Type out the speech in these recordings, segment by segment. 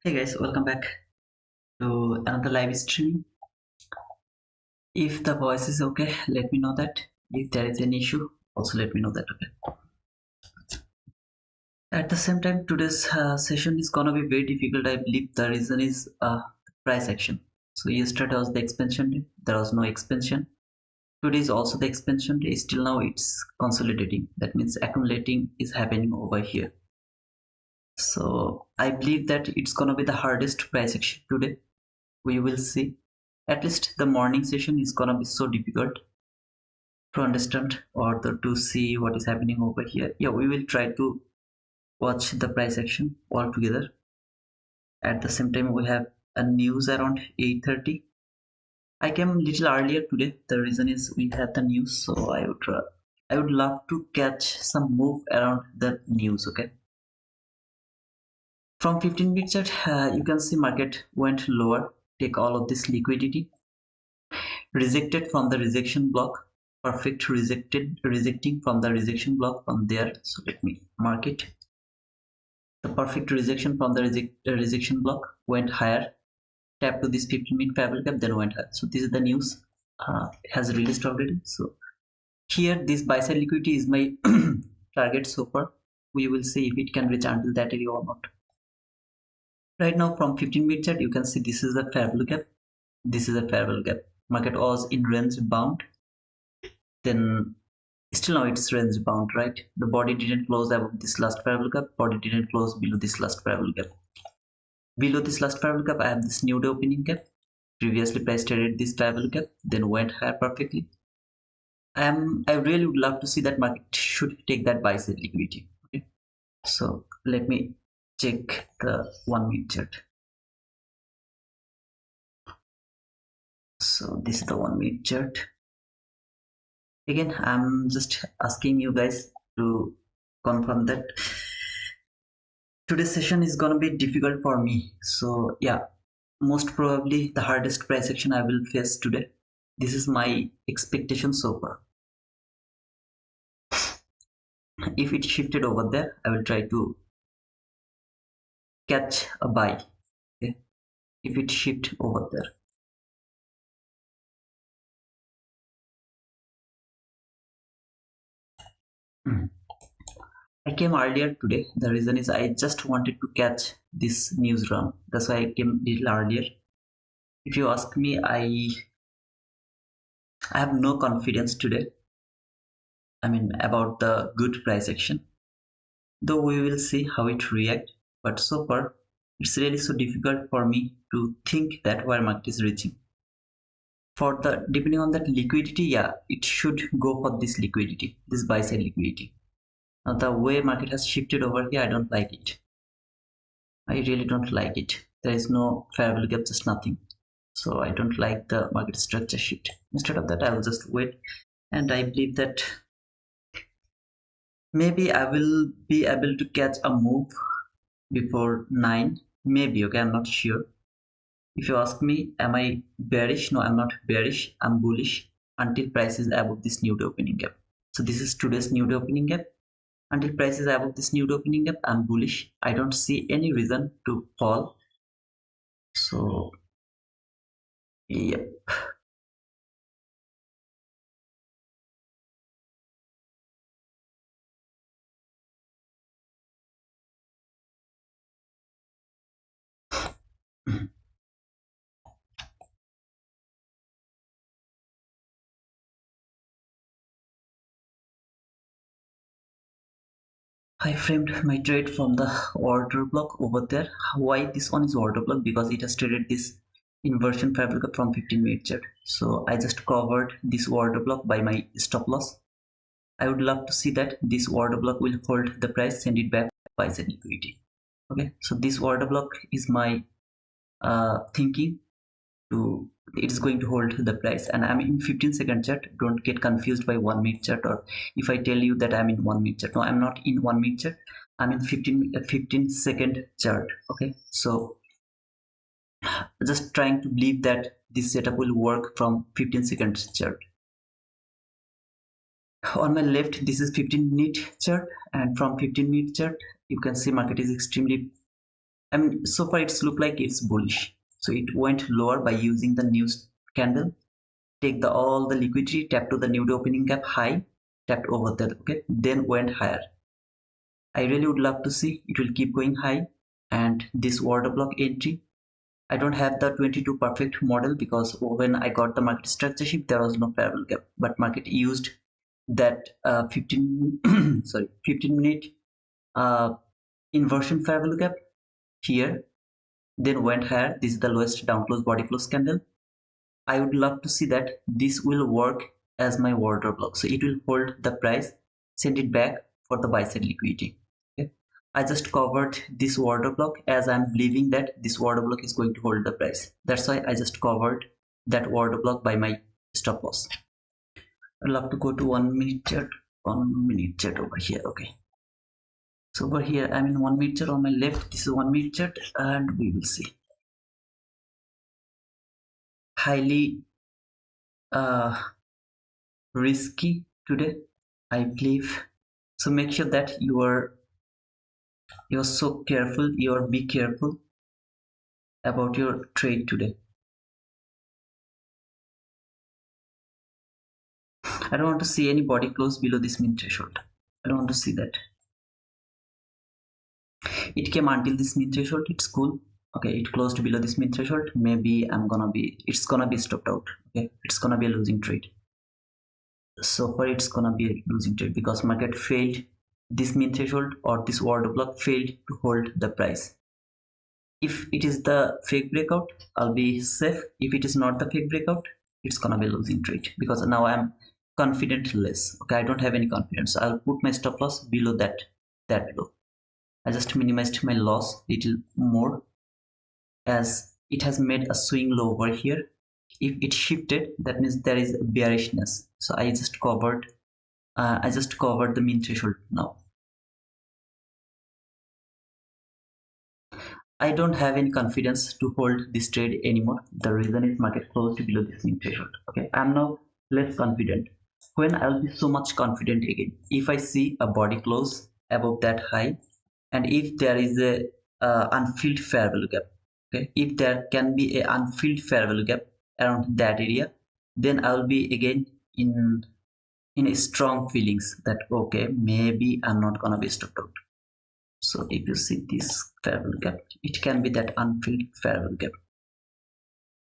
Hey guys, welcome back to another live stream. If the voice is okay, let me know that. If there is an issue, also let me know that. Okay. At the same time, today's session is gonna be very difficult. I believe the reason is price action. So yesterday was the expansion day. There was no expansion. Today is also the expansion day. Still now it's consolidating. That means accumulating is happening over here. So I believe that it's gonna be the hardest price action today. We will see. At least the morning session is gonna be so difficult to understand or to see what is happening over here. Yeah, we will try to watch the price action all together. At the same time, we have a news around 8:30. I came a little earlier today. The reason is we had the news, so I would love to catch some move around the news. Okay. From 15 minute chart, you can see market went lower. Take all of this liquidity, rejected from the rejection block, perfect rejecting from the rejection block from there. So let me mark it. The perfect rejection from the rejection block went higher, tap to this 15-minute favorable gap, then went higher. So this is the news, has released already. So here this buy side liquidity is my target so far. We will see if it can reach until that area or not. Right now from 15-minute chart, you can see this is the favorable gap. This is a favorable gap. Market was in range bound. Then still now it's range bound, right? The body didn't close above this last parallel gap, body didn't close below this last parallel gap. Below this last parallel gap, I have this new day opening gap. Previously price traded this parallel gap, then went higher perfectly. I really would love to see that market should take that buy side liquidity. Okay, so let me check the 1 minute chart. So this is the 1 minute chart. Again, I'm just asking you guys to confirm that today's session is gonna be difficult for me. So yeah, most probably the hardest price action I will face today. This is my expectation so far. If it shifted over there, I will try to catch a buy. Okay? If it shift over there. I came earlier today. The reason is I just wanted to catch this news run. That's why I came a little earlier. If you ask me, I have no confidence today. I mean about the good price action. Though we will see how it react. But so far, it's really so difficult for me to think that where market is reaching. For the depending on that liquidity, yeah, it should go for this liquidity, this buy side liquidity. Now the way market has shifted over here, I don't like it. I really don't like it. There is no fair value gap, just nothing. so I don't like the market structure shift. Instead of that, I will just wait, and I believe that maybe I will be able to catch a move before 9, maybe. Okay, I'm not sure. If you ask me, am I bearish? No, I'm not bearish. I'm bullish until price is above this new day opening gap. So this is today's new day opening gap. Until price is above this new day opening gap, I'm bullish. I don't see any reason to fall. So yep. I framed my trade from the order block over there. Why this one is order block? Because it has traded this inversion fair value gap from 15-minute chart. So I just covered this order block by my stop loss. I would love to see that this order block will hold the price, send it back, buy the liquidity. Okay, so this order block is my thinking to it's going to hold the price, and I'm in 15-second chart. Don't get confused by 1-minute chart, or if I tell you that I'm in 1-minute chart. No, I'm not in 1-minute chart. I'm in 15-second chart. Okay, so just trying to believe that this setup will work from 15-second chart. On my left, this is 15-minute chart, and from 15-minute chart you can see market is extremely, I mean, so far it's look like it's bullish. So it went lower by using the new candle, take the all the liquidity, tap to the new opening gap high, tapped over that. Okay, then went higher. I really would love to see it will keep going high, and this order block entry. I don't have the 22 perfect model because when I got the market structure shift there was no parallel gap, but market used that 15 sorry 15-minute inversion fair value gap here, then went higher. This is the lowest down close body close candle. I would love to see that this will work as my order block, so it will hold the price, send it back for the buy side liquidity. Okay, I just covered this order block as I'm believing that this order block is going to hold the price. That's why I just covered that order block by my stop loss. I'd love to go to 1-minute chart. 1-minute chart over here. Okay, so over here I'm in 1-minute chart. On my left, this is 1-minute chart, and we will see highly risky today, I believe. So make sure that you're so careful, you're be careful about your trade today. I don't want to see any body close below this min threshold. I don't want to see that. It came until this min threshold, it's cool. Okay, it closed below this min threshold. Maybe it's gonna be stopped out. Okay, it's gonna be a losing trade. So far it's gonna be a losing trade because market failed this min threshold, or this order block failed to hold the price. If it is the fake breakout, I'll be safe. If it is not the fake breakout, it's gonna be a losing trade because now I'm confident less. Okay, I don't have any confidence. I'll put my stop loss below that low. I just minimized my loss little more as it has made a swing low over here. If it shifted, that means there is bearishness. So I just covered the min threshold now. I don't have any confidence to hold this trade anymore. The reason is market closed below this min threshold. Okay, I'm now less confident. When I'll be so much confident again, if I see a body close above that high, and if there is a unfilled fair value gap. Okay, if there can be a unfilled fair value gap around that area, then I'll be again in a strong feelings that okay, maybe I'm not gonna be stopped out. So if you see this fair value gap, it can be that unfilled fair value gap.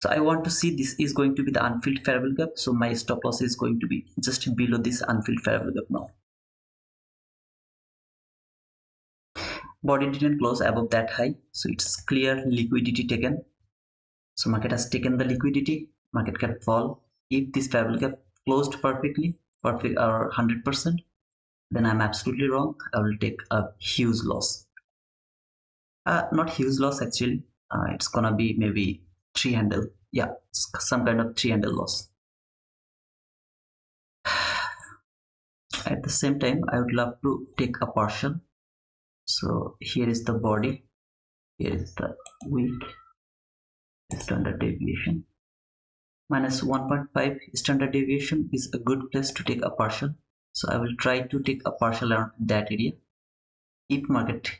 So I want to see this is going to be the unfilled fair value gap. So my stop loss is going to be just below this unfilled fair value gap now. Body didn't close above that high, so it's clear liquidity taken. So market has taken the liquidity. Market can fall. If this fair value gap closed perfectly, perfect or 100%, then I'm absolutely wrong. I will take a huge loss. Not huge loss actually. It's gonna be maybe 3 handle. yeah, some kind of 300 loss. At the same time, I would love to take a partial. So here is the body, here is the week standard deviation. Minus 1.5 standard deviation is a good place to take a partial. So I will try to take a partial around that area. If market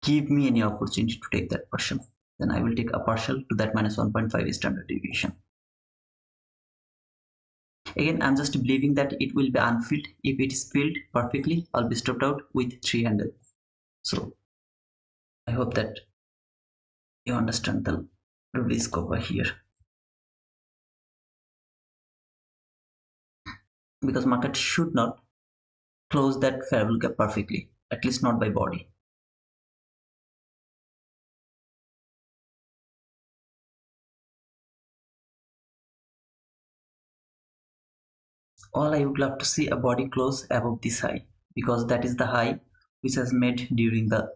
give me any opportunity to take that partial, then I will take a partial to that minus 1.5 standard deviation. Again, I'm just believing that it will be unfilled. If it is filled perfectly, I'll be stopped out with 300. So I hope that you understand the risk over here, because market should not close that fair value gap perfectly, at least not by body. All I would love to see a body close above this high, because that is the high which has made during the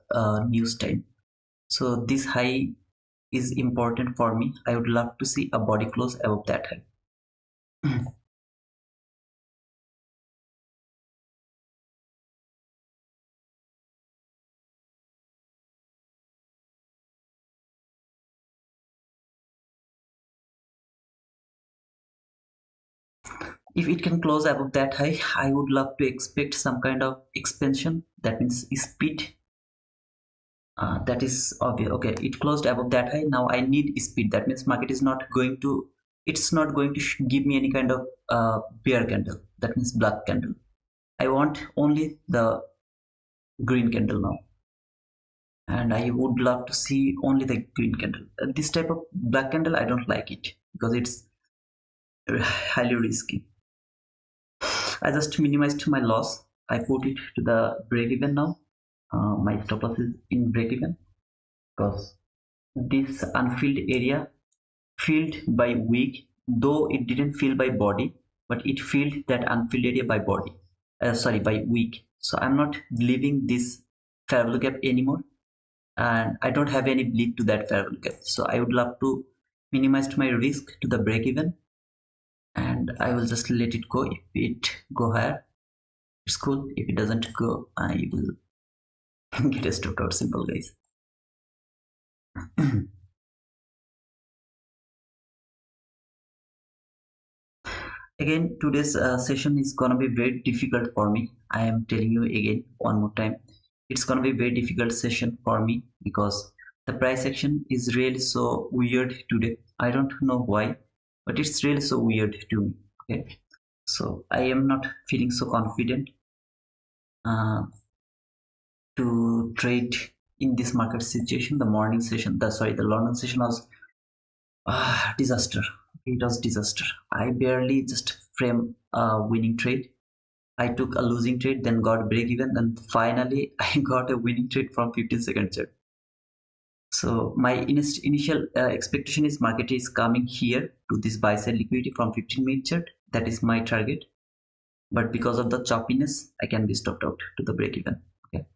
news time. So this high is important for me. I would love to see a body close above that high. If it can close above that high, I would love to expect some kind of expansion. That means speed. That is obvious. Okay, it closed above that high. Now I need speed. That means market is not going to. It's not going to give me any kind of bear candle. That means black candle. I want only the green candle now, and I would love to see only the green candle. This type of black candle, I don't like it because it's highly risky. I just minimized my loss. I put it to the break even now. My stop loss is in break even because this unfilled area filled by week, though it didn't fill by body, but it filled that unfilled area by body. Sorry, by week. So I'm not believing this fair value gap anymore, and I don't have any belief to that fair value gap. So I would love to minimize my risk to the break even, and I will just let it go. If it go higher, it's cool. If it doesn't go, I will get a stopped out. Simple, guys. Again, today's session is gonna be very difficult for me. I am telling you again one more time, it's gonna be a very difficult session for me because the price action is really so weird today. I don't know why, but it's really so weird to me. Okay, so I am not feeling so confident uh, to trade in this market situation. The morning session, the London session was disaster. It was disaster. I barely just frame a winning trade. I took a losing trade, then got break even, and finally I got a winning trade from 15-second chart. So my initial expectation is market is coming here to this buy side liquidity from 15-minute chart. That is my target. But because of the choppiness, I can be stopped out to the break even. Okay.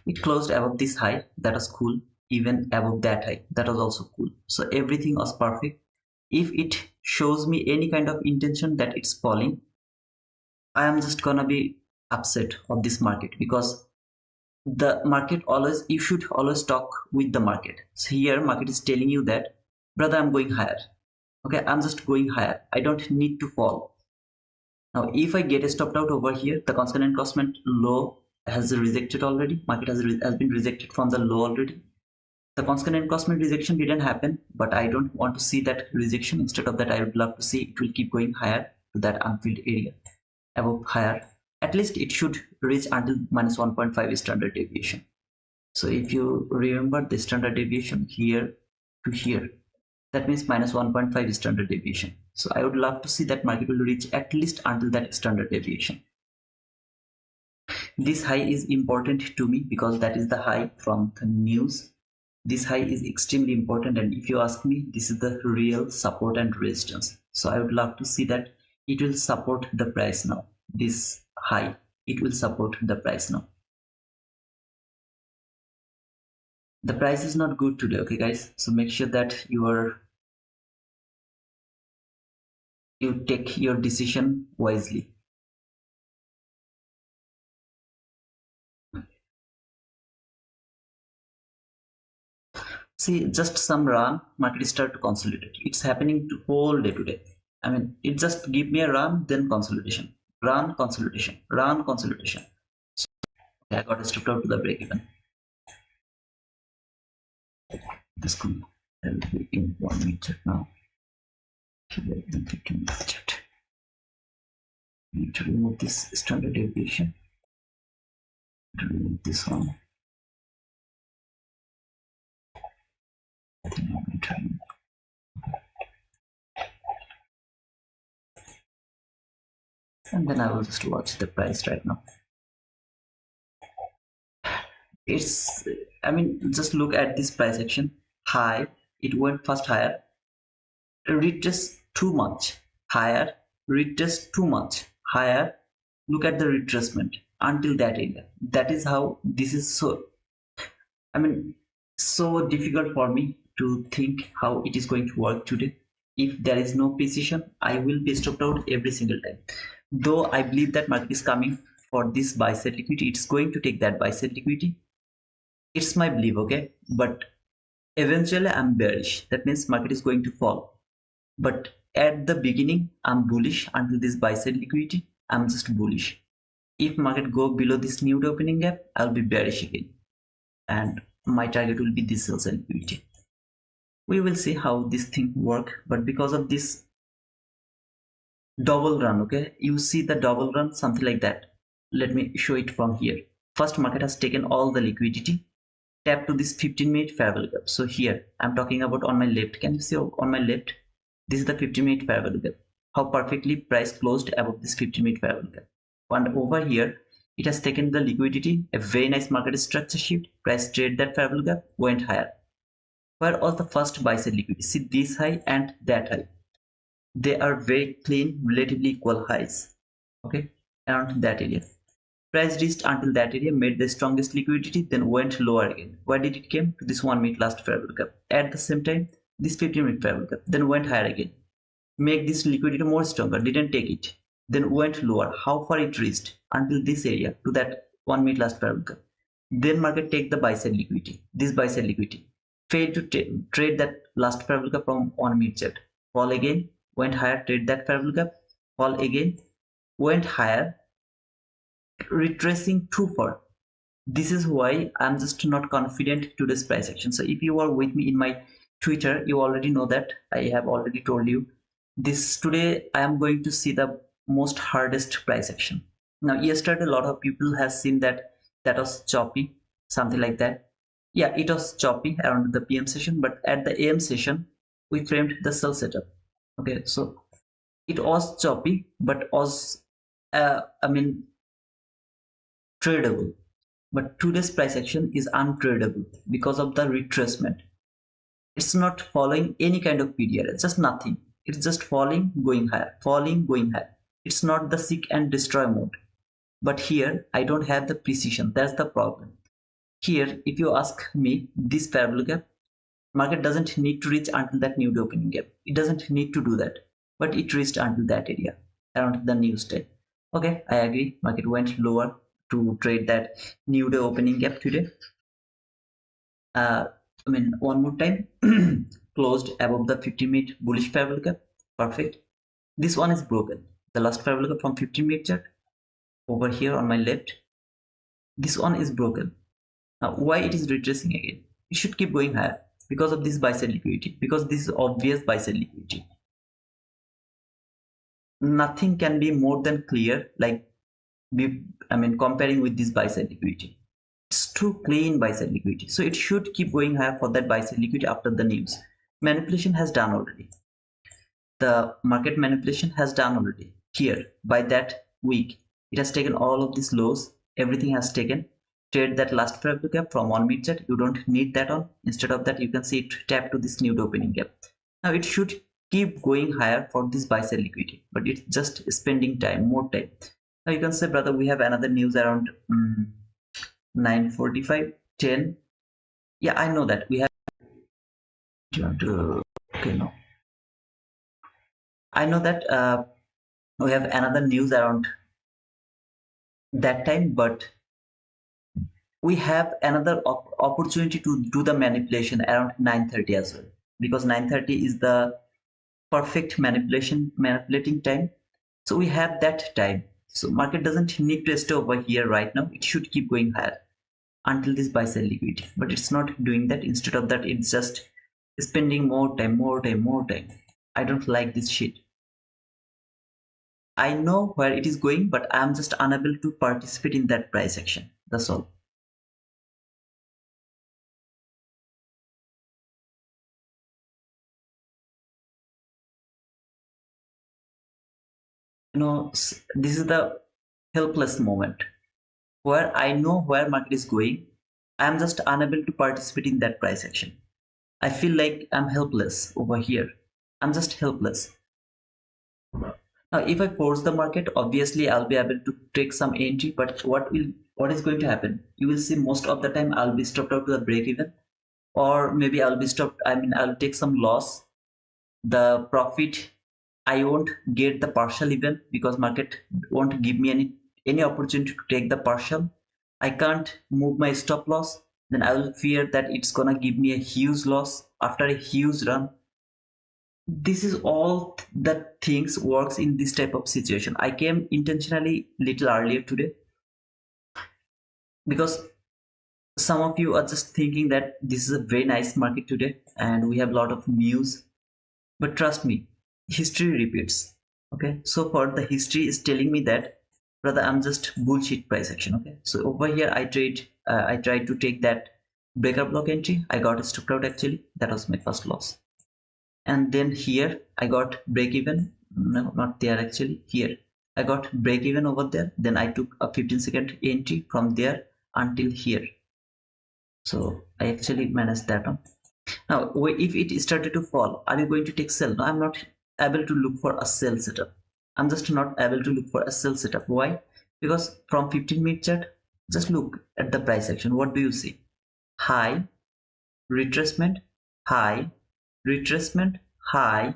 It closed above this high. That was cool. Even above that high. That was also cool. So everything was perfect. If it shows me any kind of intention that it's falling, I am just gonna be upset of this market, because the market always, you should always talk with the market. So here market is telling you that, brother, I'm going higher. Okay, I'm just going higher. I don't need to fall. Now, if I get stopped out over here, the constant encroachment low has rejected already. Market has been rejected from the low already. The constant encroachment rejection didn't happen, but I don't want to see that rejection. Instead of that, I would love to see it will keep going higher to that unfilled area, above higher. At least it should reach until minus 1.5 standard deviation. So if you remember the standard deviation here to here, that means minus 1.5 standard deviation. So I would love to see that market will reach at least until that standard deviation. This high is important to me because that is the high from the news. This high is extremely important, and if you ask me, this is the real support and resistance. So I would love to see that it will support the price now. This high, it will support the price now. The price is not good today, okay guys, so make sure that you take your decision wisely. See, just some run, market start to consolidate. It's happening to whole day today. I mean, it just give me a run, then consolidation, run, consolidation, run, consolidation. So I got stopped out to the break even. This could be in 1 minute now. 15 minute. Need to remove this standard deviation. To remove this one. I think I'm going to try. And then I will just watch the price right now. It's, I mean, just look at this price action. High, it went first higher, retest too much, higher, retest too much, higher. Look at the retracement until that area. That is how this is. So, I mean, so difficult for me to think how it is going to work today. If there is no precision, I will be stopped out every single time. Though I believe that market is coming for this buy side liquidity, it's going to take that buy side liquidity. It's my belief, okay? But eventually I'm bearish. That means market is going to fall. But at the beginning, I'm bullish until this buy side liquidity. I'm just bullish. If market go below this new opening gap, I'll be bearish again. And my target will be this sell side liquidity. We will see how this thing work. But because of this double run, okay, you see the double run, something like that. Let me show it from here. First, market has taken all the liquidity. Tap to this 15-minute fair value gap. So here I'm talking about on my left. Can you see on my left? This is the 15-minute fair value gap. How perfectly price closed above this 15-minute fair value gap. And over here, it has taken the liquidity, a very nice market structure shift. Price trade that fair value gap, went higher. Where was the first buy side liquidity? See this high and that high. They are very clean, relatively equal highs. Okay, around that area. Price reached until that area, made the strongest liquidity, then went lower again. Where did it came? To this 1 minute last fair value gap. At the same time, this 15-minute fair value gap, then went higher again. Make this liquidity more stronger, didn't take it. Then went lower. How far it reached? Until this area, to that 1 minute last fair value gap. Then market take the buy side liquidity, this buy side liquidity. Failed to trade that last fair value gap from 1 minute chart. Fall again, went higher, trade that fair value gap. Fall again, went higher, retracing too far. This is why I'm just not confident to this price action. So if you are with me in my Twitter, you already know that I have already told you this. Today I am going to see the most hardest price action. Now yesterday a lot of people have seen that was choppy, something like that. Yeah, it was choppy around the PM session, but at the AM session we framed the sell setup. Okay, so it was choppy but was tradable. But today's price action is untradable because of the retracement. It's not following any kind of PDR, it's just nothing. It's just falling, going higher, falling, going higher. It's not the seek and destroy mode. But here I don't have the precision. That's the problem. Here, if you ask me, this fair value gap, market doesn't need to reach until that new opening gap. It doesn't need to do that, but it reached until that area around the new state. Okay, I agree. Market went lower to trade that new day opening gap today. One more time, closed above the 50-minute bullish fair value gap. Perfect. This one is broken. The last fair value gap from 15-minute chart over here on my left. This one is broken. Now, why it is retracing again? It should keep going higher because of this buy side liquidity. Because this is obvious buy side liquidity. Nothing can be more than clear. Like, comparing with this buy side liquidity. It's too clean buy side liquidity, so it should keep going higher for that buy side liquidity after the news. Manipulation has done already. The market manipulation has done already. Here by that week, it has taken all of these lows. Everything has taken. Trade that last fair value gap from 1 minute. You don't need that on. Instead of that, you can see it tap to this new opening gap. Now it should keep going higher for this buy sell liquidity, but it's just spending time, more time. Now you can say, brother, we have another news around 9:45, 10. Yeah, I know that we have okay, no, I know that we have another news around that time, but we have another opportunity to do the manipulation around 9:30 as well, because 9:30 is the perfect manipulating time. So we have that time. So market doesn't need to stay over here right now. It should keep going higher until this buy sell liquidity, but it's not doing that. Instead of that, it's just spending more time, more time, more time. I don't like this shit. I know where it is going, but I'm just unable to participate in that price action. That's all. This is the helpless moment where I know where market is going. I'm just unable to participate in that price action. I feel like I'm helpless over here. I'm just helpless. Now, if I force the market, obviously I'll be able to take some entry, but what is going to happen? You will see most of the time I'll be stopped out to the break even, or maybe I'll be stopped. I mean, I'll take some loss. The profit, I won't get the partial even because market won't give me any opportunity to take the partial. I can't move my stop loss. Then I will fear that it's gonna give me a huge loss after a huge run. This is all that things works in this type of situation. I came intentionally little earlier today because some of you are just thinking that this is a very nice market today and we have a lot of news, but trust me, history repeats. Okay, so far the history is telling me that, brother, I'm just bullshit price action. Okay, so over here I tried to take that breaker block entry. I got stopped out. Actually, that was my first loss. And then here I got break even. No, not there, actually here I got break even over there. Then I took a 15-second entry from there until here. So I actually managed that one. Now if it started to fall, are you going to take sell? No, I'm not able to look for a sell setup. I'm just not able to look for a sell setup. Why? Because from 15-minute chart, just look at the price action. What do you see? High, retracement, high, retracement, high,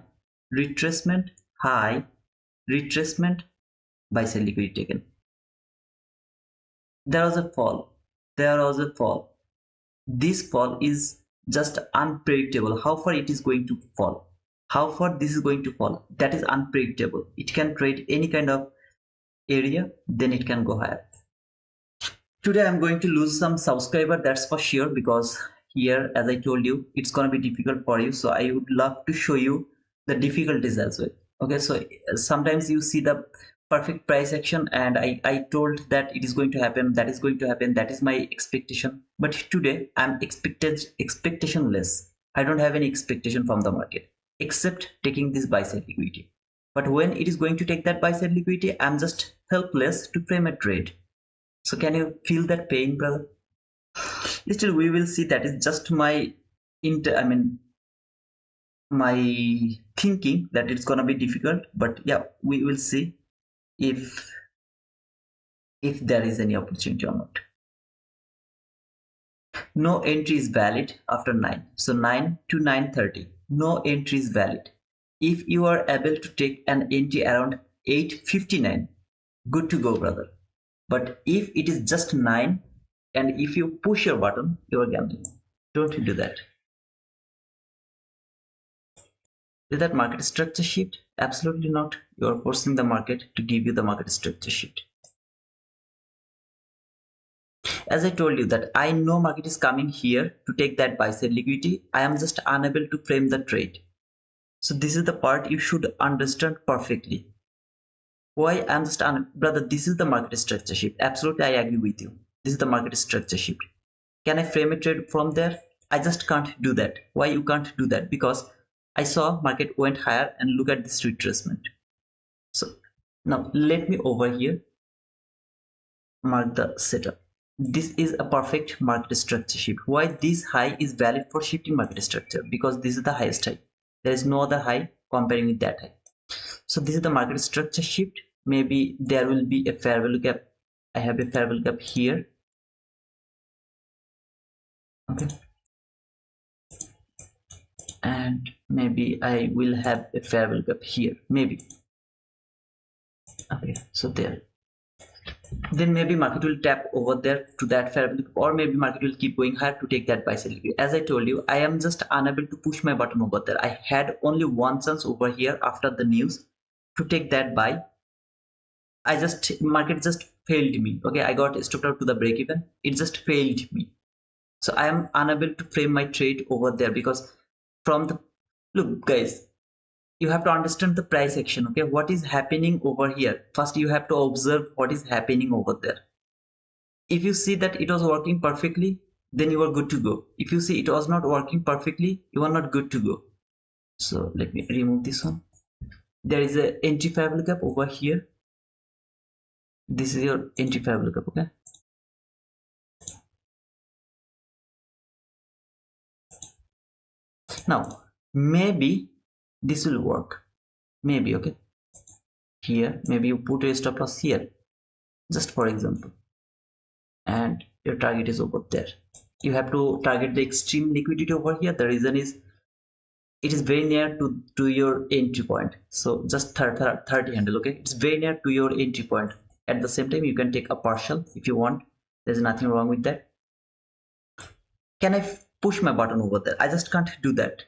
retracement, high, retracement, buy sell liquidity taken. There was a fall. There was a fall. This fall is just unpredictable. How far it is going to fall? How far this is going to fall? That is unpredictable. It can trade any kind of area, then it can go higher. Today I'm going to lose some subscriber, that's for sure, because here, as I told you, it's going to be difficult for you. So I would love to show you the difficulties as well. Okay, so sometimes you see the perfect price action and I told that it is going to happen, that is going to happen, that is my expectation. But today I'm expectationless. I don't have any expectation from the market except taking this buy side liquidity. But when it is going to take that buy side liquidity, I'm just helpless to frame a trade. So can you feel that pain, brother? Still, we will see. That is just my my thinking that it's gonna be difficult. But yeah, we will see if there is any opportunity or not. No entry is valid after 9. So 9 to 9:30. No entry is valid. If you are able to take an entry around 8:59, good to go, brother. But if it is just 9 and if you push your button, you are gambling. Don't do that. Is that market structure shift? Absolutely not. You are forcing the market to give you the market structure shift. As I told you that I know market is coming here to take that buy side liquidity. I am just unable to frame the trade. So this is the part you should understand perfectly. Why I'm just brother, this is the market structure shift. Absolutely, I agree with you. This is the market structure shift. Can I frame a trade from there? I just can't do that. Why you can't do that? Because I saw market went higher and look at this retracement. So now let me over here mark the setup. This is a perfect market structure shift. Why this high is valid for shifting market structure? Because this is the highest high. There is no other high comparing with that high. So this is the market structure shift. Maybe there will be a fair value gap. I have a fair value gap here. Okay, and maybe I will have a fair value gap here, maybe. Okay, so there, then maybe market will tap over there to that fair value, or maybe market will keep going higher to take that buy sell liquidity. As I told you, I am just unable to push my button over there. I had only one chance over here after the news to take that buy. Market just failed me. Okay, I got stopped out to the break even. It just failed me. So I am unable to frame my trade over there because from the, look guys, you have to understand the price action. Okay, what is happening over here? First you have to observe what is happening over there. If you see that it was working perfectly, then you are good to go. If you see it was not working perfectly, you are not good to go. So let me remove this one. There is a entry fair value gap over here. This is your entry fair value gap. Okay, now maybe this will work, maybe. Okay, here maybe you put a stop loss here, just for example, and your target is over there. You have to target the extreme liquidity over here. The reason is it is very near to your entry point. So just 30 handle. Okay, it's very near to your entry point. At the same time, you can take a partial if you want. There's nothing wrong with that. Can I push my button over there? I just can't do that.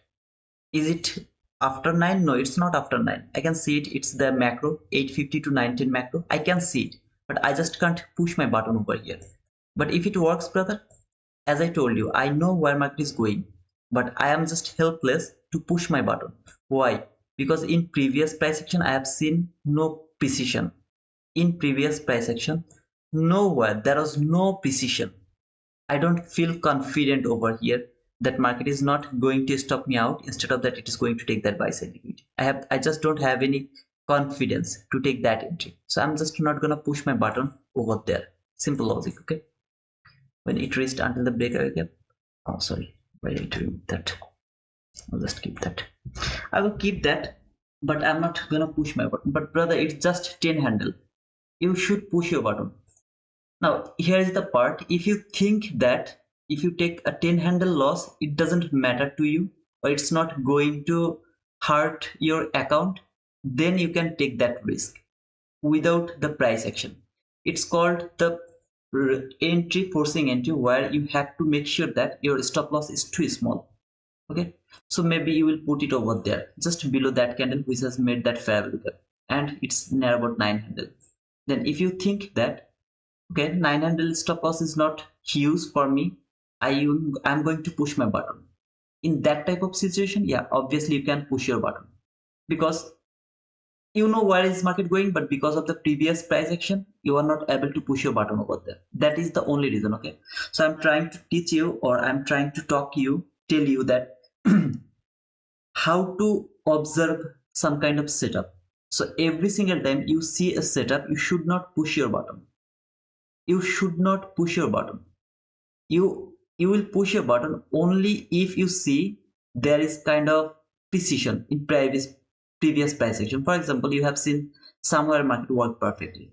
Is it after 9? No, it's not after 9. I can see it. It's the macro 850 to 19 macro. I can see it, but I just can't push my button over here. But if it works, brother, as I told you, I know where market is going, but I am just helpless to push my button. Why? Because in previous price action, I have seen no precision. In previous price action, nowhere there was no precision. I don't feel confident over here that market is not going to stop me out. Instead of that, it is going to take that buy side liquidity. I just don't have any confidence to take that entry. So I'm just not gonna push my button over there. Simple logic. Okay, when it reached until the breakout gap, oh sorry, why did I remove that? I'll just keep that. I will keep that, but I'm not gonna push my button. But brother, it's just 10 handle. You should push your button. Now here is the part. If you think that if you take a 10 handle loss, it doesn't matter to you, or it's not going to hurt your account, then you can take that risk without the price action. It's called the entry forcing entry, where you have to make sure that your stop loss is too small. Okay, so maybe you will put it over there just below that candle which has made that fair value gap, and it's near about 9 handle. Then if you think that okay, 9 handle stop loss is not huge for me, I'm going to push my button. In that type of situation, yeah, obviously you can push your button because you know where is market going, but because of the previous price action, you are not able to push your button over there. That is the only reason. Okay, so I'm trying to teach you, or I'm trying to tell you that how to observe some kind of setup. So every single time you see a setup, you should not push your button. You should not push your button. You will push your button only if you see there is kind of precision in previous price action. For example, you have seen somewhere market work perfectly.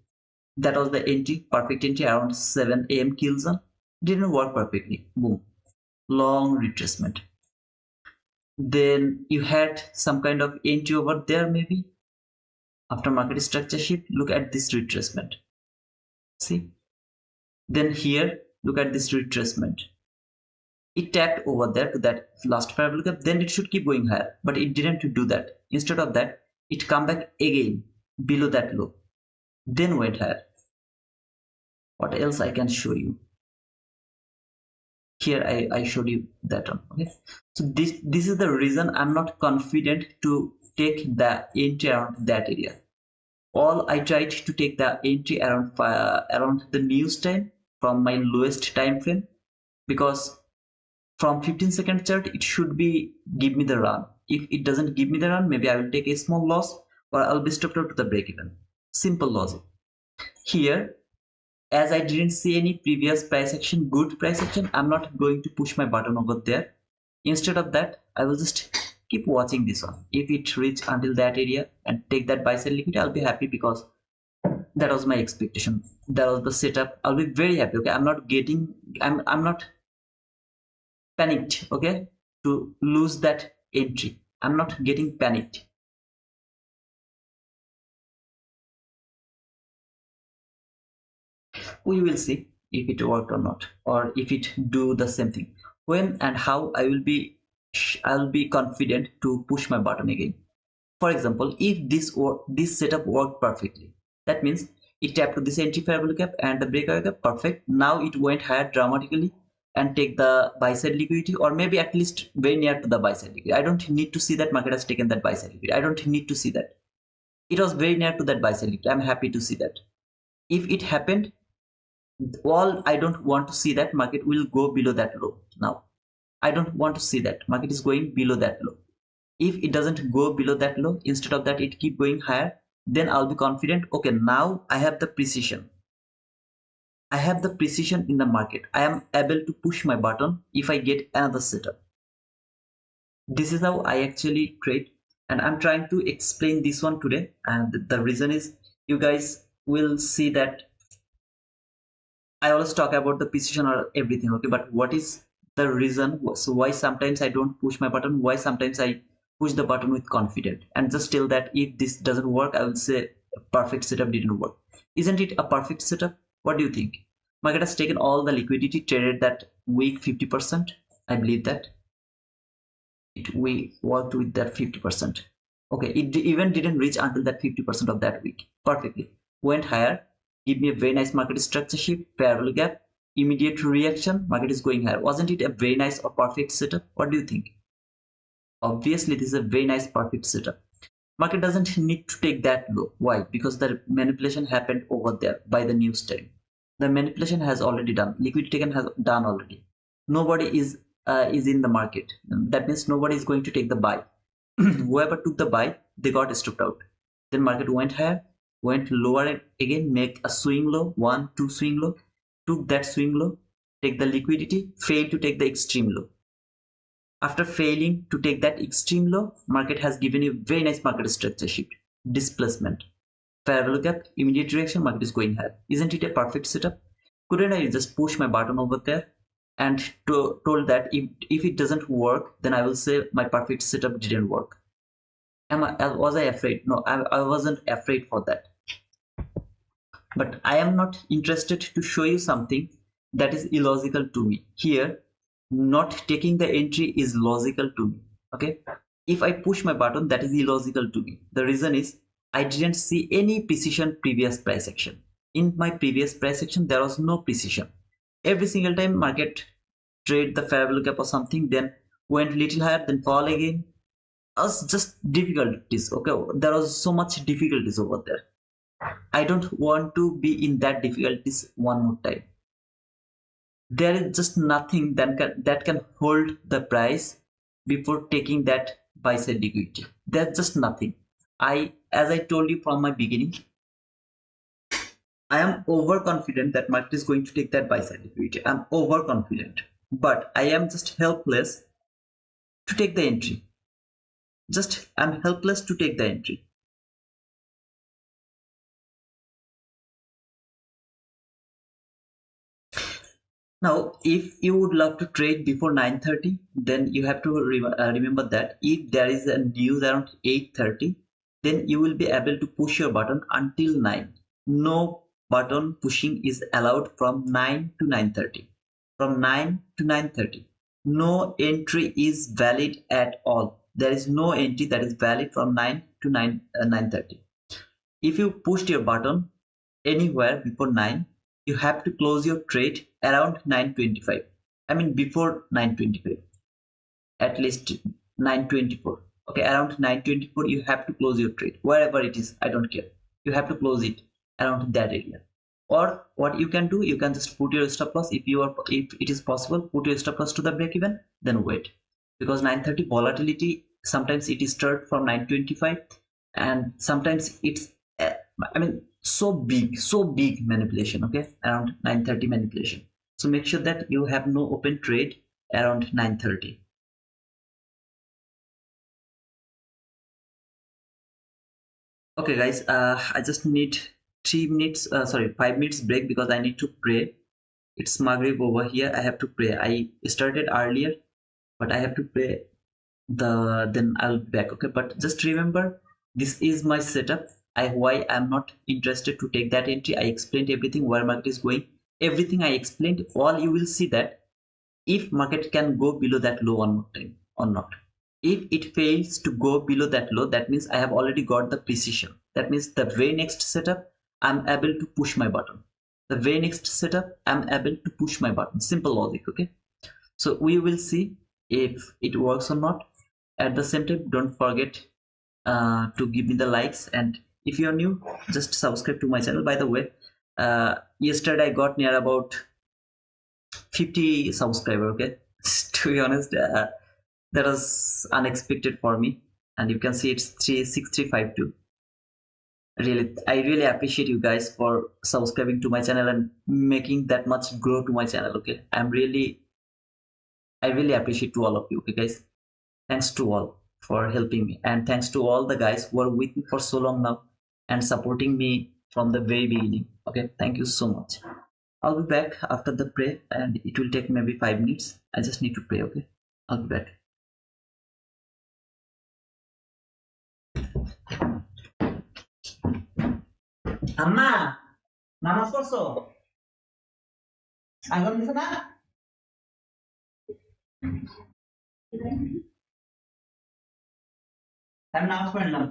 That was the entry, perfect entry around 7 a.m. kill zone. Didn't work perfectly. Boom. Long retracement. Then you had some kind of entry over there, maybe after market structure shift. Look at this retracement. See, then here look at this retracement. It tapped over there to that last fair value gap, then it should keep going higher, but it didn't do that. Instead of that, it come back again below that low, then went higher. What else I can show you? Here I showed you that one. Okay, so this is the reason I'm not confident to take the entry around that area. All I tried to take the entry around the news time from my lowest time frame, because from 15-second chart it should be give me the run. If it doesn't give me the run, maybe I will take a small loss, or I'll be stopped out to the break even. Simple logic. Here, as I didn't see any previous price action, good price action, I'm not going to push my button over there. Instead of that, I will just keep watching this one. If it reach until that area and take that buy side liquidity, I'll be happy because that was my expectation. That was the setup. I'll be very happy. Okay, I'm not panicked. Okay, to lose that entry. I'm not getting panicked. We will see if it worked or not, or if it do the same thing. When and how I'll be confident to push my button again. For example, if this setup worked perfectly, that means it tapped to this entry fair value gap and the breakout gap, perfect. Now it went higher dramatically and take the buy side liquidity, or maybe at least very near to the buy side liquidity. I don't need to see that market has taken that buy side liquidity. I don't need to see that. It was very near to that buy side liquidity. I'm happy to see that. If it happened, all I don't want to see that market will go below that low. Now I don't want to see that market is going below that low. If it doesn't go below that low, instead of that it keep going higher, then I'll be confident, okay, now I have the precision. I have the precision in the market. I am able to push my button if I get another setup. This is how I actually trade, and I'm trying to explain this one today, and the reason is you guys will see that I always talk about the precision or everything, okay, but what is the reason? So why sometimes I don't push my button, why sometimes I push the button with confidence, and just tell that if this doesn't work, I will say perfect setup didn't work. Isn't it a perfect setup? What do you think? Market has taken all the liquidity, traded that week 50%. I believe that we worked with that 50%. Okay, it even didn't reach until that 50% of that week. Perfectly. Went higher, give me a very nice market structure shift, parallel gap, immediate reaction, market is going higher. Wasn't it a very nice or perfect setup? What do you think? Obviously, this is a very nice perfect setup. Market doesn't need to take that low. Why? Because the manipulation happened over there by the news time. The manipulation has already done. Liquidity taken has done already. Nobody is in the market. That means nobody is going to take the buy. Whoever took the buy, they got stopped out. Then market went higher, went lower again, make a swing low, 1, 2 swing low, took that swing low, take the liquidity, failed to take the extreme low. After failing to take that extreme low, market has given you very nice market structure shift, displacement, fair value gap, immediate reaction, market is going higher. Isn't it a perfect setup? Couldn't I just push my button over there and told that if it doesn't work, then I will say my perfect setup didn't work? Was I afraid? No, I wasn't afraid for that. But I am not interested to show you something that is illogical to me. Here, not taking the entry is logical to me. Okay, if I push my button, that is illogical to me. The reason is I didn't see any precision previous price action. In my previous price action, there was no precision. Every single time market trade the fair value gap or something, then went little higher, then fall again. Us just difficulties. Okay, there was so much difficulties over there. I don't want to be in that difficulties one more time. There is just nothing that can hold the price before taking that buy side liquidity. There's just nothing. As I told you from my beginning, I am overconfident that market is going to take that buy side liquidity. I'm overconfident, but I am just helpless to take the entry. I'm helpless to take the entry. Now, if you would love to trade before 9:30, then you have to remember that if there is a news around 8:30, then you will be able to push your button until 9. No button pushing is allowed from 9 to 9:30. From 9 to 9:30, no entry is valid at all. There is no entry that is valid from 9 to 9:30. If you pushed your button anywhere before 9, you have to close your trade around 9:25. I mean before 9:25, at least 9:24. Okay, around 9:24 you have to close your trade wherever it is. I don't care. You have to close it around that area. Or what you can do, you can just put your stop loss. If it is possible, put your stop loss to the break even, then wait, because 9:30 volatility sometimes it is start from 9:25, and sometimes it's I mean so big manipulation. Okay, around 9:30 manipulation. So make sure that you have no open trade around 9:30. Okay, guys, I just need 3 minutes, sorry, 5 minutes break because I need to pray. It's Maghrib over here. I have to pray. I started earlier, but I have to pray. Then I'll be back. Okay, but just remember, this is my setup. Why I'm not interested to take that entry. I explained everything where market is going. Everything I explained. All you will see that if market can go below that low one more time or not. If it fails to go below that low, that means I have already got the precision. That means the very next setup, I'm able to push my button. The very next setup, I'm able to push my button. Simple logic, okay? So we will see if it works or not. At the same time, don't forget to give me the likes. And if you are new, just subscribe to my channel. By the way, yesterday I got near about 50 subscriber. Okay, to be honest, that was unexpected for me. And you can see it's 36352. Really, I really appreciate you guys for subscribing to my channel and making that much grow to my channel. Okay, I really appreciate to all of you. Okay, guys, thanks to all for helping me, and thanks to all the guys who are with me for so long now and supporting me from the very beginning. Okay, thank you so much. I'll be back after the pray, and it will take maybe 5 minutes. I just need to pray. Okay, I'll be back. আম্মা নামাজ পড়ছো আগাম দিছো না আমি নামাজ পড়লাম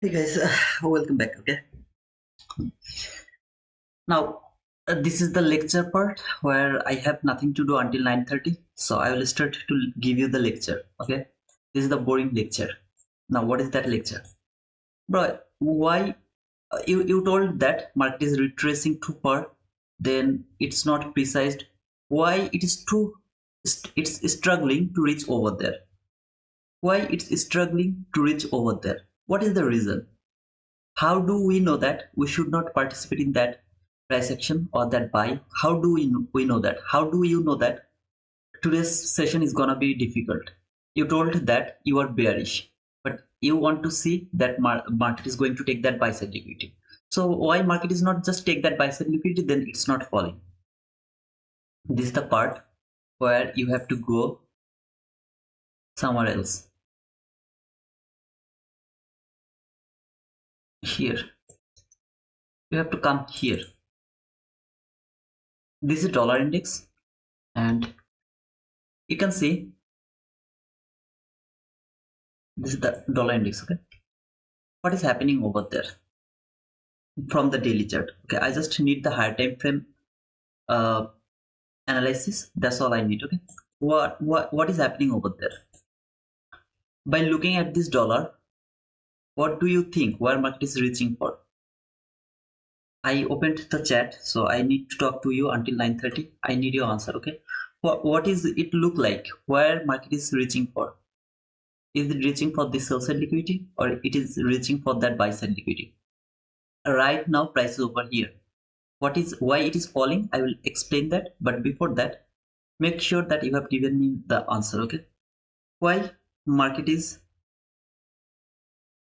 Hey guys, welcome back. Okay, now this is the lecture part where I have nothing to do until 9:30, so I will start to give you the lecture. Okay, this is the boring lecture. Now, what is that lecture, bro? Why you told that market is retracing too far, then it's not precise. Why it is too? It's struggling to reach over there. Why it's struggling to reach over there? What is the reason? How do we know that we should not participate in that price action or that buy? How do we know that? How do you know that today's session is gonna be difficult? You told that you are bearish, but you want to see that market is going to take that buy side liquidity. So why market is not just take that buy side liquidity, then it's not falling. This is the part where you have to go somewhere else. Here, you have to come here. This is dollar index, and you can see this is the dollar index. Okay, what is happening over there from the daily chart? Okay, I just need the higher time frame analysis. That's all I need. Okay, what is happening over there? By looking at this dollar, what do you think where market is reaching for? I opened the chat, so I need to talk to you until 9:30. I need your answer. Okay, what is it look like where market is reaching for? Is it reaching for this sell side liquidity, or it is reaching for that buy side liquidity? Right now price is over here. What is why it is falling? I will explain that, but before that, make sure that you have given me the answer. Okay, why market is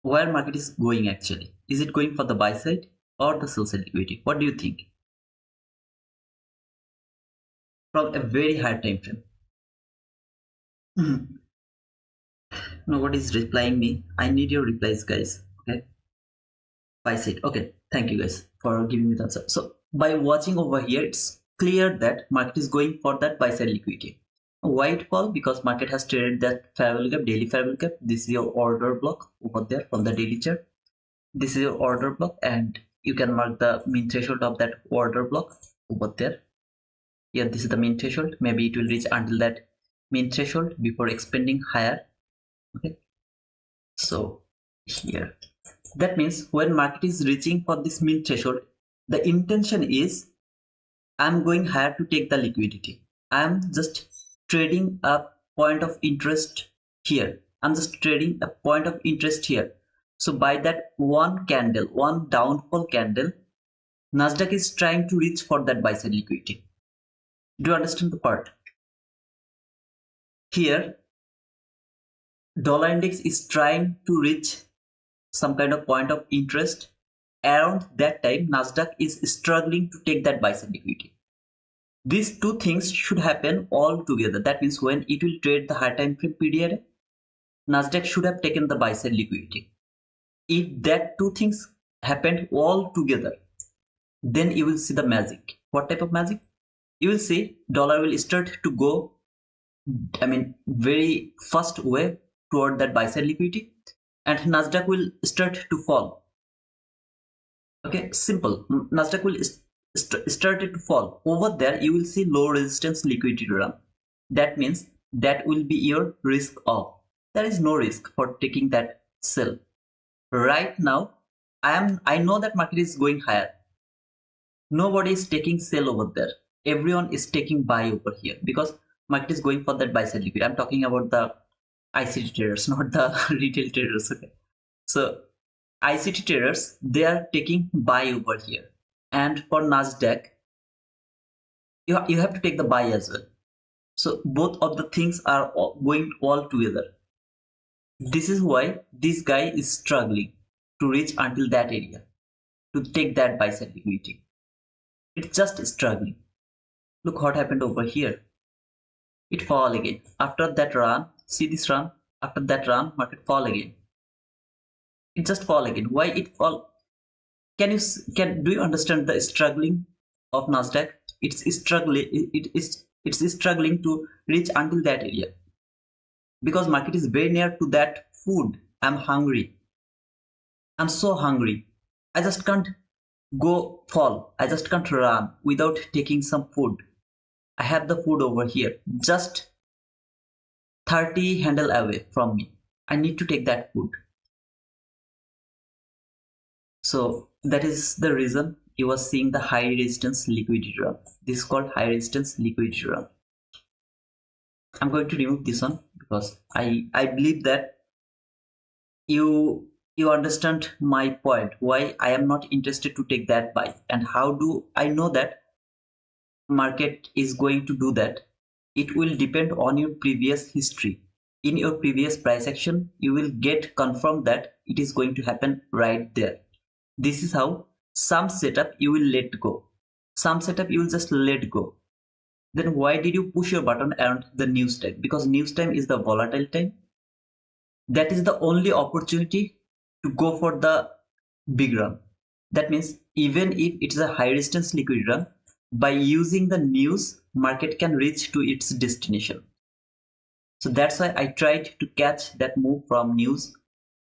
where market is going actually? Is it going for the buy side or the sell side liquidity? What do you think? From a very high time frame. Nobody is replying me. I need your replies, guys. Okay, buy side. Okay, thank you guys for giving me the answer. So by watching over here, it's clear that market is going for that buy side liquidity. Why it fall? Because market has traded that fair value gap, daily fair value gap. This is your order block over there from the daily chart. This is your order block, and you can mark the mean threshold of that order block over there. Here, this is the mean threshold. Maybe it will reach until that mean threshold before expanding higher. Okay, so here, that means when market is reaching for this mean threshold, the intention is I'm going higher to take the liquidity. I'm just trading a point of interest here. I'm just trading a point of interest here. So by that one candle, one downfall candle, Nasdaq is trying to reach for that buy side liquidity. Do you understand the part? Here, dollar index is trying to reach some kind of point of interest. Around that time, Nasdaq is struggling to take that buy side liquidity. These two things should happen all together. That means when it will trade the high time frame period, Nasdaq should have taken the buy side liquidity. If that two things happened all together, then you will see the magic. What type of magic? You will see dollar will start to go, very fast way toward that buy side liquidity, and Nasdaq will start to fall. Okay, simple. Nasdaq will started to fall. Over there, you will see low resistance liquidity run. That means that will be your risk off. There is no risk for taking that sell. Right now, I know that market is going higher. Nobody is taking sell over there. Everyone is taking buy over here because market is going for that buy side liquidity. I'm talking about the ICT traders, not the retail traders. Okay, so ICT traders, they are taking buy over here, and for Nasdaq, you have to take the buy as well. So both of the things are going all together. This is why this guy is struggling to reach until that area to take that buy side liquidity. It's just struggling. Look what happened over here. It fall again. After that run, see this run. After that run, market fall again. It just fall again. Why it fall? Do you understand the struggling of Nasdaq? It's struggling. It's struggling to reach until that area because market is very near to that food. I'm hungry. I'm so hungry. I just can't go fall. I just can't run without taking some food. I have the food over here, just 30 handle away from me. I need to take that food. So that is the reason you are seeing the high resistance liquidity run. This is called high resistance liquidity run. I'm going to remove this one because I believe that you understand my point, why I am not interested to take that buy, and how do I know that market is going to do that. It will depend on your previous history. In your previous price action, you will get confirmed that it is going to happen right there. This is how some setup you will let go, some setup you will just let go. Then why did you push your button around the news time? Because news time is the volatile time. That is the only opportunity to go for the big run. That means even if it is a high resistance liquid run, by using the news, market can reach to its destination. So that's why I tried to catch that move from news.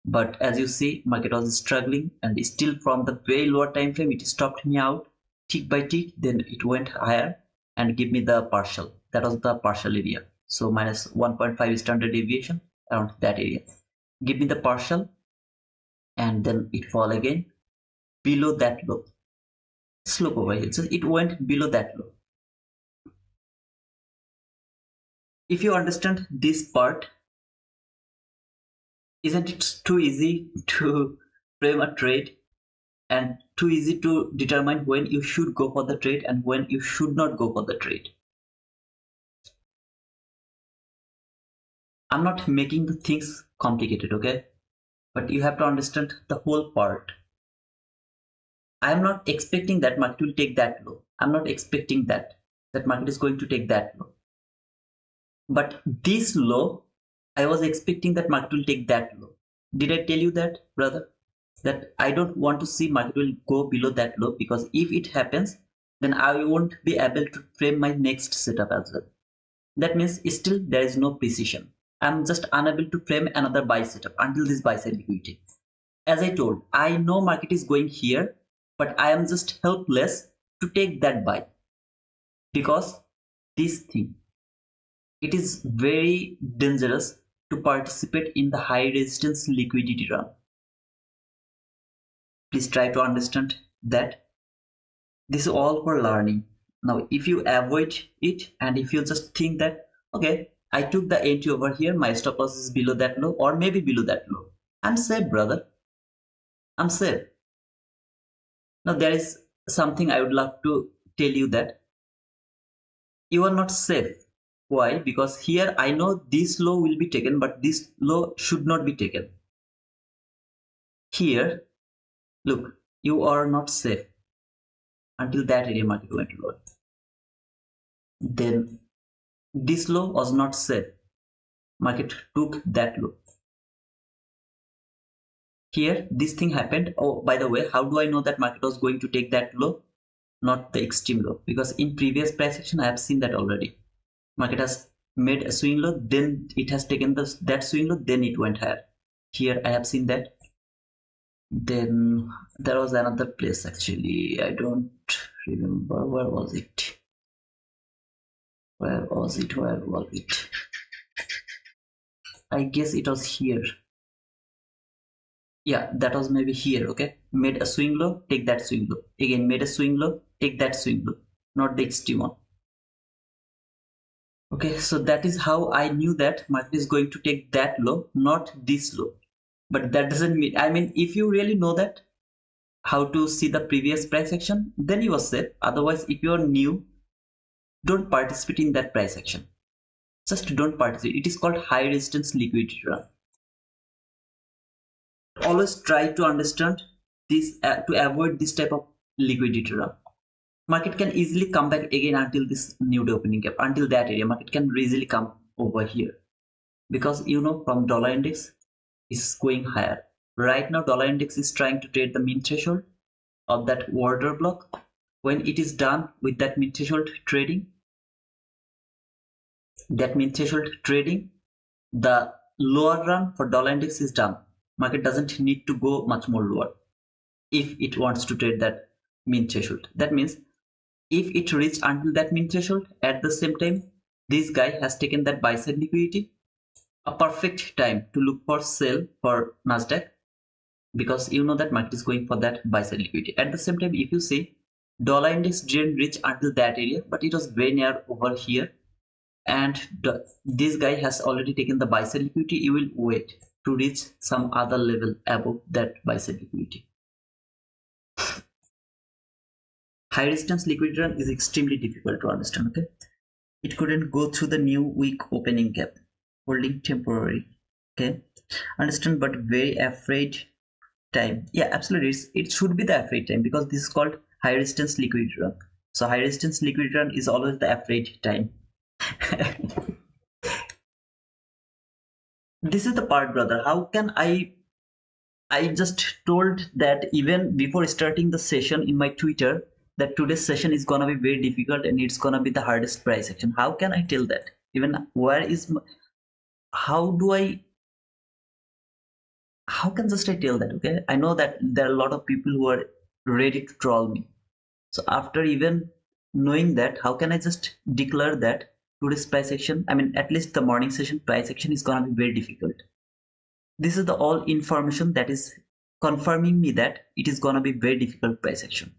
But as you see, market was struggling, and still from the very lower time frame, it stopped me out tick by tick. Then it went higher and give me the partial. That was the partial area. So minus 1.5 standard deviation around that area. Give me the partial, and then it fall again below that low. Just look over here. So it went below that low. If you understand this part, isn't it too easy to frame a trade and too easy to determine when you should go for the trade and when you should not go for the trade? I'm not making the things complicated, okay? But you have to understand the whole part. I am not expecting that market will take that low. I'm not expecting that market is going to take that low. But this low, I was expecting that market will take that low. Did I tell you that, brother? That I don't want to see market will go below that low, because if it happens, then I won't be able to frame my next setup as well. That means still there is no precision. I'm just unable to frame another buy setup until this buy side liquidity. As I told, I know market is going here, but I am just helpless to take that buy, because this thing, it is very dangerous to participate in the high resistance liquidity run. Please try to understand that this is all for learning. Now, if you avoid it and if you just think that, okay, I took the entry over here, my stop loss is below that low or maybe below that low, I'm safe, brother. I'm safe. Now, there is something I would love to tell you, that you are not safe. Why? Because here I know this low will be taken, but this low should not be taken. Here, look, you are not safe until that area market went lower. Then this low was not safe. Market took that low. Here, this thing happened. Oh, by the way, how do I know that market was going to take that low? Not the extreme low, because in previous price action, I have seen that already. Market has made a swing low, then it has taken that swing low, then it went higher. Here, I have seen that. Then there was another place, actually. I don't remember. Where was it? Where was it? Where was it? I guess it was here. Yeah, that was maybe here. Okay, made a swing low, take that swing low. Again, made a swing low, take that swing low. Not the extreme one. Okay, so that is how I knew that market is going to take that low, not this low. But that doesn't mean, I mean, if you really know that how to see the previous price action, then you are safe. Otherwise, if you are new, don't participate in that price action. Just don't participate. It is called high resistance liquidity run. Always try to understand this to avoid this type of liquidity run. Market can easily come back again until this new opening gap. Until that area, market can easily come over here, because you know from dollar index is going higher. Right now, dollar index is trying to trade the mean threshold of that order block. When it is done with that mean threshold trading, the lower run for dollar index is done. Market doesn't need to go much more lower if it wants to trade that mean threshold. That means if it reached until that mean threshold, at the same time, this guy has taken that buy side liquidity, a perfect time to look for sell for Nasdaq, because you know that market is going for that buy side liquidity. At the same time, if you see, dollar index didn't reach until that area, but it was very near over here, and this guy has already taken the buy side liquidity. You will wait to reach some other level above that buy side liquidity. High resistance liquidity run is extremely difficult to understand. Okay, it couldn't go through the new weak opening gap, holding temporary. Okay, understand, but very afraid time. Yeah, absolutely, it should be the afraid time, because this is called high resistance liquidity run. So high resistance liquidity run is always the afraid time. This is the part, brother. How can I just told that even before starting the session in my Twitter that today's session is gonna be very difficult and it's gonna be the hardest price action. How can I tell that? Even where is my, how do I, how can just I tell that? Okay, I know that there are a lot of people who are ready to troll me. So after even knowing that, how can I just declare that today's price action, I mean at least the morning session price action is gonna be very difficult? This is the all information that is confirming me that it is gonna be very difficult price action.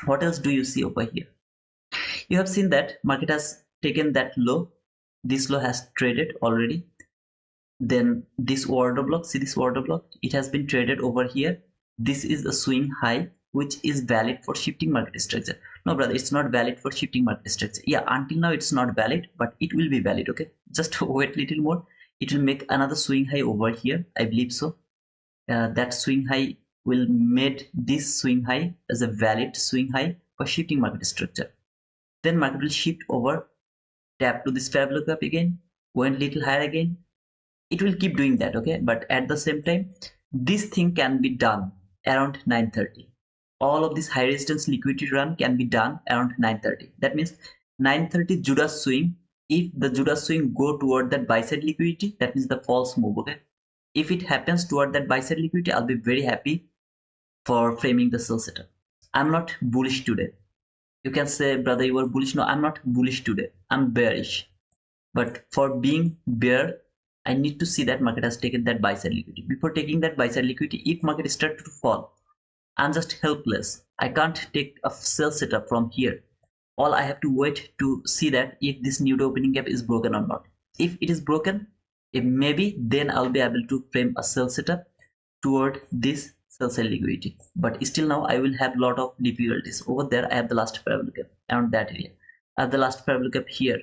What else do you see over here? You have seen that market has taken that low. This low has traded already. Then this order block, see this order block, it has been traded over here. This is a swing high which is valid for shifting market structure. No brother, it's not valid for shifting market structure. Yeah, until now it's not valid, but it will be valid. Okay, just wait a little more. It will make another swing high over here, I believe so. That swing high will made this swing high as a valid swing high for shifting market structure. Then market will shift over, tap to this fair lookup again, went little higher again. It will keep doing that. Okay, but at the same time, this thing can be done around 9:30. All of this high resistance liquidity run can be done around 9:30. That means 9:30 Judas swing. If the Judas swing go toward that buy side liquidity, that means the false move. Okay, if it happens toward that buy side liquidity, I'll be very happy for framing the sell setup. I'm not bullish today. You can say, brother, you are bullish. No, I'm not bullish today. I'm bearish. But for being bear, I need to see that market has taken that buy side liquidity. Before taking that buy side liquidity, if market starts to fall, I'm just helpless. I can't take a sell setup from here. All I have to wait to see that if this new opening gap is broken or not. If it is broken, if maybe, then I'll be able to frame a sell setup toward this sell side liquidity. But still now I will have a lot of difficulties. Over there I have the last parabolic gap around that area. I have the last parabolic gap here.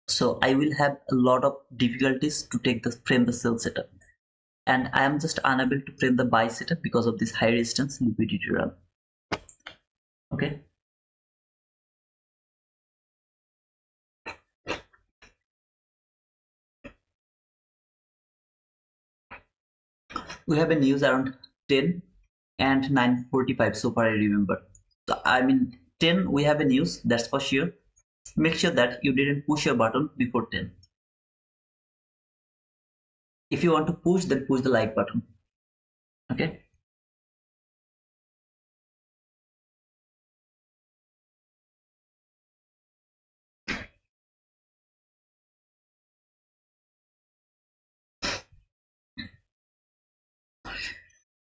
So I will have a lot of difficulties to take the frame the sell setup. And I am just unable to frame the buy setup because of this high resistance liquidity run. Okay. We have a news around 10 and 9:45 so far I remember. So I mean 10 we have a news, that's for sure. Make sure that you didn't push your button before 10. If you want to push, then push the like button. Okay.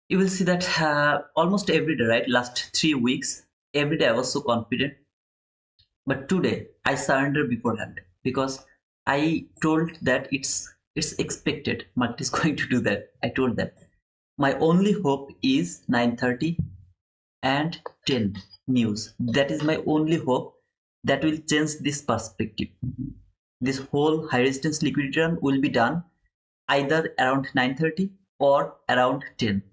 You will see that almost every day, right? Last 3 weeks, every day I was so confident. But today I surrendered beforehand because I told that it's expected. Market is going to do that. I told that. My only hope is 9:30 and 10 news. That is my only hope that will change this perspective. This whole high resistance liquidity run will be done either around 9:30 or around 10.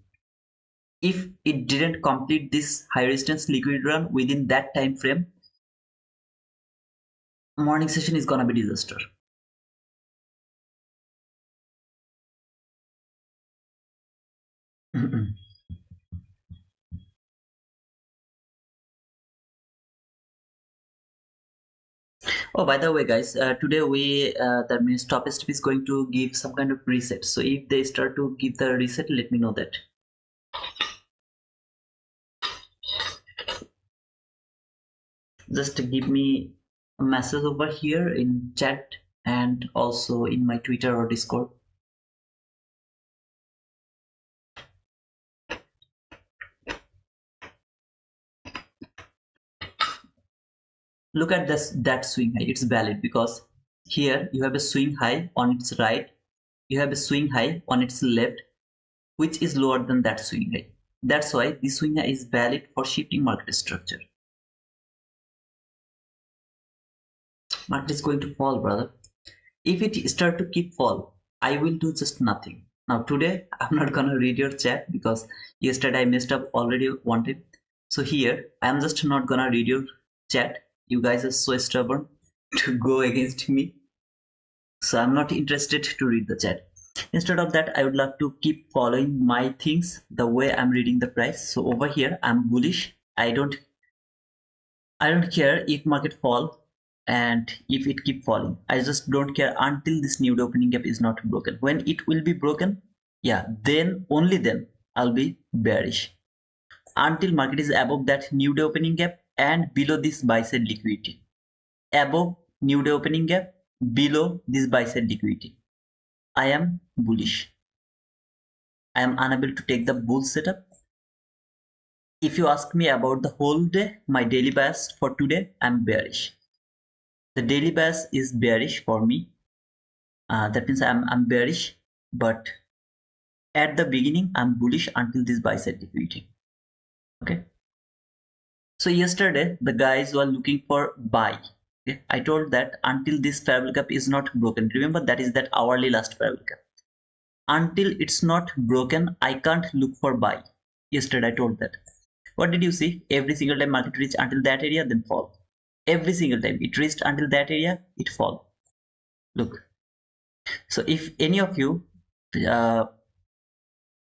If it didn't complete this high resistance liquidity run within that time frame, morning session is gonna be disaster. Oh, by the way, guys, today that means top step is going to give some kind of reset. So if they start to give the reset, let me know that. Just give me a message over here in chat and also in my Twitter or Discord. Look at that swing high. It's valid because here you have a swing high on its right, you have a swing high on its left, which is lower than that swing high. That's why this swing high is valid for shifting market structure. Market is going to fall, brother. If it start to keep fall, I will do just nothing. Now today I'm not gonna read your chat because yesterday I messed up already one time. So here I'm just not gonna read your chat. You guys are so stubborn to go against me. So I'm not interested to read the chat. Instead of that, I would love to keep following my things the way I'm reading the price. So over here I'm bullish. I don't care if market fall and if it keep falling. I just don't care until this new opening gap is not broken. When it will be broken, yeah, then only then I'll be bearish. Until market is above that new day opening gap and below this buy side liquidity. Above new day opening gap, below this buy side liquidity, I am bullish. I am unable to take the bull setup. If you ask me about the whole day, my daily bias for today, I'm bearish. The daily bias is bearish for me. That means I'm bearish, but at the beginning I'm bullish until this buy side liquidity. Okay. So yesterday the guys were looking for buy. Okay? I told that until this parallel gap is not broken. Remember that is that hourly last parallel gap. Until it's not broken, I can't look for buy. Yesterday I told that. What did you see? Every single time market reached until that area, then fall. Every single time it reached until that area, it fall. Look. So if any of you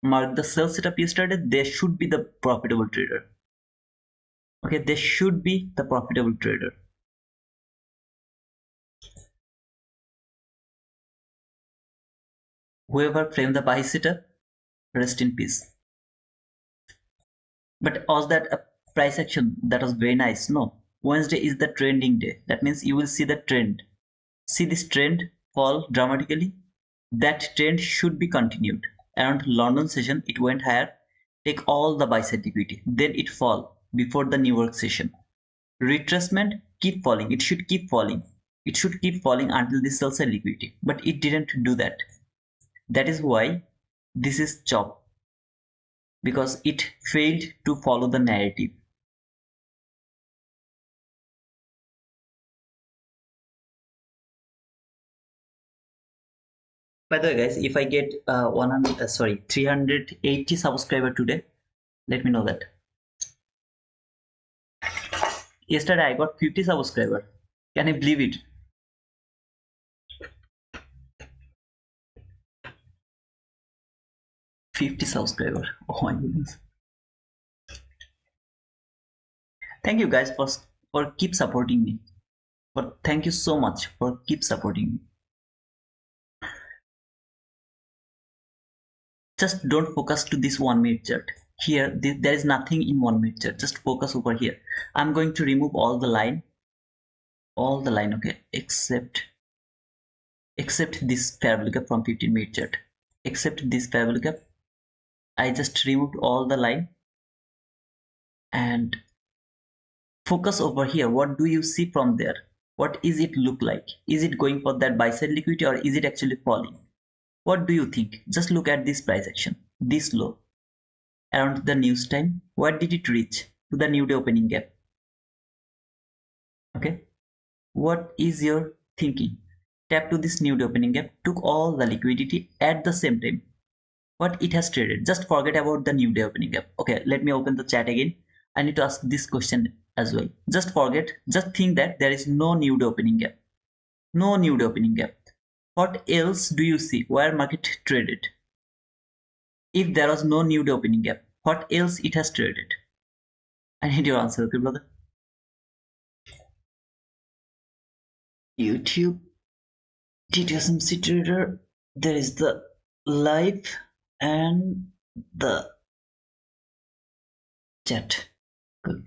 mark the sell setup yesterday, they should be the profitable trader. Okay, they should be the profitable trader. Whoever framed the buy setup, rest in peace. But was that a price action? That was very nice. No, Wednesday is the trending day. That means you will see the trend. See this trend fall dramatically. That trend should be continued. Around London session, it went higher. Take all the buy side liquidity. Then it fall before the New York session. Retracement, keep falling. It should keep falling. It should keep falling until this sell side liquidity. But it didn't do that. That is why this is chop. Because it failed to follow the narrative. By the way, guys, if I get 380 subscriber today, let me know that. Yesterday I got 50 subscriber. Can you believe it? $50 subscriber. Oh my goodness. Thank you guys for keep supporting me. But thank you so much for keep supporting me. Just don't focus to this 1 minute chart. Here there is nothing in 1 minute chart. Just focus over here. I'm going to remove all the line, okay, except this parabolic gap from 15 minute chart. Except this parabolic gap, I just removed all the line and focus over here. What do you see from there? What is it look like? Is it going for that buy side liquidity or is it actually falling? What do you think? Just look at this price action, this low around the news time. What did it reach? To the new day opening gap. Okay, what is your thinking? Tap to this new day opening gap, took all the liquidity at the same time. What it has traded? Just forget about the new day opening gap. Okay, let me open the chat again. I need to ask this question as well. Just forget, just think that there is no new day opening gap. No new day opening gap. What else do you see where market traded? If there was no new day opening gap, what else it has traded? I need your answer, okay, brother? YouTube TTSMC trader. There is the live and the chat. Good.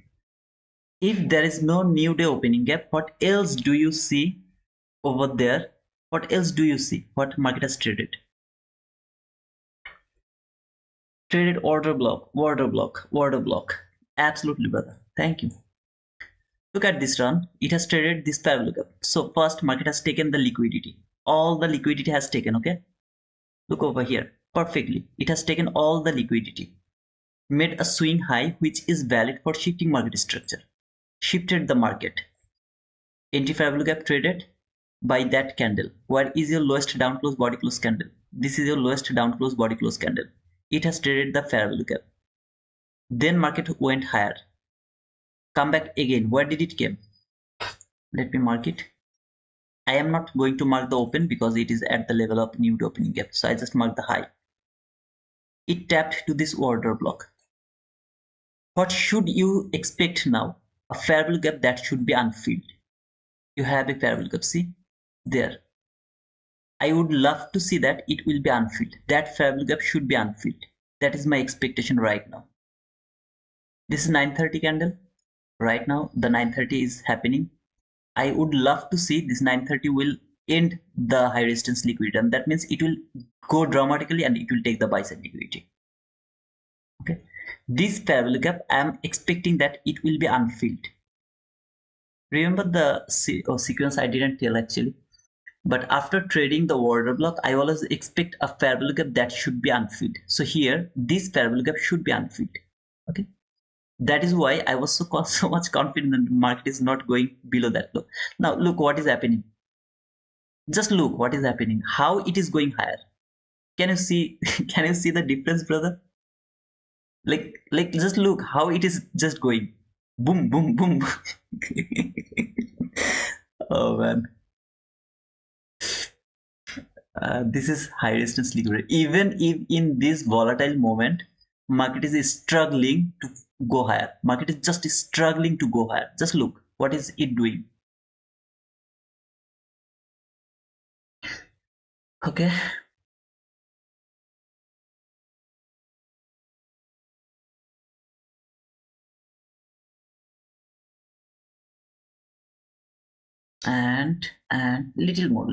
If there is no new day opening gap, what else do you see over there? What else do you see? What market has traded? Traded order block, order block, order block. Absolutely, brother. Thank you. Look at this run. It has traded this parallel gap. So first market has taken the liquidity. All the liquidity has taken, okay? Look over here. Perfectly. It has taken all the liquidity. Made a swing high which is valid for shifting market structure. Shifted the market. Entry parallel gap traded by that candle. Where is your lowest down close body close candle? This is your lowest down close body close candle. It has traded the parallel gap. Then market went higher. Come back again. Where did it came? Let me mark it. I am not going to mark the open because it is at the level of new opening gap. So I just mark the high. It tapped to this order block. What should you expect now? A parallel gap that should be unfilled. You have a parallel gap, see? There. I would love to see that it will be unfilled. That parallel gap should be unfilled. That is my expectation right now. This is 930 candle. Right now, the 930 is happening. I would love to see this 930 will end the high resistance liquidity, and that means it will go dramatically and it will take the buy side liquidity. Okay, this parallel gap I am expecting that it will be unfilled. Remember the sequence I didn't tell actually, but after trading the order block I always expect a parallel gap that should be unfilled. So here this parallel gap should be unfilled. Okay, that is why I was so much confident that the market is not going below that low. Now look what is happening. Just look what is happening. How it is going higher. Can you see? Can you see the difference, brother? Like just look how it is just going. Boom, boom, boom. Oh man. This is high resistance liquidity. Even if in this volatile moment, market is struggling to go higher. Market is just struggling to go higher. Just look what is it doing. Okay. And little more.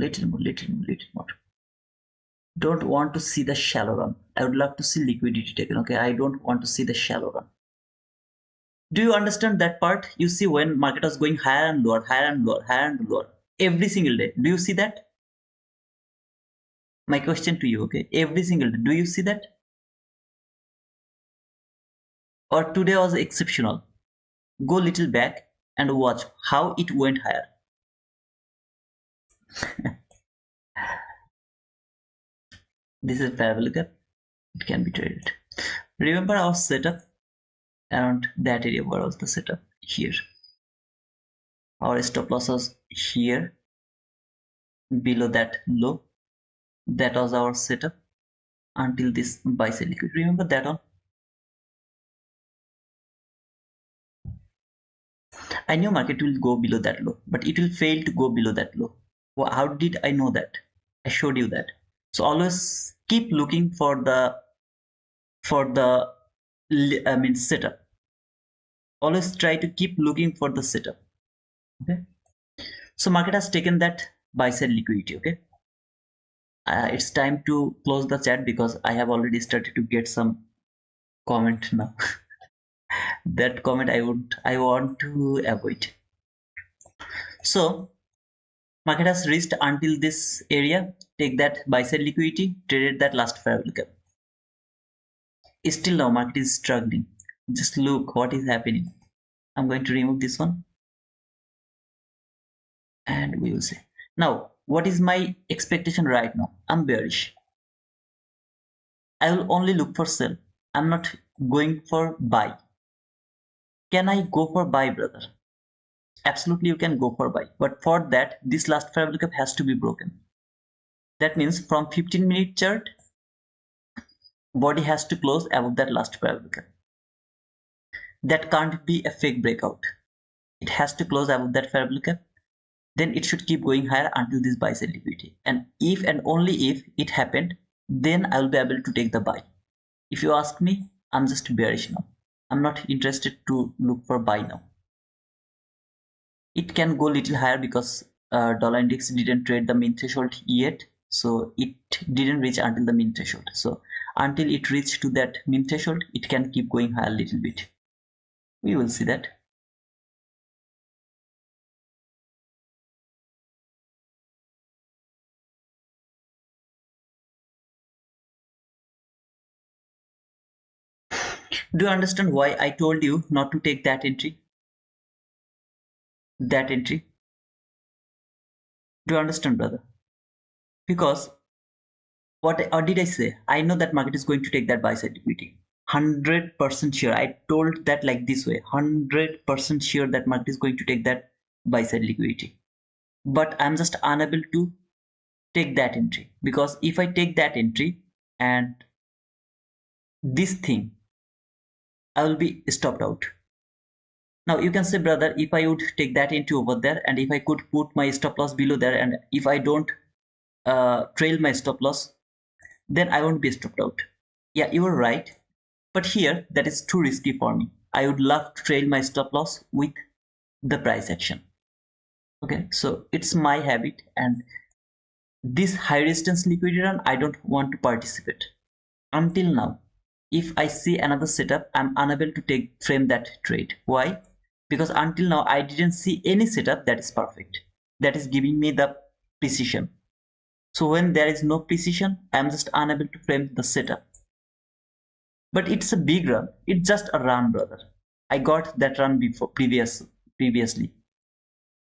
Don't want to see the shallow run. I would love to see liquidity taken. Okay, I don't want to see the shallow run. Do you understand that part? You see when market was going higher and lower, higher and lower, higher and lower every single day. Do you see that? My question to you, okay? Every single day. Do you see that? Or today was exceptional? Go little back and watch how it went higher. This is parallel gap. It can be traded. Remember our setup around that area. Where was the setup? Here. Our stop loss was here, below that low. That was our setup until this buy side liquid. Remember that one? I knew market will go below that low, but it will fail to go below that low. Well, how did I know that? I showed you that. So always keep looking for the setup. Always try to keep looking for the setup. Okay. So market has taken that buy side liquidity. Okay. It's time to close the chat because I have already started to get some comment now. That comment I want to avoid. So market has reached until this area. Take that buy side liquidity, traded that last parallel gap. Still now market is struggling. Just look what is happening. I'm going to remove this one and we will see. Now what is my expectation right now? I'm bearish. I will only look for sell. I'm not going for buy. Can I go for buy, brother? Absolutely you can go for buy, but for that this last parallel gap has to be broken. That means from 15-minute chart body has to close above that last parallel gap. That can't be a fake breakout. It has to close above that parallel gap. then it should keep going higher until this buy side liquidity. And if and only if it happened, then I will be able to take the buy. If you ask me, I'm just bearish now. I'm not interested to look for buy now. It can go little higher because dollar index didn't trade the mean threshold yet, so it didn't reach until the mean threshold. So until it reached to that mean threshold, it can keep going higher a little bit. We will see that. Do you understand why I told you not to take that entry? That entry. Do you understand, brother? Because what did I say? I know that market is going to take that buy side liquidity. 100% sure. I told that like this way. 100% sure that market is going to take that buy side liquidity. But I'm just unable to take that entry, because if I take that entry and this thing, I will be stopped out. Now you can say, brother, if I would take that entry over there, and if I could put my stop loss below there, and if I don't trail my stop loss, then I won't be stopped out. Yeah, you are right. But here, that is too risky for me. I would love to trail my stop loss with the price action. Okay, so it's my habit, and this high resistance liquidity run, I don't want to participate. Until now, if I see another setup, I'm unable to frame that trade. Why? Because until now, I didn't see any setup that is perfect, that is giving me the precision. So when there is no precision, I'm just unable to frame the setup. But it's a big run. It's just a run, brother. I got that run previously.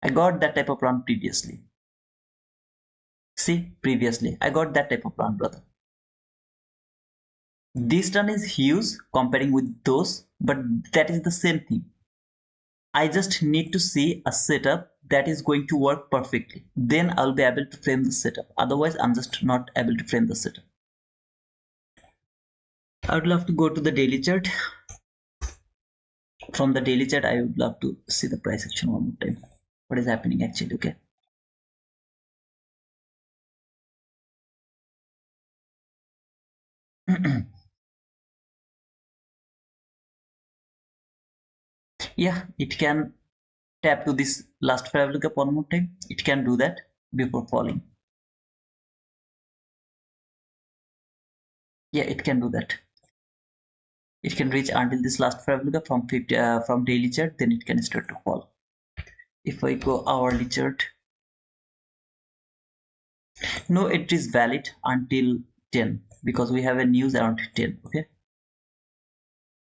I got that type of run previously. See, previously, I got that type of run, brother. This run is huge comparing with those, but that is the same thing. I just need to see a setup that is going to work perfectly. Then I'll be able to frame the setup. Otherwise, I'm just not able to frame the setup. I would love to go to the daily chart. From the daily chart, I would love to see the price action one more time. What is happening actually? Okay. Yeah, it can tap to this last fair value gap one more time. It can do that before falling. Yeah, it can do that. It can reach until this last fair value gap from daily chart, then it can start to fall. If I go hourly chart, no, it is valid until 10 because we have a news around 10. Okay,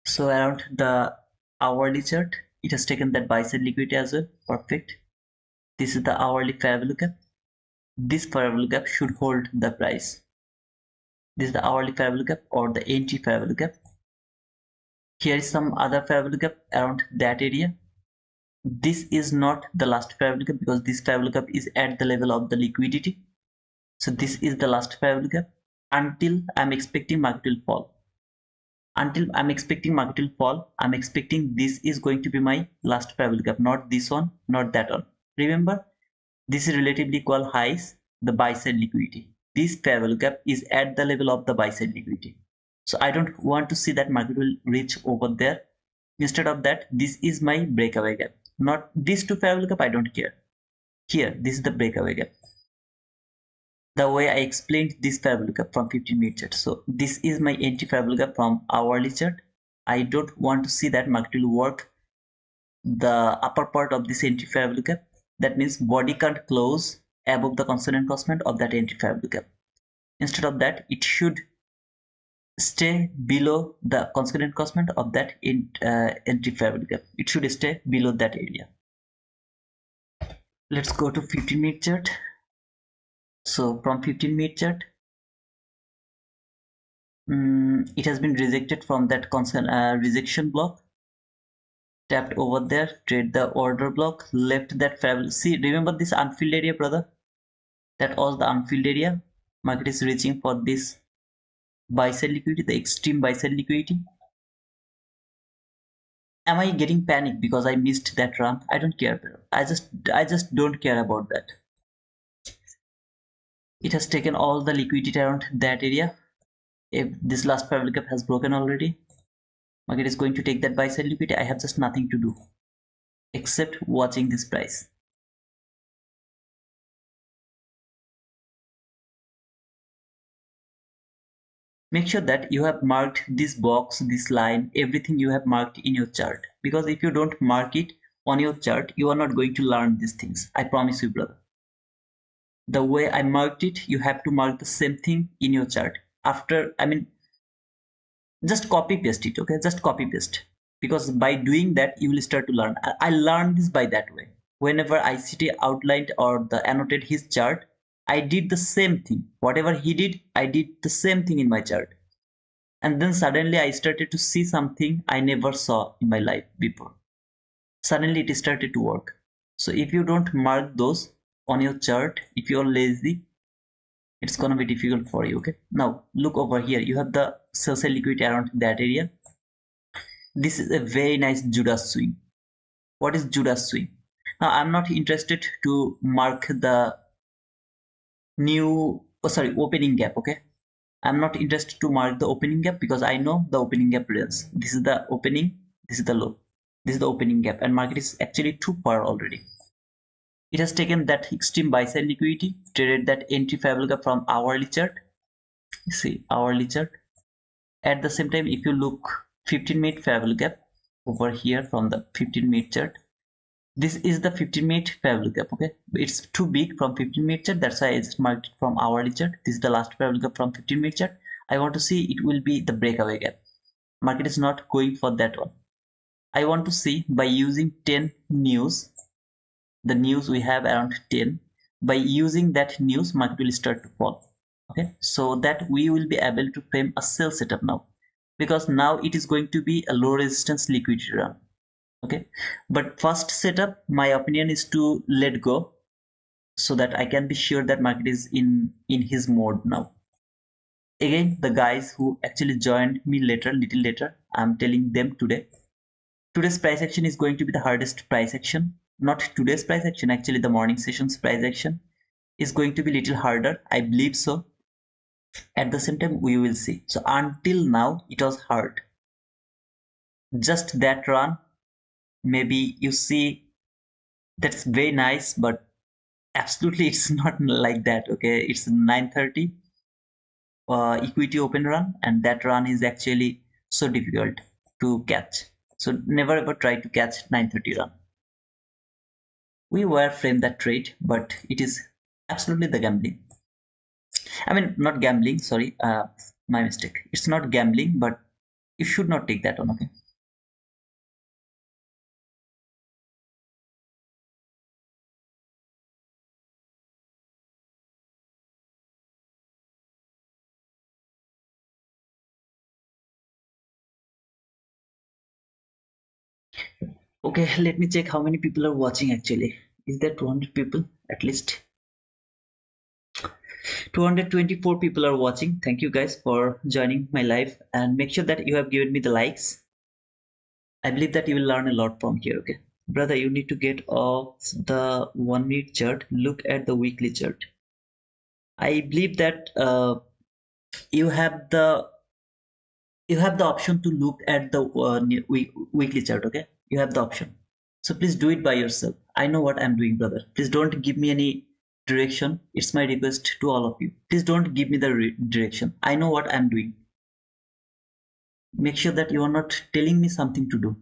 so around the hourly chart, it has taken that buy side liquidity as well. Perfect. This is the hourly fair value gap. This fair value gap should hold the price. This is the hourly fair value gap or the entry fair value gap. Here is some other fair value gap around that area. This is not the last fair value gap because this fair value gap is at the level of the liquidity. So this is the last fair value gap until I'm expecting market will fall. Until I'm expecting market will fall, I'm expecting this is going to be my last fair value gap, not this one, not that one. Remember, this is relatively equal highs, the buy side liquidity. This fair value gap is at the level of the buy side liquidity. So I don't want to see that market will reach over there. Instead of that, this is my breakaway gap. Not these two fair value gap, I don't care. Here, this is the breakaway gap. The way I explained this fair value gap from 15-minute chart. So this is my entry fair value gap from hourly chart. I don't want to see that market will work the upper part of this entry fair value gap. That means body can't close above the constant crossment of that entry fair value gap. Instead of that, it should stay below the consequent crossment of that entry fair value gap. It should stay below that area. Let's go to 15-minute chart. So from 15-minute chart, it has been rejected from that rejection block. Tapped over there, trade the order block, left that fair value. See, remember this unfilled area, brother? That was the unfilled area. Market is reaching for this buy side liquidity, the extreme buy side liquidity. Am I getting panic because I missed that run? I don't care. I just don't care about that. It has taken all the liquidity around that area. If this last parallel gap has broken already, market is going to take that buy side liquidity. I have just nothing to do except watching this price. Make sure that you have marked this box, this line, everything you have marked in your chart, because if you don't mark it on your chart, you are not going to learn these things. I promise you, brother. The way I marked it, you have to mark the same thing in your chart. After, I mean, just copy paste it, okay? Just copy paste, because by doing that you will start to learn. I learned this by that way. Whenever ICT outlined or the annotated his chart, I did the same thing. Whatever he did, I did the same thing in my chart. And then suddenly I started to see something I never saw in my life before. Suddenly it started to work. So if you don't mark those on your chart, if you're lazy, it's gonna be difficult for you. Okay, now look over here. You have the sell side liquidity around that area. This is a very nice Judas swing. What is Judas swing? Now I'm not interested to mark the opening gap. Okay, I'm not interested to mark the opening gap because I know the opening gap range. This is the opening, this is the low, this is the opening gap, and market is actually too far already. It has taken that extreme buy side liquidity, traded that entry favorable gap from hourly chart. See hourly chart. At the same time, if you look 15-minute favorable gap over here from the 15-minute chart, this is the 15-minute favorable gap. Okay, it's too big from 15-minute chart, that's why I just marked it from hourly chart. This is the last favorable gap from 15-minute chart. I want to see it will be the breakaway gap. Market is not going for that one. I want to see by using 10 news, the news we have around 10, by using that news, market will start to fall. Okay, so that we will be able to frame a sell setup now, because now it is going to be a low resistance liquidity run. Okay, but first setup, my opinion is to let go so that I can be sure that market is in his mode now. Again, the guys who actually joined me little later, I'm telling them today's price action is going to be the hardest price action. Not today's price action, actually the morning session's price action is going to be little harder. I believe so. At the same time, we will see. So until now, it was hard. Just that run, maybe you see, that's very nice, but absolutely it's not like that. Okay, it's 9:30 equity open run, and that run is actually so difficult to catch. So never ever try to catch 9:30 run. We were framed that trade, but it is absolutely the gambling. I mean, not gambling, sorry, my mistake. It's not gambling, but you should not take that on. Okay, okay, let me check how many people are watching actually. Is there 200 people at least? 224 people are watching. Thank you guys for joining my live, and make sure that you have given me the likes. I believe that you will learn a lot from here. Okay, brother, you need to get off the 1 minute chart, look at the weekly chart. I believe that you have the option to look at the weekly chart. Okay, you have the option, so please do it by yourself. I know what I'm doing, brother. Please don't give me any direction. It's my request to all of you. Please don't give me the direction. I know what I'm doing. Make sure that you are not telling me something to do.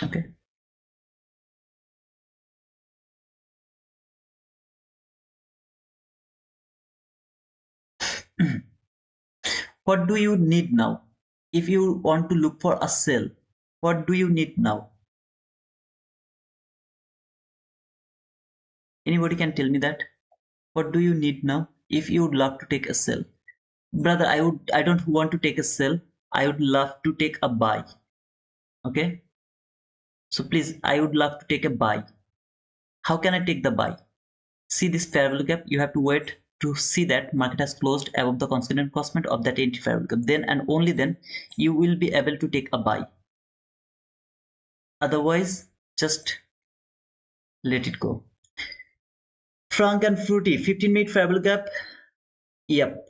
Okay. What do you need now? If you want to look for a sell, what do you need now? Anybody can tell me that? What do you need now if you would love to take a sell? Brother, I don't want to take a sell. I would love to take a buy. Okay? So please, I would love to take a buy. How can I take the buy? See this fair value gap, you have to wait to see that market has closed above the constant crossment of that 85 gap. Then and only then you will be able to take a buy. Otherwise, just let it go. Frank and Fruity, 15-minute favorable gap. Yep.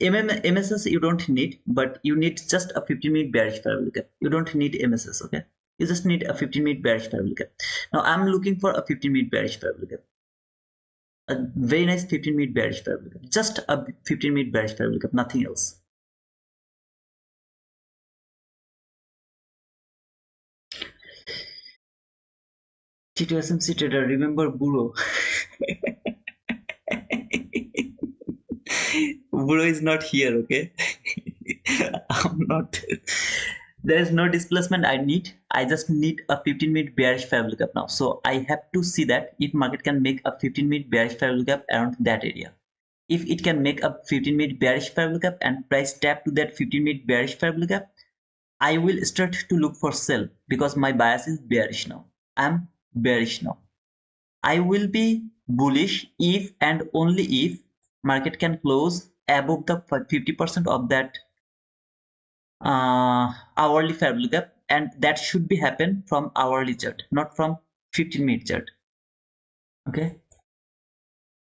MSS you don't need, but you need just a 15-minute bearish favorable gap. You don't need MSS, okay? You just need a 15-minute bearish favorable gap. Now I'm looking for a 15-minute bearish favorable gap. A very nice 15-minute bearish favorable gap. Just a 15-minute bearish favorable gap, nothing else. T2SMC trader, remember Buro. Buro is not here, okay? I'm not. There is no displacement I need. I just need a 15-minute bearish favorable gap now. So I have to see that if market can make a 15-minute bearish favorable gap around that area. If it can make a 15-minute bearish favorable gap and price tap to that 15-minute bearish favorable gap, I will start to look for sell because my bias is bearish now. I'm bearish now. I will be bullish if and only if market can close above the 50% of that hourly favorable gap, and that should be happen from hourly chart, not from 15-minute chart. Okay,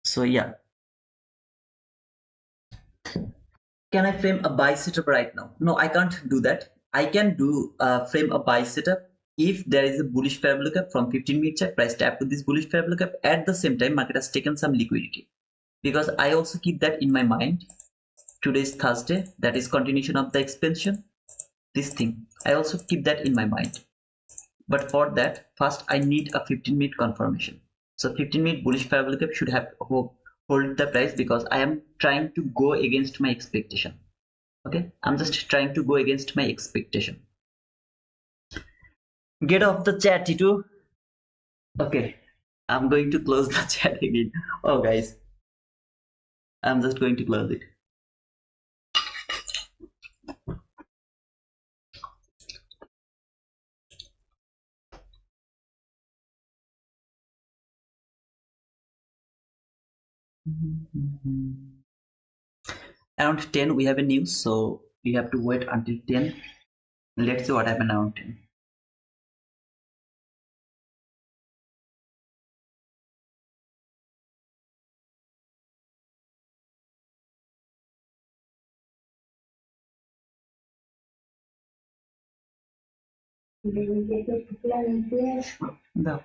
so yeah, can I frame a buy setup right now? No, I can't do that. I can do frame a buy setup if there is a bullish favorable gap from 15-minute chart, price tap to this bullish favorable gap. At the same time, market has taken some liquidity, because I also keep that in my mind. Today is Thursday, that is continuation of the expansion. This thing, I also keep that in my mind. But for that, first I need a 15-minute confirmation. So 15-minute bullish favorable gap should have hold the price, because I am trying to go against my expectation. Okay, I'm just trying to go against my expectation. Get off the chat, T2. Okay, I'm going to close the chat again. Oh guys, I'm just going to close it. Around 10 we have a news, so we have to wait until 10. Let's see what happened around 10. No.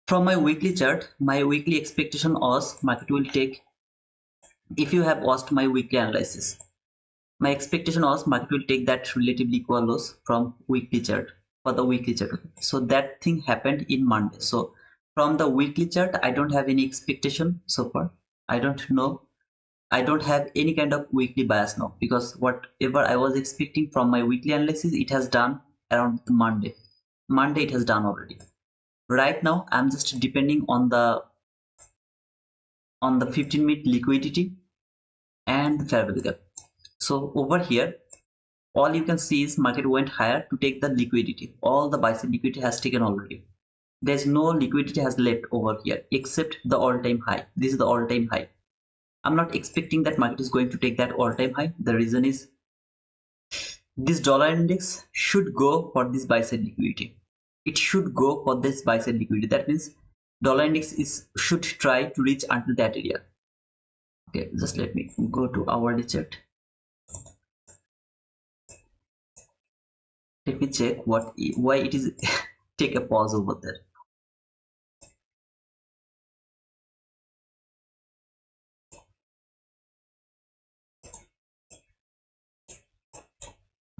From my weekly chart, my weekly expectation was market will take, if you have watched my weekly analysis, my expectation was market will take that relatively equal loss from weekly chart, for the weekly chart. So that thing happened in Monday. So from the weekly chart, I don't have any expectation so far. I don't know. I don't have any kind of weekly bias now, because whatever I was expecting from my weekly analysis, it has done around Monday. Monday it has done already. Right now I'm just depending on the 15-minute liquidity and the fair value gap. So over here, all you can see is market went higher to take the liquidity. All the buy side liquidity has taken already. There's no liquidity has left over here except the all-time high. This is the all-time high. I'm not expecting that market is going to take that all-time high. The reason is this dollar index should go for this buy side liquidity. It should go for this buy side liquidity. That means dollar index should try to reach until that area. Okay, just let me go to hourly chart. Let me check why it is take a pause over there.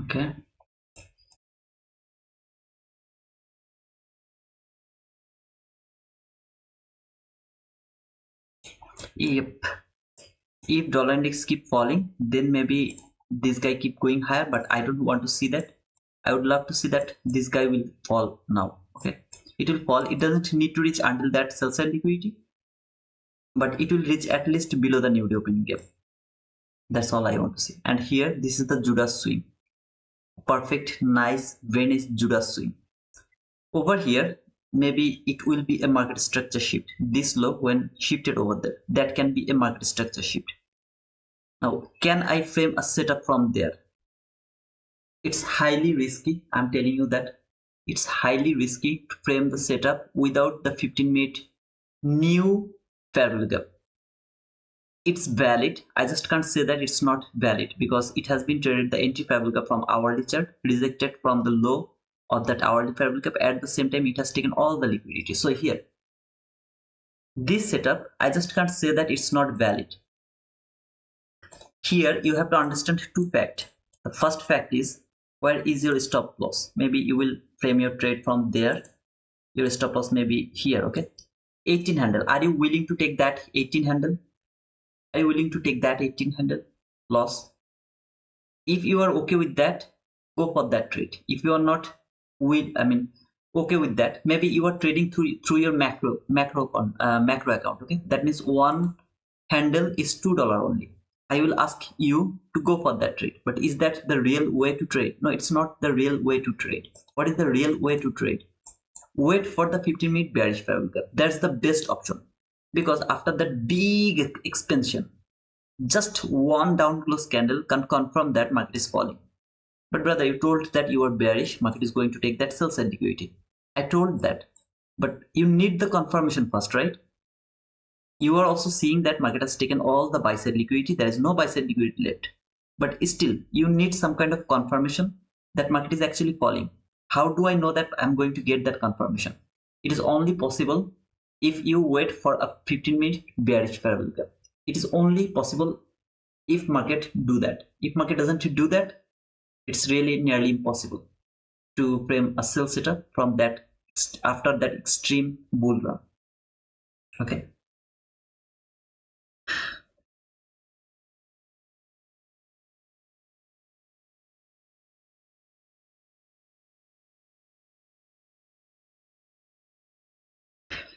Okay. Yep. If dollar index keep falling, then maybe this guy keep going higher, but I don't want to see that. I would love to see that this guy will fall now. Okay. It will fall. It doesn't need to reach until that sell side liquidity, but it will reach at least below the new day opening gap. That's all I want to see. And here, this is the Judas swing. Perfect, nice, very nice Judas swing. Over here, maybe it will be a market structure shift. This low when shifted over there, that can be a market structure shift. Now, can I frame a setup from there? It's highly risky. I'm telling you that it's highly risky to frame the setup without the 15-minute new fair value gap. It's valid. I just can't say that it's not valid because it has been traded the entry fair value gap from hourly chart, rejected from the low of that hourly fair value gap. At the same time, it has taken all the liquidity. So here, this setup, I just can't say that it's not valid. Here, you have to understand two facts. The first fact is, where is your stop loss? Maybe you will frame your trade from there. Your stop loss may be here, okay? 18 handle. Are you willing to take that 18 handle? Are you willing to take that 18 handle loss? If you are okay with that, go for that trade. If you are not okay with that, maybe you are trading through your macro account. Okay, that means one handle is $2 only. I will ask you to go for that trade. But is that the real way to trade? No, it's not the real way to trade. What is the real way to trade? Wait for the 15-minute bearish fair value gap. That's the best option, because after that big expansion, just one down close candle can confirm that market is falling. But brother, you told that you are bearish, market is going to take that sell side liquidity. I told that, but you need the confirmation first, right? You are also seeing that market has taken all the buy side liquidity. There is no buy side liquidity left, but still you need some kind of confirmation that market is actually falling. How do I know that I'm going to get that confirmation? It is only possible if you wait for a 15-minute bearish fair value gap. It is only possible if market do that. If market doesn't do that, it's really nearly impossible to frame a sell setup from that after that extreme bull run. Okay.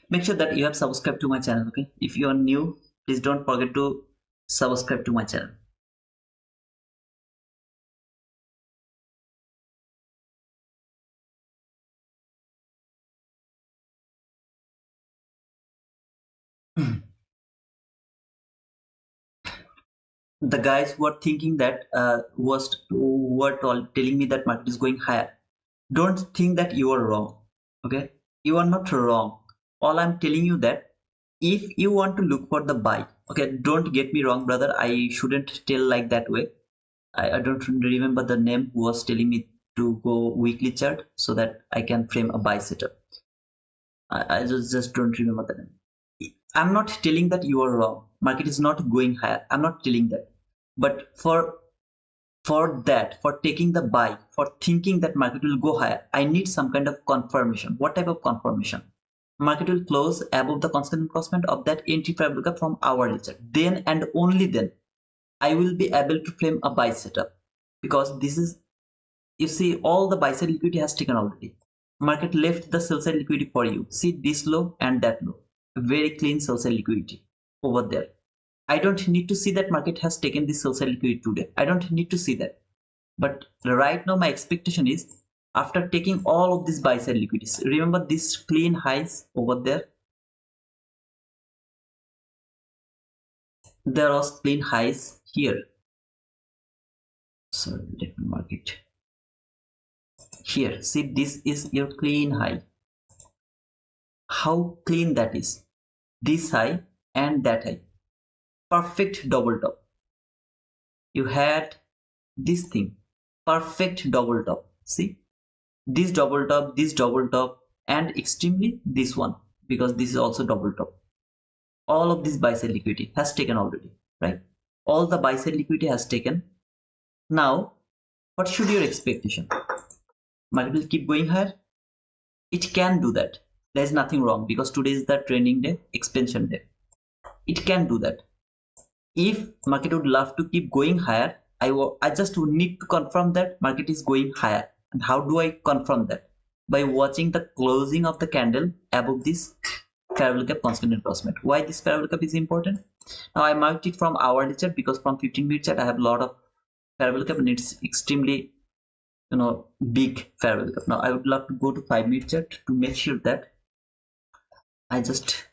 Make sure that you have subscribed to my channel. Okay. If you are new, please don't forget to subscribe to my channel. The guys who are thinking that who are telling me that market is going higher, don't think that you are wrong. Okay, you are not wrong. All I'm telling you that if you want to look for the buy, okay, don't get me wrong, brother, I shouldn't tell like that way. I don't remember the name who was telling me to go weekly chart so that I can frame a buy setup. I just don't remember the name. I'm not telling that you are wrong. Market is not going higher. I'm not telling that. But for taking the buy, for thinking that market will go higher, I need some kind of confirmation. What type of confirmation? Market will close above the constant crossment of that entry fair value from hourly chart. Then and only then I will be able to frame a buy setup, because this is, you see, all the buy side liquidity has taken already. Market left the sell side liquidity for you. See this low and that low, very clean sell side liquidity over there. I don't need to see that market has taken this sell side liquidity today. I don't need to see that. But right now my expectation is, after taking all of these buy side liquidities, remember these clean highs over there, there was clean highs here. So let me mark it here. See, this is your clean high. How clean that is. This high and that high, perfect double top. You had this thing, perfect double top. See, this double top, and extremely this one, because this is also double top. All of this buy side liquidity has taken already, right? All the buy side liquidity has taken. Now, what should your expectation? Market will keep going higher? It can do that. There is nothing wrong because today is the trending day, expansion day. It can do that. If market would love to keep going higher, I just would need to confirm that market is going higher. And how do I confirm that? By watching the closing of the candle above this parallel cap constant enforcement. Why this parallel cap is important? Now I marked it from hourly chart because from 15-minute chart I have a lot of parallel cap and it's extremely big parallel cap. Now I would love to go to 5-minute chart to make sure that I just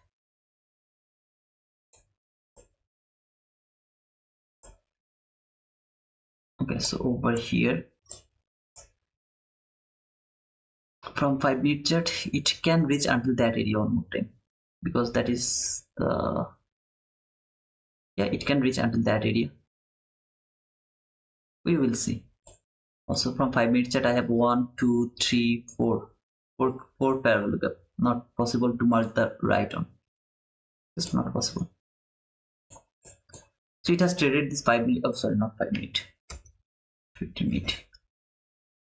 okay, so over here from 5-minute chart it can reach until that area one more time, because that is the yeah, it can reach until that area. We will see. Also from 5-minute chart I have 1 2 3 4 parallel gap. Not possible to mark the right on. It's not possible. So it has traded this 5-minute, oh sorry, not 5-minute, 15-minute.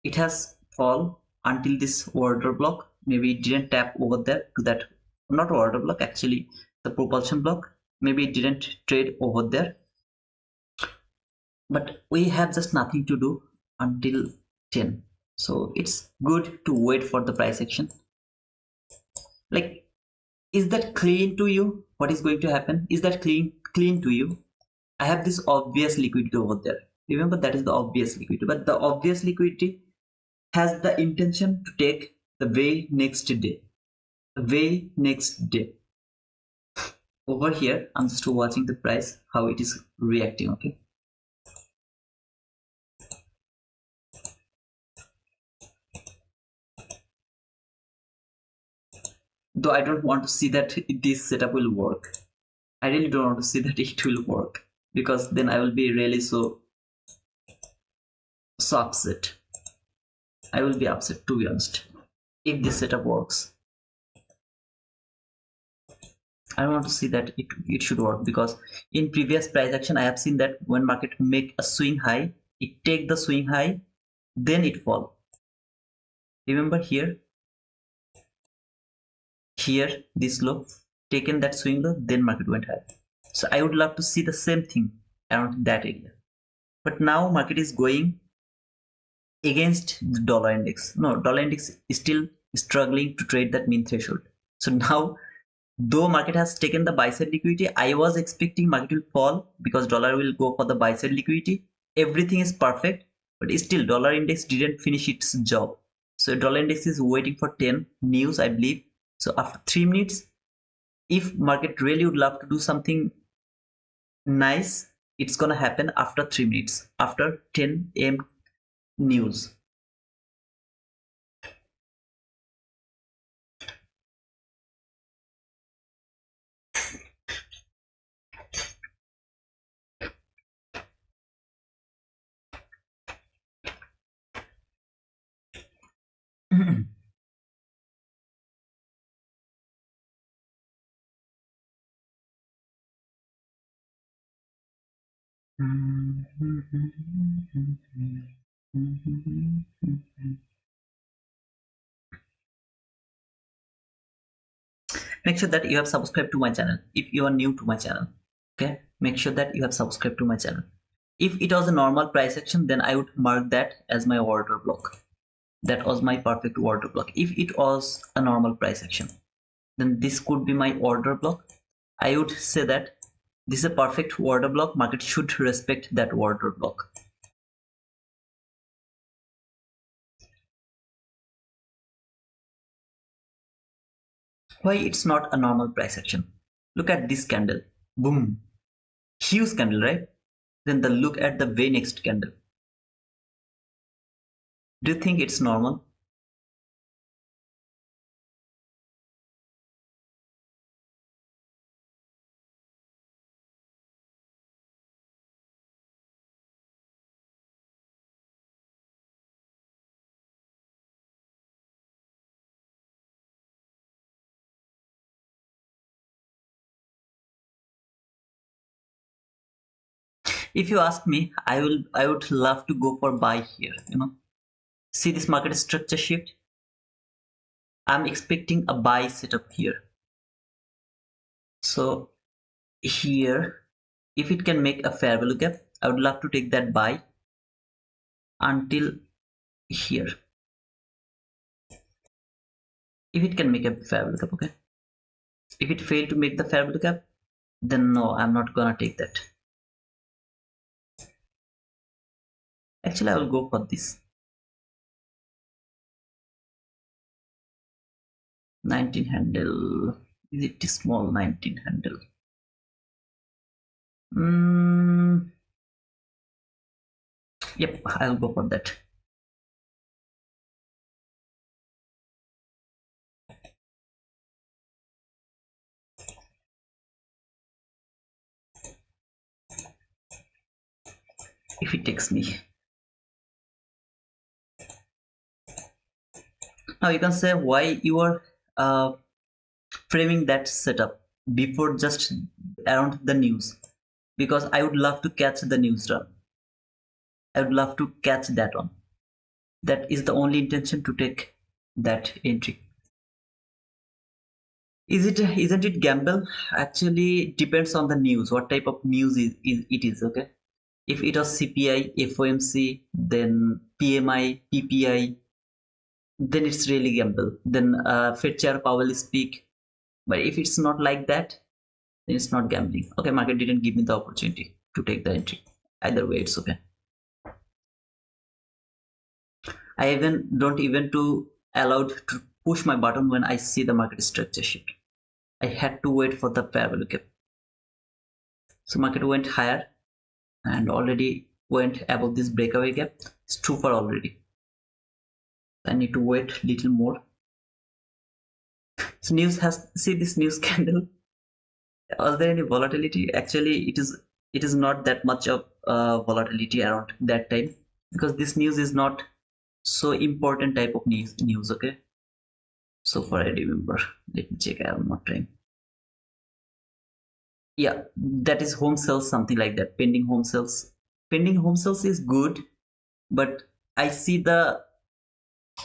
It has fall until this order block. Maybe it didn't tap over there to that, not order block, actually the propulsion block. Maybe it didn't trade over there, but we have just nothing to do until 10. So it's good to wait for the price action. Like, is that clean to you? What is going to happen? Is that clean to you? I have this obvious liquidity over there. Remember, that is the obvious liquidity, but the obvious liquidity has the intention to take the way next day. The way next day. Over here, I'm just watching the price, how it is reacting, okay? Though I don't want to see that this setup will work. I really don't want to see that it will work, because then I will be really so upset. I will be upset, to be honest, if this setup works. I want to see that it should work, because in previous price action I have seen that when market make a swing high, it take the swing high, then it fall. Remember here this low, taken that swing low, then market went high. So I would love to see the same thing around that area. But now market is going against the dollar index. No, dollar index is still struggling to trade that mean threshold. So now, though market has taken the buy side liquidity, I was expecting market will fall because dollar will go for the buy side liquidity. Everything is perfect, but still dollar index didn't finish its job. So dollar index is waiting for 10 news, I believe. So after 3 minutes, if market really would love to do something nice, it's gonna happen after 3 minutes, after 10 a.m. news. Make sure that you have subscribed to my channel if you are new to my channel. Okay, make sure that you have subscribed to my channel. If it was a normal price action, then I would mark that as my order block. That was my perfect order block. If it was a normal price action, then this could be my order block. I would say that this is a perfect order block. Market should respect that order block. Why it's not a normal price action? Look at this candle. Boom. Huge candle, right? Then look at the way next candle. Do you think it's normal? If you ask me, I would love to go for buy here, see this market structure shift. I'm expecting a buy setup here. So here, if it can make a fair value gap, I would love to take that buy until here. If it can make a fair value gap, okay. If it failed to make the fair value gap, then no, I'm not gonna take that. Actually, I will go for this 19 handle. Is it small 19 handle? Yep, I'll go for that. If it takes me. Now you can say why you are framing that setup before just around the news, because I would love to catch the news run. I would love to catch that one. That is the only intention to take that entry. Isn't it gamble? Actually, it depends on the news. What type of news is it is, okay? If it was CPI, FOMC, then PMI, PPI, then it's really gamble. Then Fed Chair Powell speak. But if it's not like that, then it's not gambling. Okay, market didn't give me the opportunity to take the entry. Either way, it's okay. I even don't even to allowed to push my button when I see the market structure shift. I had to wait for the fair value gap. So market went higher and already went above this breakaway gap. It's too far already. I need to wait little more. So news has, see this news candle. Was there any volatility? Actually, it is not that much of volatility around that time, because this news is not so important type of news, okay. So far I remember, let me check, I am not trying. Yeah, that is home sales, something like that. Pending home sales is good, but I see the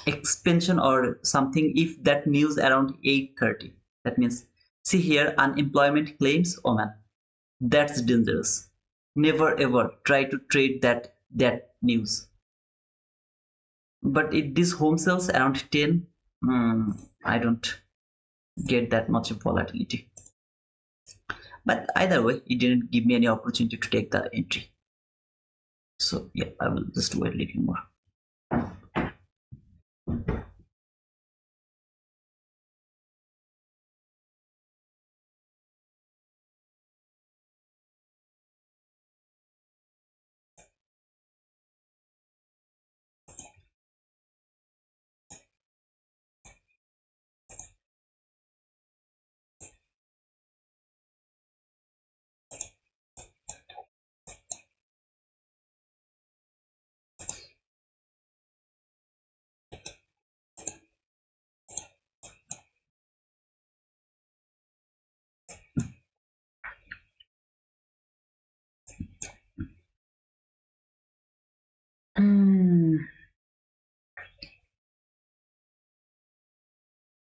expansion or something if that news around 8:30. That means, see here, unemployment claims. Oh man, that's dangerous. Never ever try to trade that news. But if this home sells around 10, I don't get that much of volatility. But either way, it didn't give me any opportunity to take the entry. So yeah, I will just wait a little more.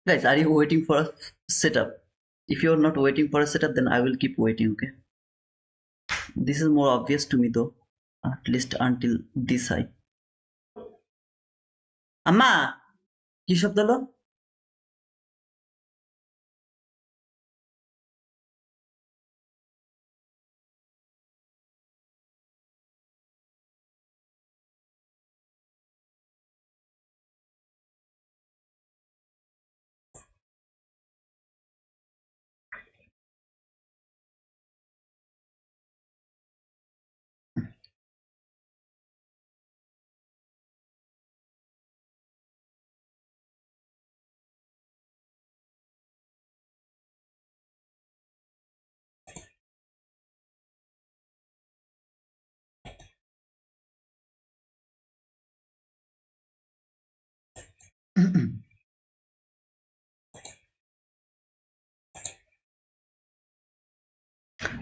Guys, are you waiting for a setup? If you're not waiting for a setup, then I will keep waiting, okay? This is more obvious to me though, at least until this high. Amma, কি শব্দ হলো?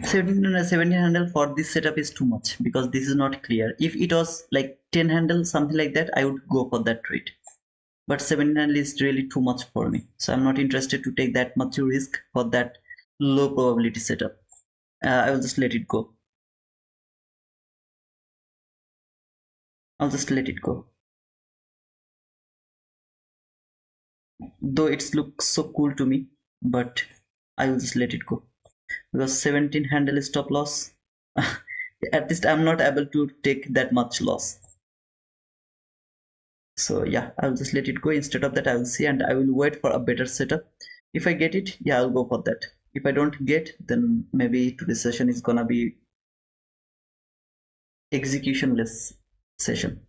17 handle for this setup is too much because this is not clear. If it was like 10 handle, something like that, I would go for that trade. But 17 handle is really too much for me. So I'm not interested to take that much risk for that low probability setup. I will just let it go. I'll just let it go. Though it looks so cool to me, but I will just let it go. Because 17 handle is stop loss. At least I'm not able to take that much loss. So yeah, I'll just let it go. Instead of that, I will see and I will wait for a better setup. If I get it, yeah, I'll go for that. If I don't get, then maybe today's session is gonna be executionless session.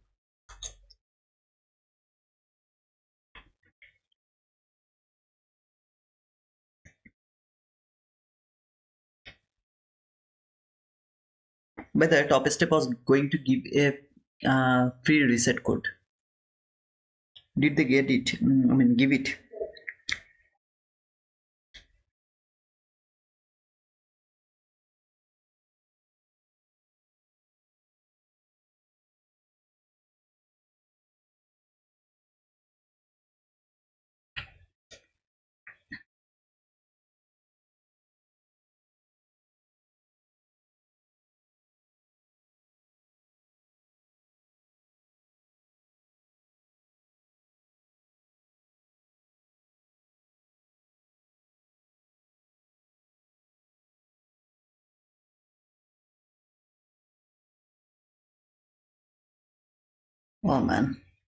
By the top step was going to give a free reset code. Did they get it? I mean, give it. Oh man,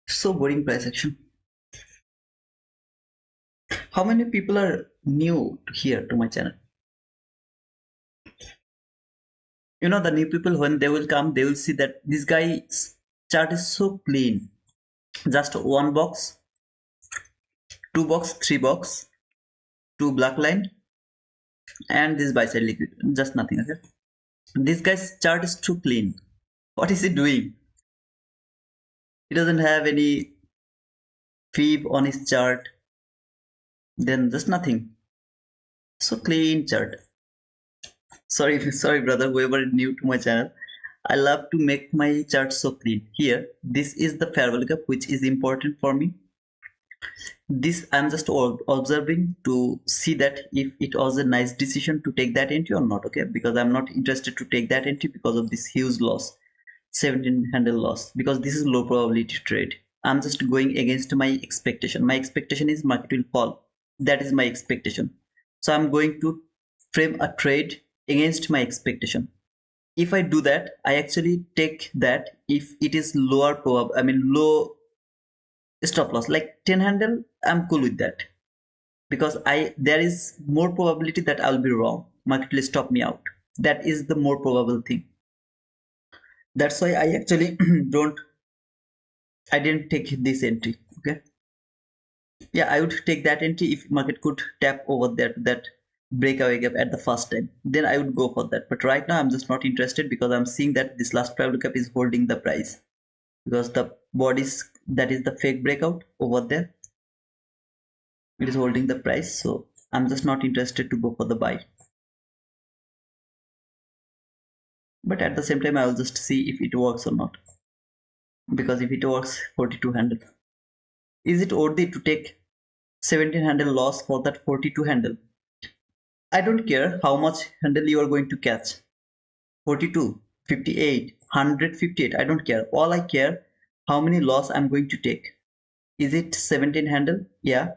so boring price action. How many people are new here to my channel? You know, the new people, when they will come, they will see that this guy's chart is so clean. Just one box, two box, three box, two black line, and this buy side liquid. Just nothing. Okay. This guy's chart is too clean. What is he doing? He doesn't have any fib on his chart. Then just nothing. So clean chart. Sorry, brother. Whoever is new to my channel, I love to make my chart so clean. Here, this is the fair value gap, which is important for me. This I'm just observing to see that if it was a nice decision to take that entry or not. Okay, because I'm not interested to take that entry because of this huge loss, 17 handle loss, because this is low probability trade. I'm just going against my expectation. My expectation is market will fall. That is my expectation. So I'm going to frame a trade against my expectation. If I do that, I actually take that if it is lower low stop loss like 10 handle. I'm cool with that because I there is more probability that I'll be wrong. Market will stop me out. That is the more probable thing. That's why I actually don't I didn't take this entry. Okay, yeah, I would take that entry if market could tap over that breakaway gap at the first time. Then I would go for that. But right now I'm just not interested because I'm seeing that this last price gap is holding the price because the bodies that is the fake breakout over there, it is holding the price. So I'm just not interested to go for the buy. But at the same time I will just see if it works or not, because if it works, 42 handle, is it worthy to take 17 handle loss for that 42 handle? I don't care how much handle you are going to catch, 42, 58, 158, I don't care. All I care how many loss I'm going to take. Is it 17 handle? Yeah.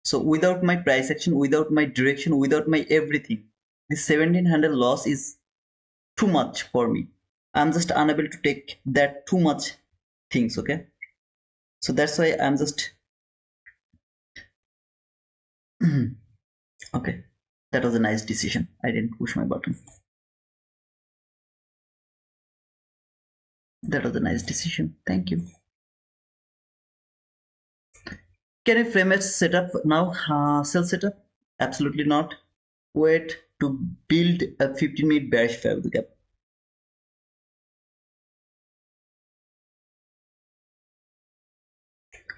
So without my price action, without my direction, without my everything, this 17 handle loss is too much for me. I'm just unable to take that too much things. Okay, so that's why I'm just okay, that was a nice decision. I didn't push my button. That was a nice decision. Thank you. Can I frame a setup now? Sell setup? Absolutely not. Wait to build a 15-minute bearish fair gap.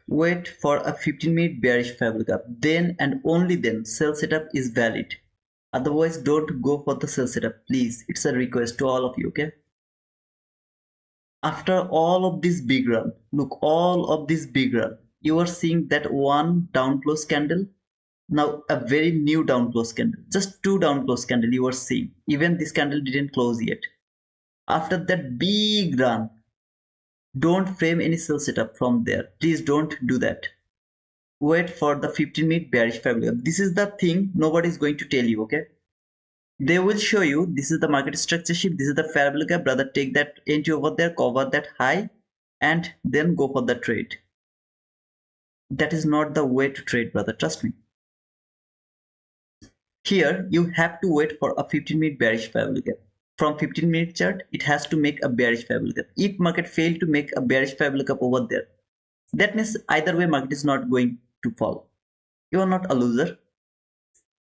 Wait for a 15-minute bearish fair gap. Then and only then sell setup is valid. Otherwise, don't go for the sell setup, please. It's a request to all of you, okay? After all of this big run, look, all of this big run, you are seeing that one down close candle. Now a very new down close candle, just two down close candle you are seeing. Even this candle didn't close yet. After that big run, don't frame any sell setup from there. Please don't do that. Wait for the 15-minute bearish fair. This is the thing nobody is going to tell you, okay? They will show you this is the market structure shift, this is the fair value gap. Brother, take that entry over there, cover that high, and then go for the trade. That is not the way to trade, brother. Trust me. Here you have to wait for a 15-minute bearish fair value gap. From 15-minute chart, it has to make a bearish fair value gap. If market failed to make a bearish fair value gap over there, that means either way market is not going to fall. You are not a loser.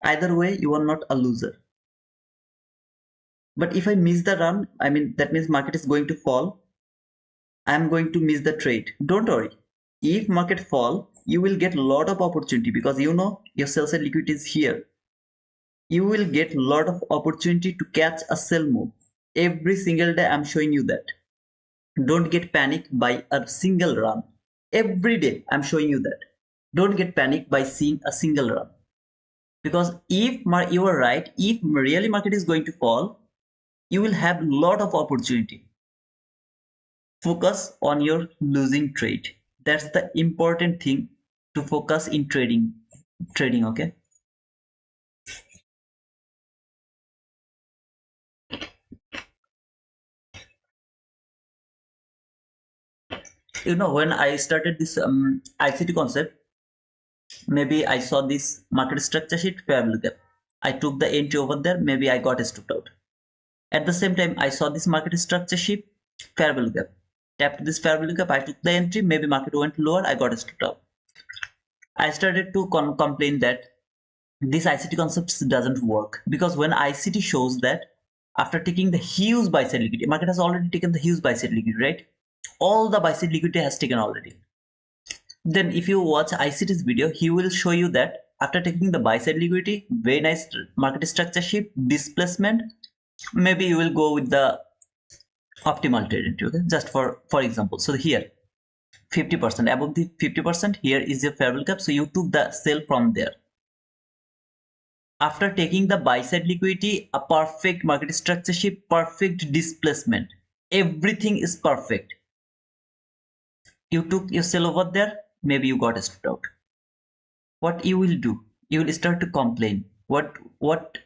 Either way, you are not a loser. But if I miss the run, I mean, that means market is going to fall. I am going to miss the trade. Don't worry. If market fall, you will get a lot of opportunity because you know your sell side liquidity is here. You will get a lot of opportunity to catch a sell move. Every single day I'm showing you that. Don't get panicked by a single run. Every day I'm showing you that. Don't get panicked by seeing a single run. Because if you are right, if really market is going to fall, you will have a lot of opportunity. Focus on your losing trade. That's the important thing to focus in trading, okay? You know, when I started this ICT concept, maybe I saw this market structure sheet, fair value gap. I took the entry over there, maybe I got stopped out. At the same time, I saw this market structure sheet, fair value gap. Tapped this fair value gap, I took the entry, maybe market went lower, I got stopped out. I started to complain that this ICT concept doesn't work because when ICT shows that after taking the huge buy side liquidity, market has already taken the huge buy side liquidity, right? All the buy side liquidity has taken already. Then if you watch ICT's video, he will show you that after taking the buy side liquidity, very nice market structure shift, displacement, maybe you will go with the optimal trade entry, okay? Just for example. So here 50% above the 50%, here is your fair value gap. So you took the sell from there. After taking the buy side liquidity, a perfect market structure shift, perfect displacement, everything is perfect. You took your sell over there, maybe you got stopped out. What you will do? You will start to complain. What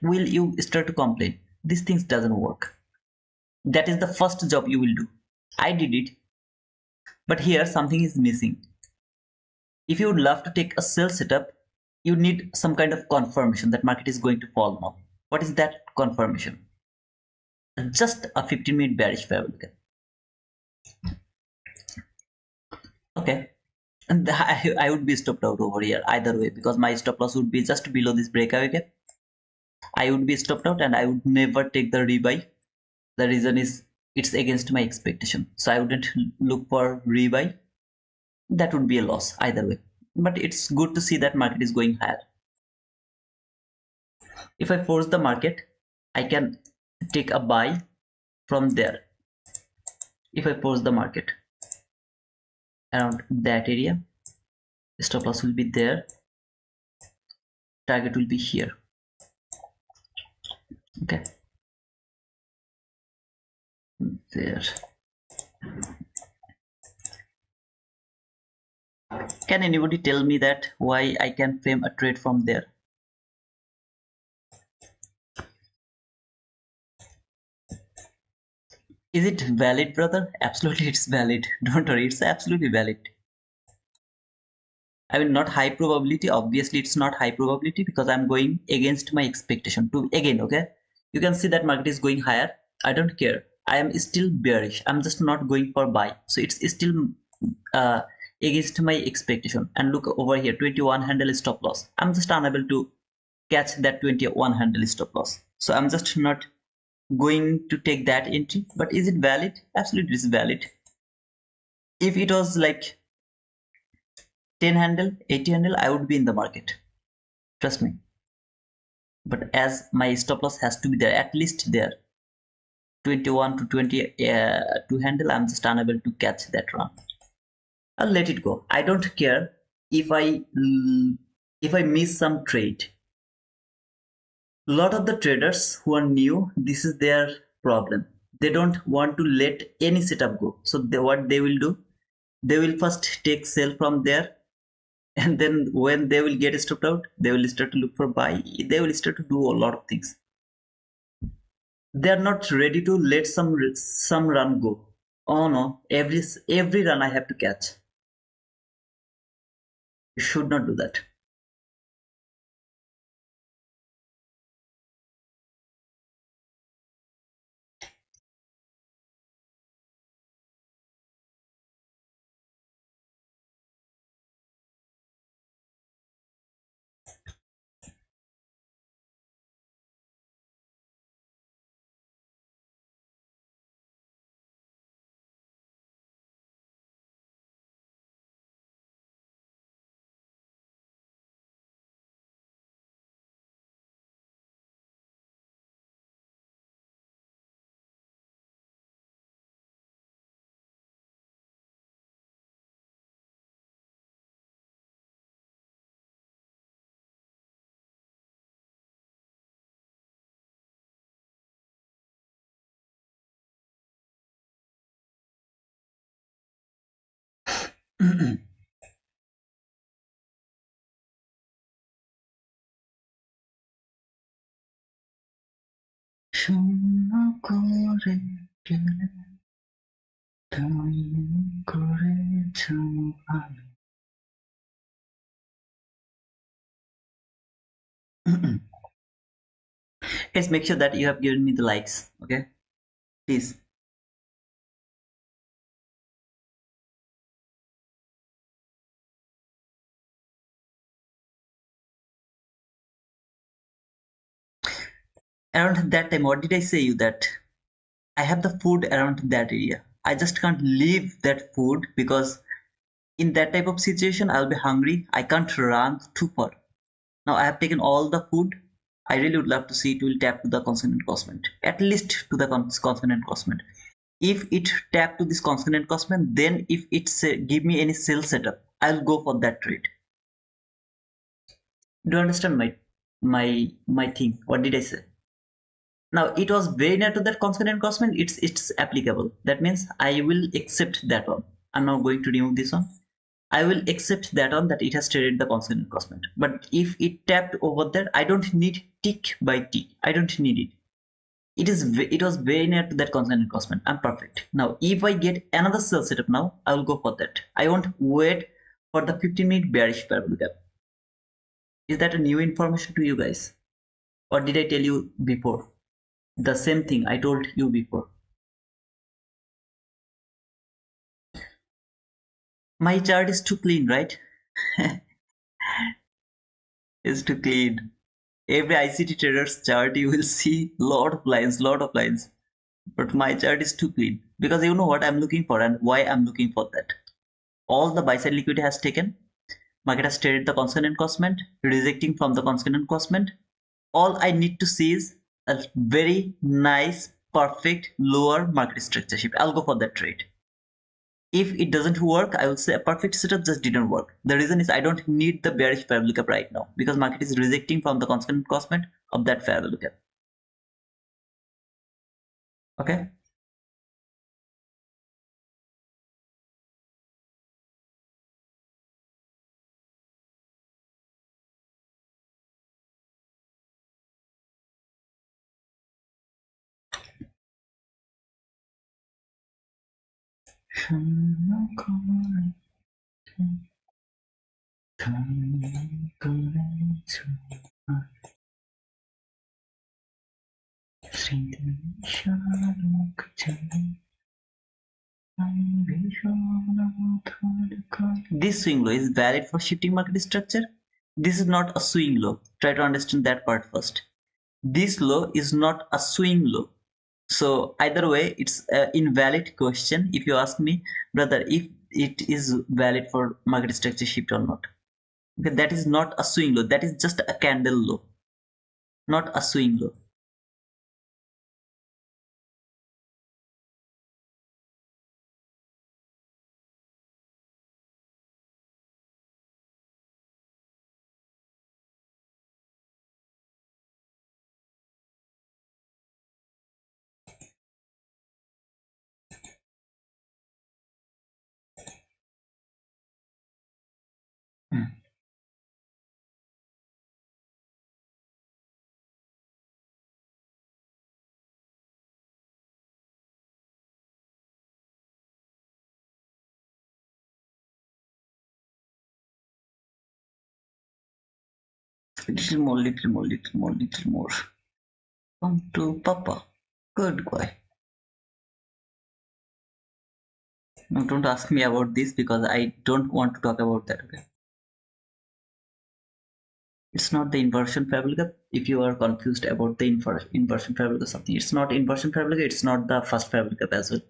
will you start to complain? These things doesn't work. That is the first job you will do. I did it, but here something is missing. If you would love to take a sell setup, you need some kind of confirmation that market is going to fall now. What is that confirmation? Just a 15-minute bearish fair value gap. Okay, and I would be stopped out over here either way because my stop loss would be just below this breakaway gap. I would be stopped out and I would never take the rebuy. The reason is it's against my expectation, so I wouldn't look for rebuy. That would be a loss either way, but it's good to see that market is going higher. If I force the market, I can take a buy from there. If I force the market around that area, stop loss will be there, target will be here. Okay, there. Can anybody tell me that why I can frame a trade from there? Is it valid, brother? Absolutely, it's valid. Don't worry, it's absolutely valid. I mean, not high probability. Obviously, it's not high probability because I'm going against my expectation. To again, okay, you can see that market is going higher. I don't care. I am still bearish. I'm just not going for buy. So it's still against my expectation. And look over here, 21 handle stop loss. I'm just unable to catch that 21 handle stop loss. So I'm just not going to take that entry. But is it valid? Absolutely, it's valid. If it was like 10 handle, 80 handle, I would be in the market. Trust me. but as my stop loss has to be there, at least there, 21 to 20 to handle, I'm just unable to catch that run. I'll let it go. I don't care if I miss some trade. A lot of the traders who are new, this is their problem. They don't want to let any setup go. So what they will do, they will first take sell from there, and then when they will get stopped out, they will start to look for buy. They will start to do a lot of things. They are not ready to let some run go. Oh no, every run I have to catch. You should not do that. Guys, make sure that you have given me the likes, okay? Please. Around that time, what did I say you that I have the food around that area? I just can't leave that food because in that type of situation, I'll be hungry. I can't run too far. Now I have taken all the food. I really would love to see it will tap to the consonant cosment, at least to the consonant cosment. If it tap to this consonant cosment, then if it give me any sell setup, I'll go for that trade. Do you understand my thing? What did I say? Now it was very near to that consonant cosment. It's applicable. That means I will accept that one. I'm now going to remove this one. I will accept that one that it has traded the consonant cosment. But if it tapped over there, I don't need tick by tick. I don't need it. It was very near to that consonant cosment. I'm perfect. Now if I get another sell setup now, I will go for that. I won't wait for the 15-minute bearish parabolic gap. Is that a new information to you guys? Or did I tell you before? The same thing I told you before. My chart is too clean, right? It's too clean. Every ICT trader's chart you will see lot of lines. But my chart is too clean because you know what I'm looking for and why I'm looking for that. All the buy side liquidity has taken. Market has traded the consonant cosment, rejecting from the consonant cosment. All I need to see is a very nice, perfect lower market structure shift. I'll go for that trade. If it doesn't work, I will say a perfect setup just didn't work. The reason is I don't need the bearish parabolic up right now because market is rejecting from the constant cosment of that parabolic up. Okay. This swing low is valid for shifting market structure. This is not a swing low. Try to understand that part first. This low is not a swing low. So either way, it's an invalid question if you ask me, brother, if it is valid for market structure shift or not. Okay, that is not a swing low. That is just a candle low. not a swing low. Little more, little more, little more, little more. Come to Papa. Good boy. Now don't ask me about this because I don't want to talk about that. Okay. It's not the inversion Fabregas. If you are confused about the inversion Fabregas something, it's not inversion Fabregas. It's not the first Fabregas as well.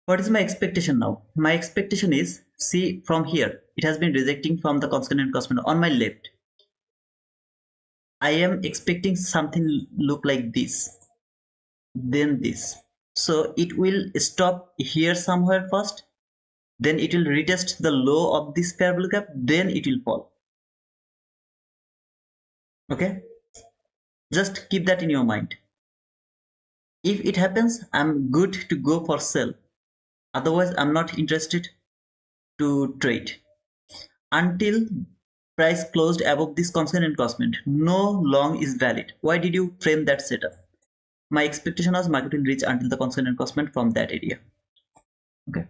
What is my expectation now? My expectation is, see from here, it has been rejecting from the consonant consonant on my left. I am expecting something look like this, then this. So it will stop here somewhere first, then it will retest the low of this parabolic gap, then it will fall. Okay, just keep that in your mind. If it happens, I'm good to go for sell. Otherwise, I'm not interested to trade until price closed above this consonant constant. No long is valid. Why did you frame that setup? My expectation was market will reach until the consonant constant from that area. Okay.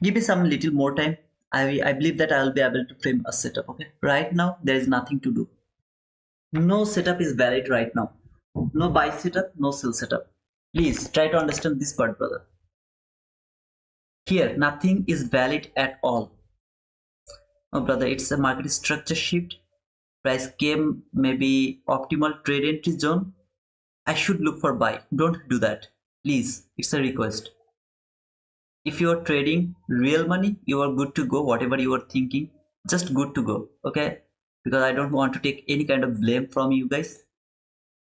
Give me some little more time. I believe that I will be able to frame a setup. Okay. Right now, there is nothing to do. No setup is valid right now. No buy setup, no sell setup. Please try to understand this part, brother. Here, nothing is valid at all. Oh, brother, it's a market structure shift. Price came maybe optimal trade entry zone. I should look for buy. Don't do that. Please, it's a request. If you are trading real money, you are good to go. Whatever you are thinking, just good to go. Okay? Because I don't want to take any kind of blame from you guys.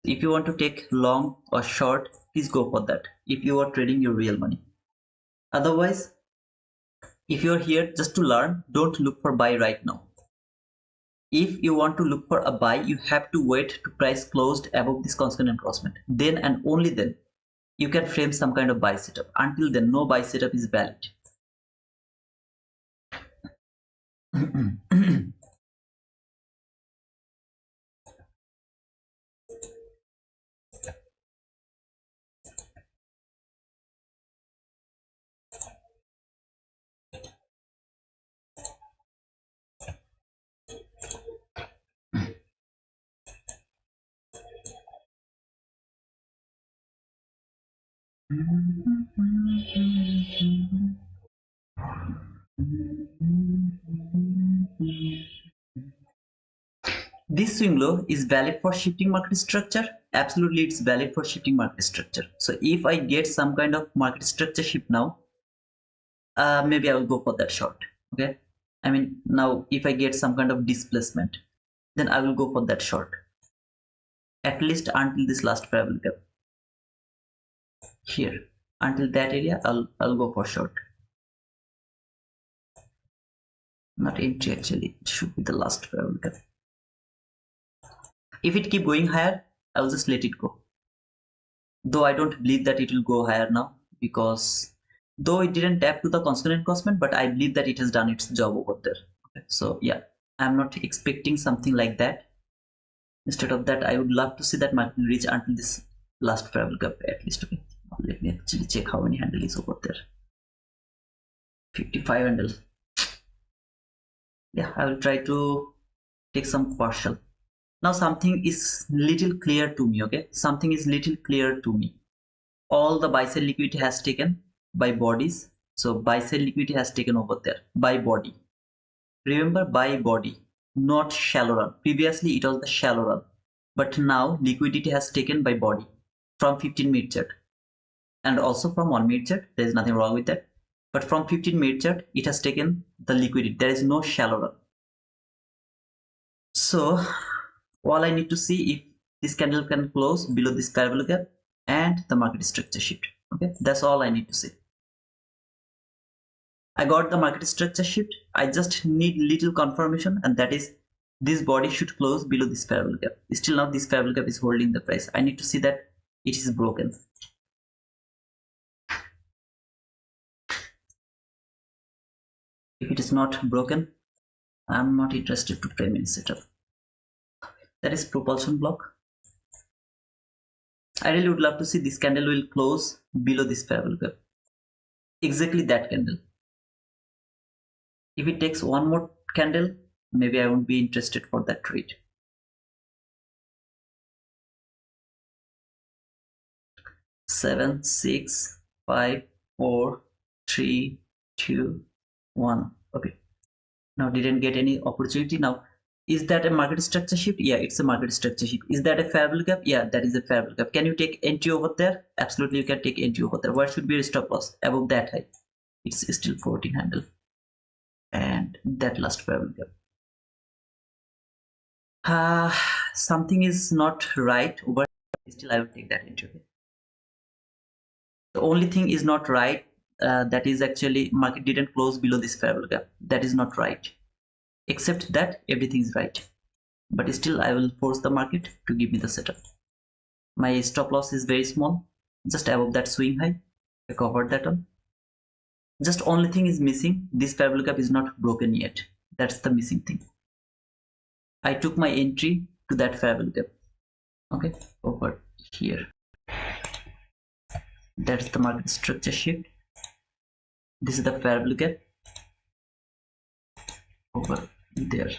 If you want to take long or short, please go for that. If you are trading your real money. Otherwise, if you're here just to learn, don't look for buy right now. If you want to look for a buy, you have to wait to price closed above this constant encroachment. Then and only then you can frame some kind of buy setup. Until then, no buy setup is valid. This swing low is valid for shifting market structure. Absolutely, it's valid for shifting market structure. So if I get some kind of market structure shift now, maybe I will go for that short. Okay. I mean, now if I get some kind of displacement, then I will go for that short. At least until this last parabolic gap. Here. Until that area, I'll go for short. Not entry actually. It should be the last parabolic gap. If it keep going higher, I'll just let it go. Though I don't believe that it will go higher now, because though it didn't tap to the consonant cosment, but I believe that it has done its job over there. Okay. So yeah, I'm not expecting something like that. Instead of that, I would love to see that market reach until this last parabolic gap at least. Okay. Let me actually check how many handle is over there. 55 handle. Yeah, I will try to take some partial. Now something is little clear to me. Okay, something is little clear to me. All the buy sell liquidity has taken by bodies. So buy sell liquidity has taken over there by body. Remember, by body. not shallow run. Previously it was the shallow run, but now liquidity has taken by body from 15-minute chart and also from 1-minute chart. There is nothing wrong with that, but from 15-minute chart it has taken the liquidity. There is no shallow run. So all I need to see if this candle can close below this parabolic gap and the market structure shift. Okay, that's all I need to see. I got the market structure shift. I just need little confirmation, and that is this body should close below this parabolic gap. Still now this parabolic gap is holding the price. I need to see that it is broken. If it is not broken, I'm not interested to play mini setup. That is propulsion block. I really would love to see this candle will close below this parabolic gap. Exactly that candle. If it takes one more candle, maybe I won't be interested for that trade. Seven, 6, 5, 4, 3, 2, 1. Okay. Now didn't get any opportunity. Now, is that a market structure shift? Yeah, it's a market structure shift. Is that a parabolic gap? Yeah, that is a parabolic gap. Can you take entry over there? Absolutely, you can take entry over there. Where should be your stop loss? Above that height. It's still 14 handle. And that last parabolic gap. Something is not right over. Still, I will take that entry. Okay. The only thing is not right. That is actually market didn't close below this parabolic gap. That is not right. Except that everything is right. But still I will force the market to give me the setup. My stop loss is very small, just above that swing high. I covered that one. Just only thing is missing, this parabolic gap is not broken yet. That's the missing thing. I took my entry to that parabolic gap. Okay, over here. That's the market structure shift. This is the parabolic gap over there.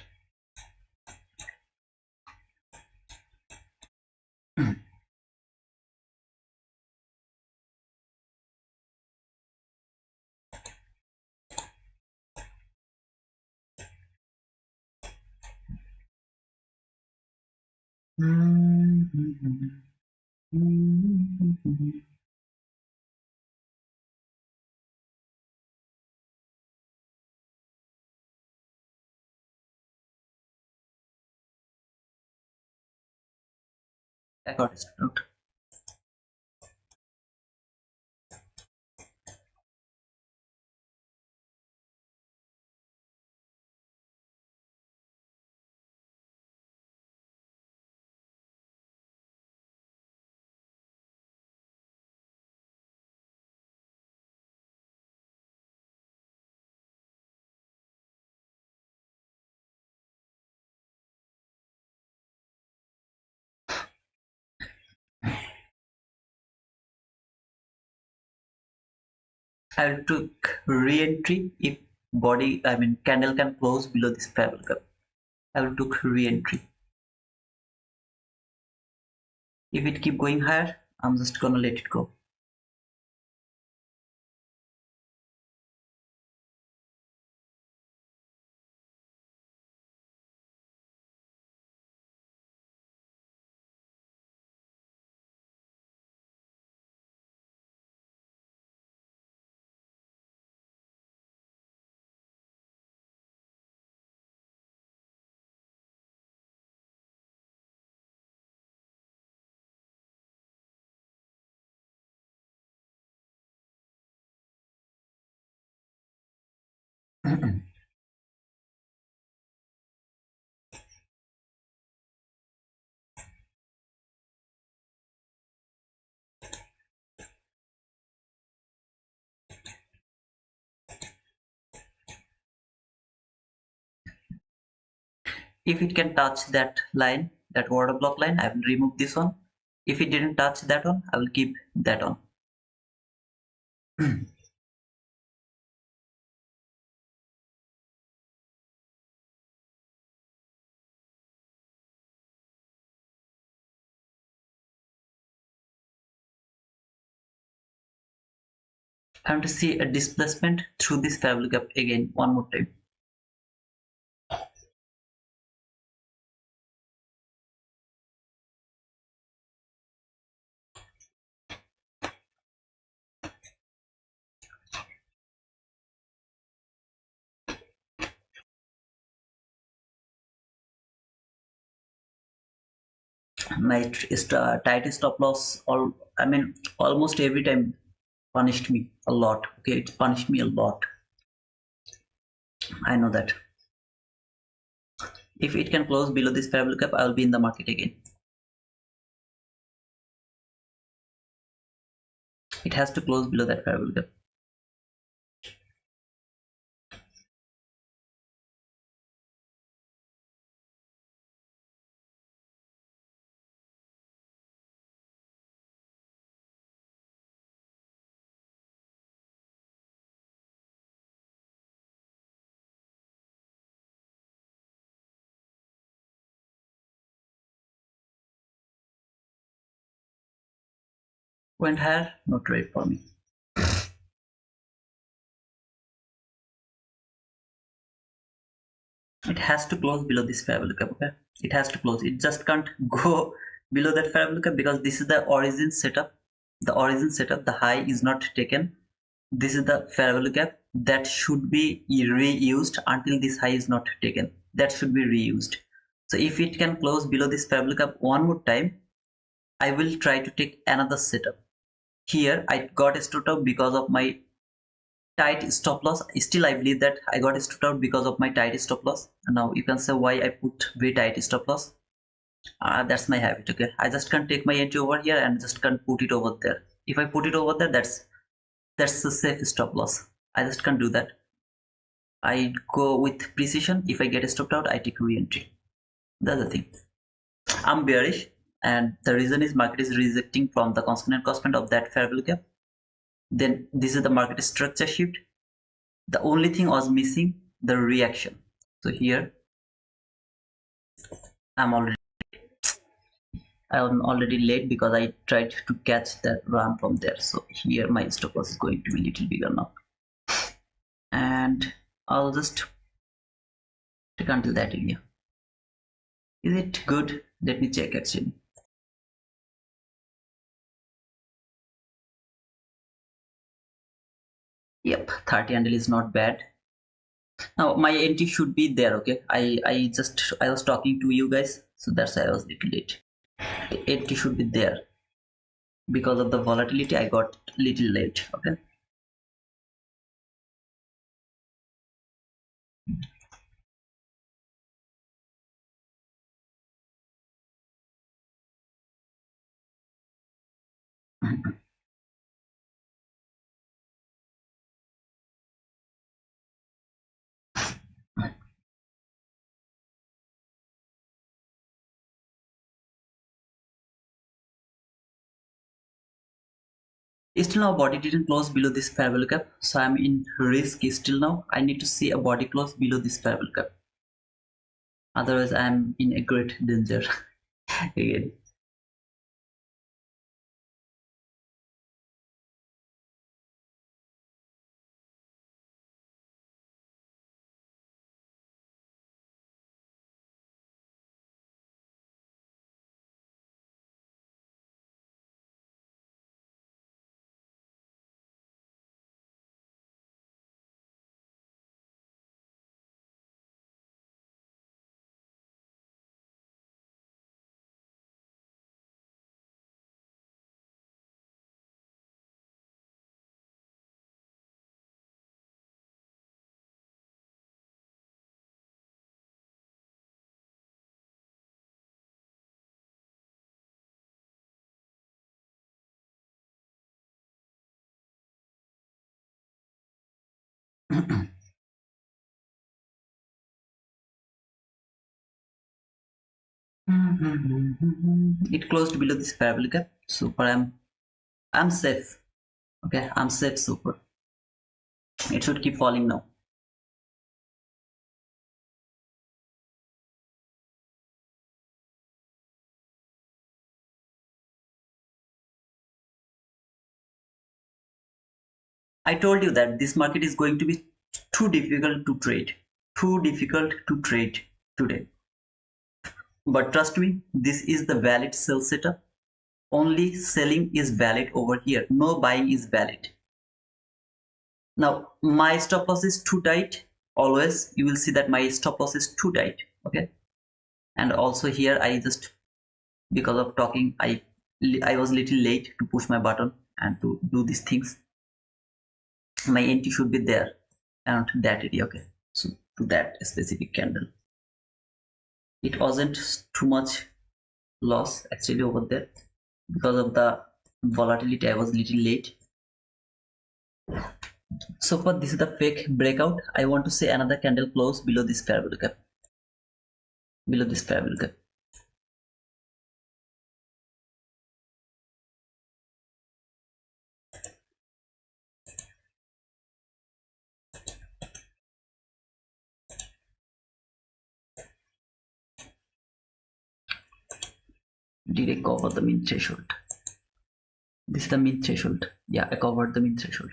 I got it out. I will took re-entry if candle can close below this parabolic gap. I will took re-entry. If it keep going higher, I'm just gonna let it go. If it can touch that line, that order block line, I will remove this one. If it didn't touch that one, I will keep that on. I want to see a displacement through this parabolic gap again one more time. My tight stop loss, almost every time punished me a lot. Okay, it punished me a lot. I know that. If it can close below this parabolic gap, I'll be in the market again. It has to close below that parabolic gap. Went higher, no trade for me. It has to close below this parabolic gap. Okay, it has to close. It just can't go below that parabolic gap because this is the origin setup. The origin setup, the high is not taken. This is the parabolic gap that should be reused until this high is not taken. That should be reused. So if it can close below this parabolic gap one more time, I will try to take another setup. Here I got stopped out because of my tight stop loss. Still I believe that I got stopped out because of my tight stop loss. And now you can say why I put very tight stop loss. That's my habit. Okay, I just can't take my entry over here and just can't put it over there. If I put it over there, that's the safe stop loss. I just can't do that. I go with precision. If I get stopped out, I take re-entry. That's the thing. I'm bearish, and the reason is market is rejecting from the constant cost point of that parabolic gap. Then this is the market structure shift. The only thing was missing the reaction. So here I'm already late because I tried to catch that run from there. So here my stop loss is going to be a little bigger now, and I'll just take until that area. Is it good? Let me check actually. Yep, 30 handle is not bad. Now my entry should be there. Okay, I was talking to you guys, so that's why I was a little late. The entry should be there. Because of the volatility, I got little late. Okay. Still now body didn't close below this parabolic gap, so I'm in risk still now. I need to see a body close below this parabolic gap. Otherwise I'm in a great danger again. It closed below this parabolic gap. Super, I'm safe. Okay, I'm safe. Super. It should keep falling now. I told you that this market is going to be too difficult to trade. Too difficult to trade today. But trust me, this is the valid sell setup. Only selling is valid over here. No buying is valid. Now, my stop loss is too tight. Always, you will see that my stop loss is too tight. Okay. And also here, I just because of talking, I was little late to push my button and to do these things. My entry should be there around that area. Okay, so to that specific candle, it wasn't too much loss actually over there. Because of the volatility, I was little late. So far this is the fake breakout. I want to say another candle close below this fair value gap, below this fair value gap. Did I cover the mean threshold? This is the mean threshold. Yeah, I covered the mean threshold.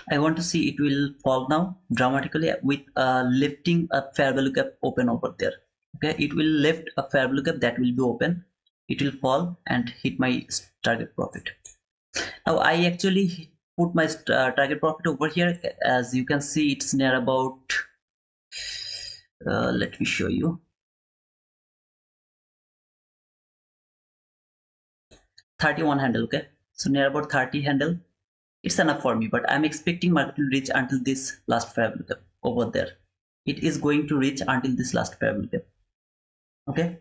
I want to see it will fall now dramatically with lifting a fair value gap open over there. Okay, it will lift a fair value gap that will be open. It will fall and hit my target profit. Now I actually put my target profit over here. As you can see, it's near about. Let me show you. 31 handle. Okay, so near about 30 handle. It's enough for me, but I'm expecting market to reach until this last fair value gap over there. It is going to reach until this last fair value gap. Okay.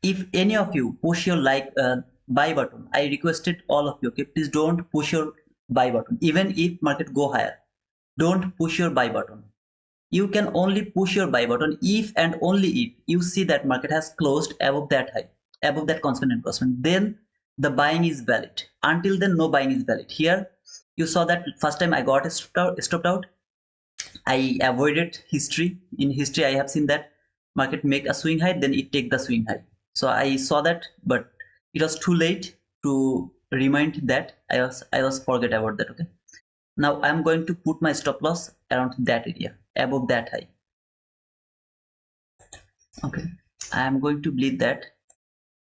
If any of you push your buy button, I requested all of you. Okay, please don't push your buy button. Even if market go higher, don't push your buy button. You can only push your buy button if and only if you see that market has closed above that high, above that constant investment. Then the buying is valid. Until then, no buying is valid. Here, you saw that first time I got stopped out. I avoided history. In history, I have seen that market make a swing high, then it take the swing high. So I saw that, but it was too late to remind that. I was forget about that. Okay. Now I'm going to put my stop loss around that area, above that high. Okay. I am going to believe that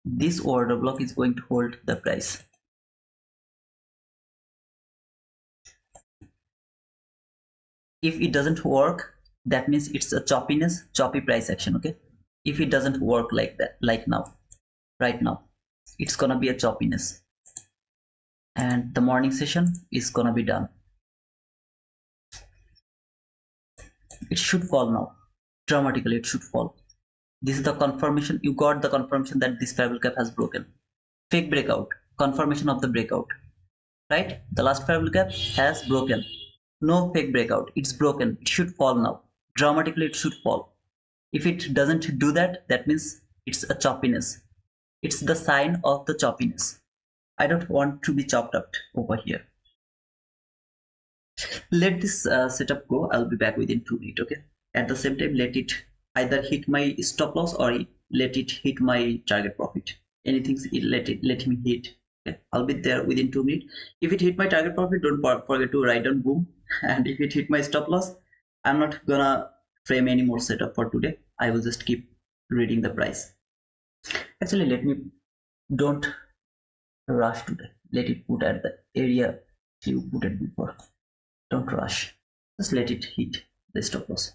this order block is going to hold the price. If it doesn't work, that means it's a choppy price action. Okay. If it doesn't work like that, like now, right now, it's gonna be a choppiness, and the morning session is gonna be done. It should fall now. Dramatically, it should fall. This is the confirmation. You got the confirmation that this fair value gap has broken. Fake breakout. Confirmation of the breakout. Right? The last fair value gap has broken. No fake breakout. It's broken. It should fall now. Dramatically, it should fall. If it doesn't do that, that means it's a choppiness. It's the sign of the choppiness. I don't want to be chopped up over here. Let this setup go. I'll be back within 2 minutes. Okay. At the same time, let it either hit my stop loss or let it hit my target profit. Anything, let me hit. Okay. I'll be there within 2 minutes. If it hit my target profit, don't forget to write down boom. And if it hit my stop loss, I'm not gonna frame any more setup for today. I will just keep reading the price. Actually, let me don't rush today. Let it put at the area you put it before. Don't rush. Just let it hit the stop loss.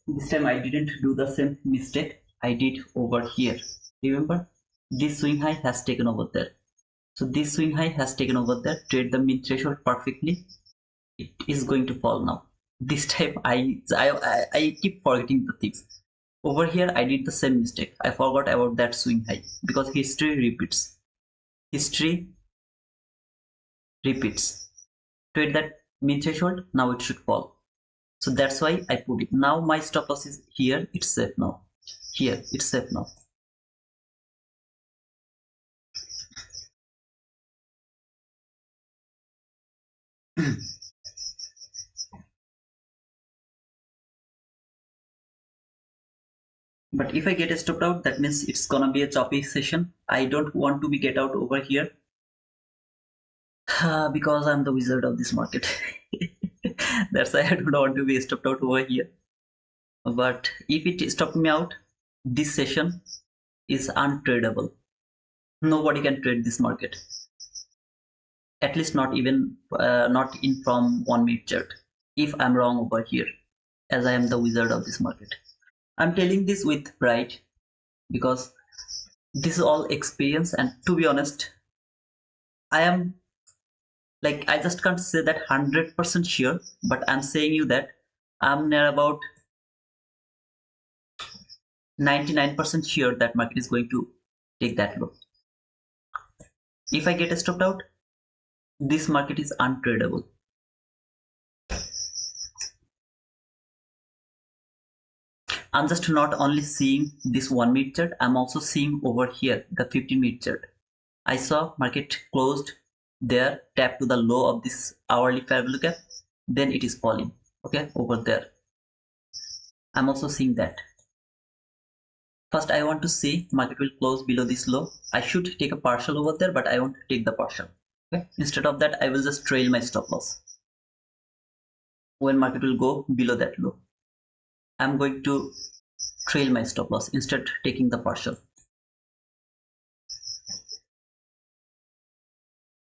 This time I didn't do the same mistake I did over here. Remember, this swing high has taken over there. So this swing high has taken over there. Trade the min threshold perfectly. It is going to fall now. This time I keep forgetting the things. Over here I did the same mistake. I forgot about that swing high because history repeats. History repeats. Trade that min threshold. Now it should fall. So that's why I put it. Now my stop loss is here. It's safe now. Here it's safe now. But if I get stopped out, that means it's gonna be a choppy session. I don't want to be get out over here because I'm the wizard of this market. That's why I don't want to be stopped out over here. But if it stopped me out, this session is untradeable. Nobody can trade this market. At least not even not in from 1 minute chart. If I'm wrong over here, as I am the wizard of this market. I'm telling this with pride because this is all experience, and to be honest, I am like, I just can't say that 100% sure, but I'm saying you that I'm near about 99% sure that market is going to take that low. If I get stopped out, this market is untradeable. I'm just not only seeing this 1 minute chart, I'm also seeing over here the 15 minute chart. I saw market closed there, tap to the low of this hourly fair value gap, then it is falling. Okay, over there. I'm also seeing that. First, I want to see market will close below this low. I should take a partial over there, but I won't take the partial. Okay, instead of that, I will just trail my stop loss. When market will go below that low, I'm going to trail my stop loss instead taking the partial.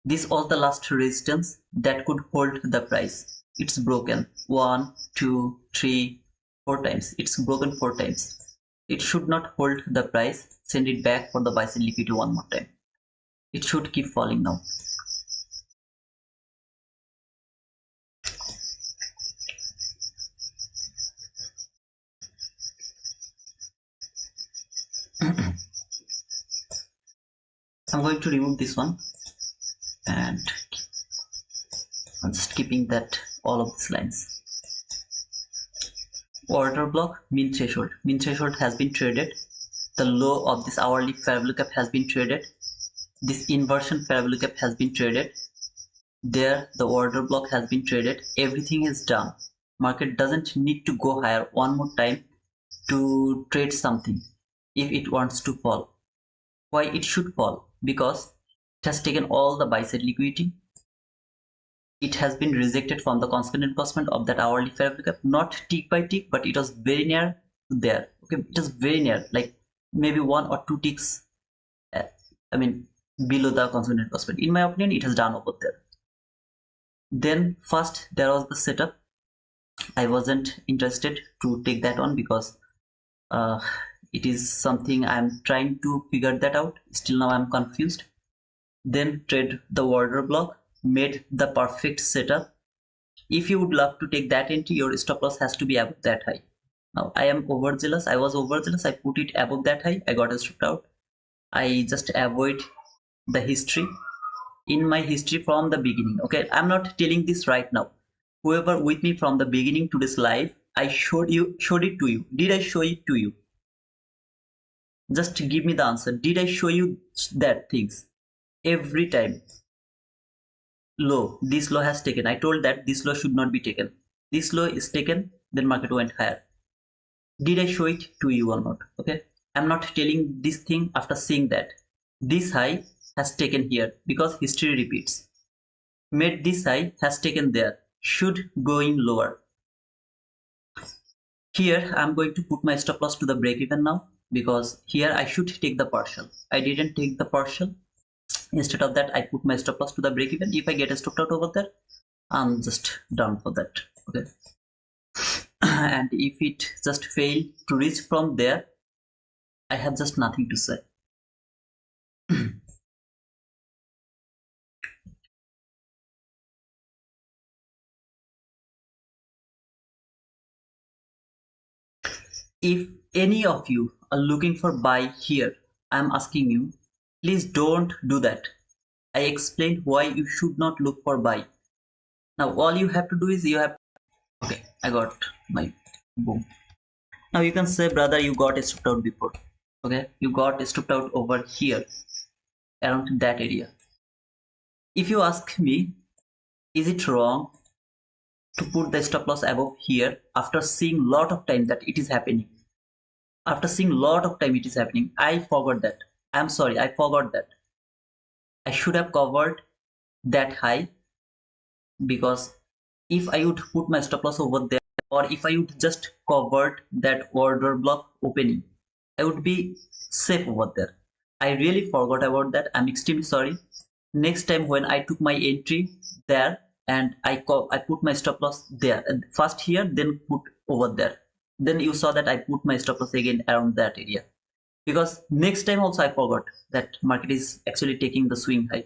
This was the last resistance that could hold the price. It's broken 1, 2, 3, 4 times. It's broken 4 times. It should not hold the price. Send it back for the buy side liquidity one more time. It should keep falling now. I'm going to remove this one, and I'm just keeping that all of these lines. Order block, min threshold. Min threshold has been traded. The low of this hourly fair value gap has been traded. This inversion fair value gap has been traded. There, the order block has been traded. Everything is done. Market doesn't need to go higher one more time to trade something if it wants to fall. Why it should fall? Because it has taken all the buy side liquidity. It has been rejected from the constant encroachment of that hourly fair value gap, not tick by tick, but it was very near there. Okay, it was very near, like maybe 1 or 2 ticks. I mean, below the constant encroachment. In my opinion, it has done over there. Then first there was the setup. I wasn't interested to take that on because it is something I'm trying to figure that out. Still now I'm confused. Then trade the order block, made the perfect setup. If you would love to take that entry, your stop loss has to be above that high. Now I am overzealous. I was overzealous. I put it above that high. I got stopped out. I just avoid the history. In my history from the beginning. Okay, I'm not telling this right now. Whoever with me from the beginning to this live, I showed it to you. Did I show it to you? Just give me the answer. Did I show you that things? Every time. Low, this low has taken. I told that this low should not be taken. This low is taken, then market went higher. Did I show it to you or not? Okay, I'm not telling this thing after seeing that. This high has taken here because history repeats. Made this high, has taken there, should go in lower. Here I'm going to put my stop loss to the break even now because here I should take the partial. I didn't take the partial. Instead of that, I put my stop loss to the break even. If I get a stopped out over there, I'm just done for that. Okay. And if it just fail to reach from there, I have just nothing to say. If any of you are looking for buy here, I'm asking you, please don't do that. I explained why you should not look for buy. Now all you have to do is you have, okay, I got my boom. Now you can say, brother, you got stopped out before. Okay, you got stopped out over here around that area. If you ask me, is it wrong to put the stop loss above here after seeing lot of time that it is happening? After seeing lot of time it is happening, I forgot that. I'm sorry, I forgot that. I should have covered that high, because if I would put my stop loss over there, or if I would just covered that order block opening, I would be safe over there. I really forgot about that. I'm extremely sorry. Next time when I took my entry there and I put my stop loss there, and first here, then put over there. Then you saw that I put my stop loss again around that area. Because next time also I forgot that market is actually taking the swing high.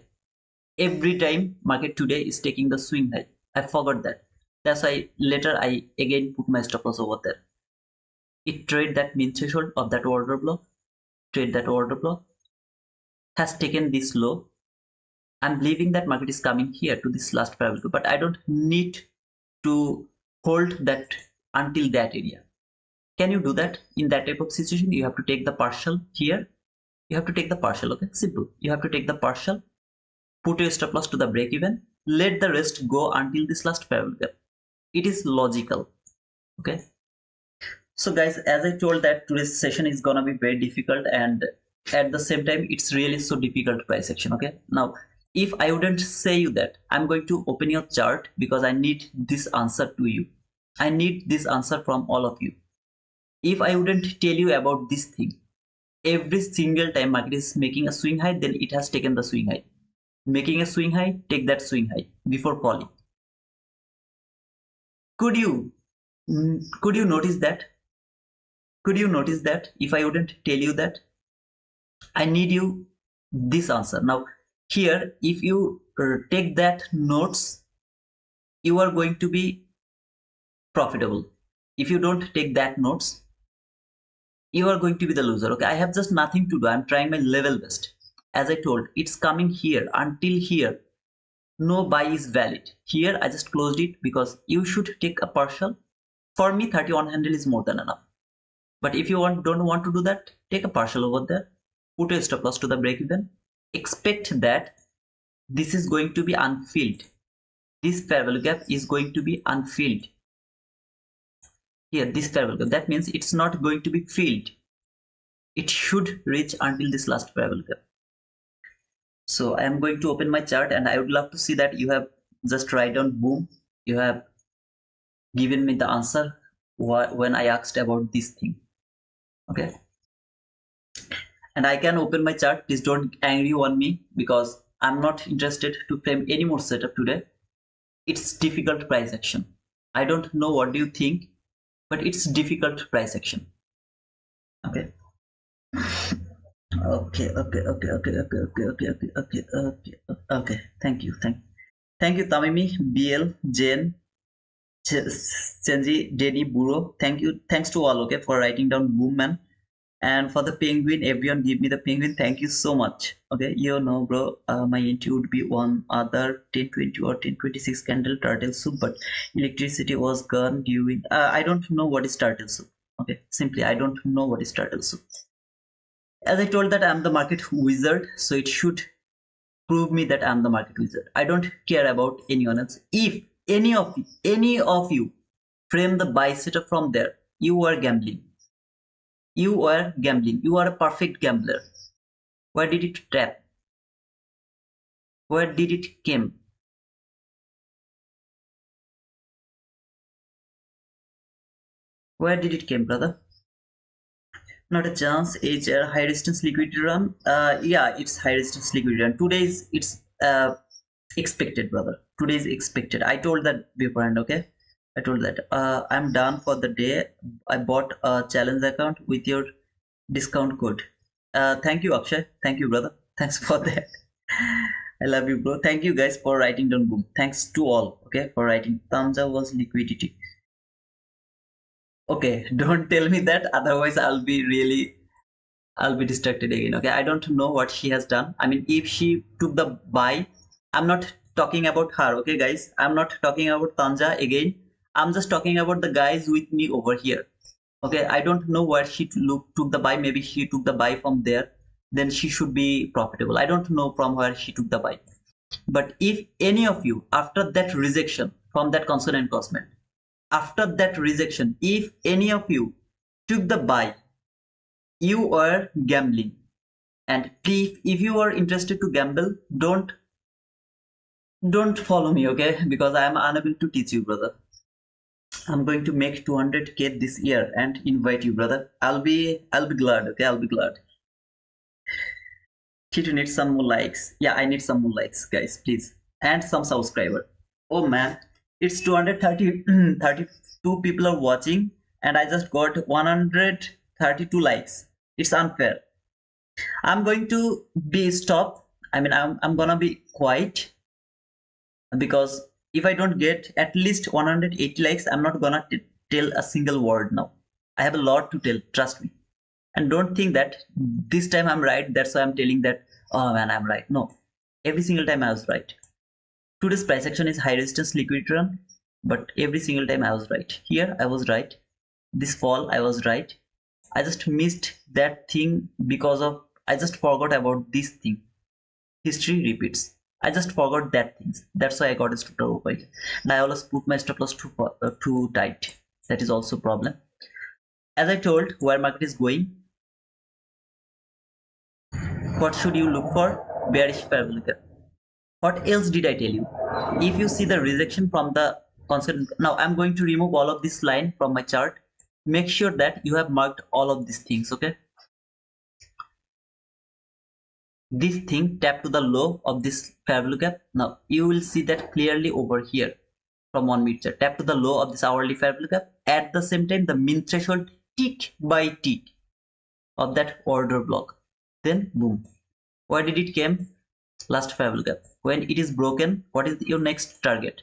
Every time market today is taking the swing high. I forgot that. That's why later I again put my stop loss over there. It trade that mean threshold of that order block, trade that order block, has taken this low. I'm believing that market is coming here to this last parallel, but I don't need to hold that until that area. Can you do that? In that type of situation, you have to take the partial here. You have to take the partial, okay? Simple. You have to take the partial, put your stop loss to the break even, let the rest go until this last parallel gap. It is logical, okay? So guys, as I told that today's session is gonna be very difficult, and at the same time it's really so difficult price action. Okay, now if I wouldn't say you that, I'm going to open your chart because I need this answer to you. I need this answer from all of you. If I wouldn't tell you about this thing, every single time market is making a swing high, then it has taken the swing high. Making a swing high, take that swing high before falling. Could you notice that? Could you notice that if I wouldn't tell you that? I need you this answer. Now here, if you take that notes, you are going to be profitable. If you don't take that notes, you are going to be the loser. Okay, I have just nothing to do. I'm trying my level best. As I told, it's coming here. Until here, no buy is valid. Here I just closed it because you should take a partial. For me, 31 handle is more than enough. But if you don't want to do that, take a partial over there, put a stop loss to the break even, expect that this is going to be unfilled. This fair value gap is going to be unfilled. Here, this fair value gap, that means it's not going to be filled. It should reach until this last fair value gap. So I am going to open my chart, and I would love to see that you have just write down boom. You have given me the answer when I asked about this thing. Okay. And I can open my chart. Please don't angry on me because I'm not interested to frame any more setup today. It's difficult price action. I don't know what do you think, but it's difficult price action. Okay. Okay. Thank you. Thank you, Tamimi, BL, Jane, Chenji, Denny, Buro. Thank you. Thanks to all, okay, for writing down boom, man. And for the penguin, everyone give me the penguin. Thank you so much. Okay, you know, bro, my entry would be one other 1020 or 1026 candle turtle soup, but electricity was gone during. I don't know what is turtle soup. Okay, simply I don't know what is turtle soup. As I told that I'm the market wizard, so it should prove me that I'm the market wizard. I don't care about anyone else. If any of you frame the buy setup from there, you are gambling. You are gambling. You are a perfect gambler. Where did it trap? Where did it came? Where did it came, brother? Not a chance. It's a high distance liquidity run. Yeah, it's high distance liquidity run. Today's it's expected, brother. Today's expected. I told that beforehand. Okay, I told that. I'm done for the day. I bought a challenge account with your discount code. Thank you, Akshay. Thank you, brother. Thanks for that. I love you, bro. Thank you guys for writing down boom. Thanks to all. Okay, for writing. Tanja was liquidity. Okay, don't tell me that. Otherwise, I'll be distracted again. Okay, I don't know what she has done. I mean, if she took the buy, I'm not talking about her. Okay, guys, I'm not talking about Tanja again. I'm just talking about the guys with me over here. Okay, I don't know where she took the buy. Maybe she took the buy from there. Then she should be profitable. I don't know from where she took the buy. But if any of you, after that rejection from that consonant cosmet, after that rejection, if any of you took the buy, you are gambling. And please, if you are interested to gamble, don't follow me, okay? Because I am unable to teach you, brother. I'm going to make 200k this year and invite you, brother. I'll be glad, okay? I'll be glad. Tito needs some more likes. Yeah, I need some more likes, guys, please. And some subscriber. Oh man, it's 230 32 people are watching and I just got 132 likes. It's unfair. I'm going to be stop. I mean, I'm gonna be quiet because if I don't get at least 180 likes, I'm not gonna tell a single word now. I have a lot to tell, trust me. And don't think that this time I'm right, that's why I'm telling that, oh man, I'm right. No, every single time I was right. Today's price action is high resistance liquidity run, but every single time I was right. Here I was right. This fall I was right. I just missed that thing because of I just forgot about this thing. History repeats. I just forgot that things. That's why I got a stop loss over here. And I always put my stop loss too tight. That is also a problem. As I told, where market is going, what should you look for? Bearish parabolic. What else did I tell you? If you see the rejection from the constant, now I'm going to remove all of this line from my chart. Make sure that you have marked all of these things, okay? This thing tap to the low of this parabolic gap. Now you will see that clearly over here from 1 minute chart. Tap to the low of this hourly parabolic gap. At the same time, the mean threshold tick by tick of that order block. Then boom. Where did it came? Last parabolic gap. When it is broken, what is your next target?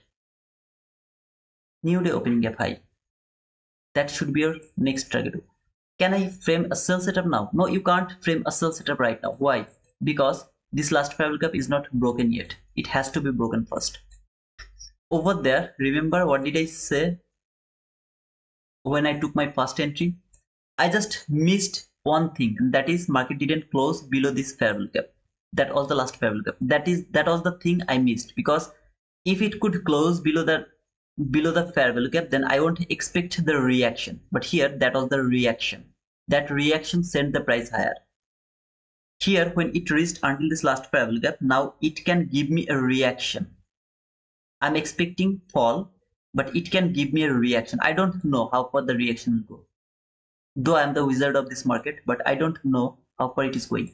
New day opening gap high. That should be your next target. Can I frame a sell setup now? No, you can't frame a sell setup right now. Why? Because this last parallel gap is not broken yet. It has to be broken first. Over there, remember what did I say when I took my first entry? I just missed one thing, and that is market didn't close below this parallel gap. That was the last parallel gap. That was the thing I missed, because if it could close below the fair value gap, then I won't expect the reaction. But here, that was the reaction. That reaction sent the price higher. Here, when it reached until this last fair value gap, now it can give me a reaction. I'm expecting fall, but it can give me a reaction. I don't know how far the reaction will go. Though I'm the wizard of this market, but I don't know how far it is going.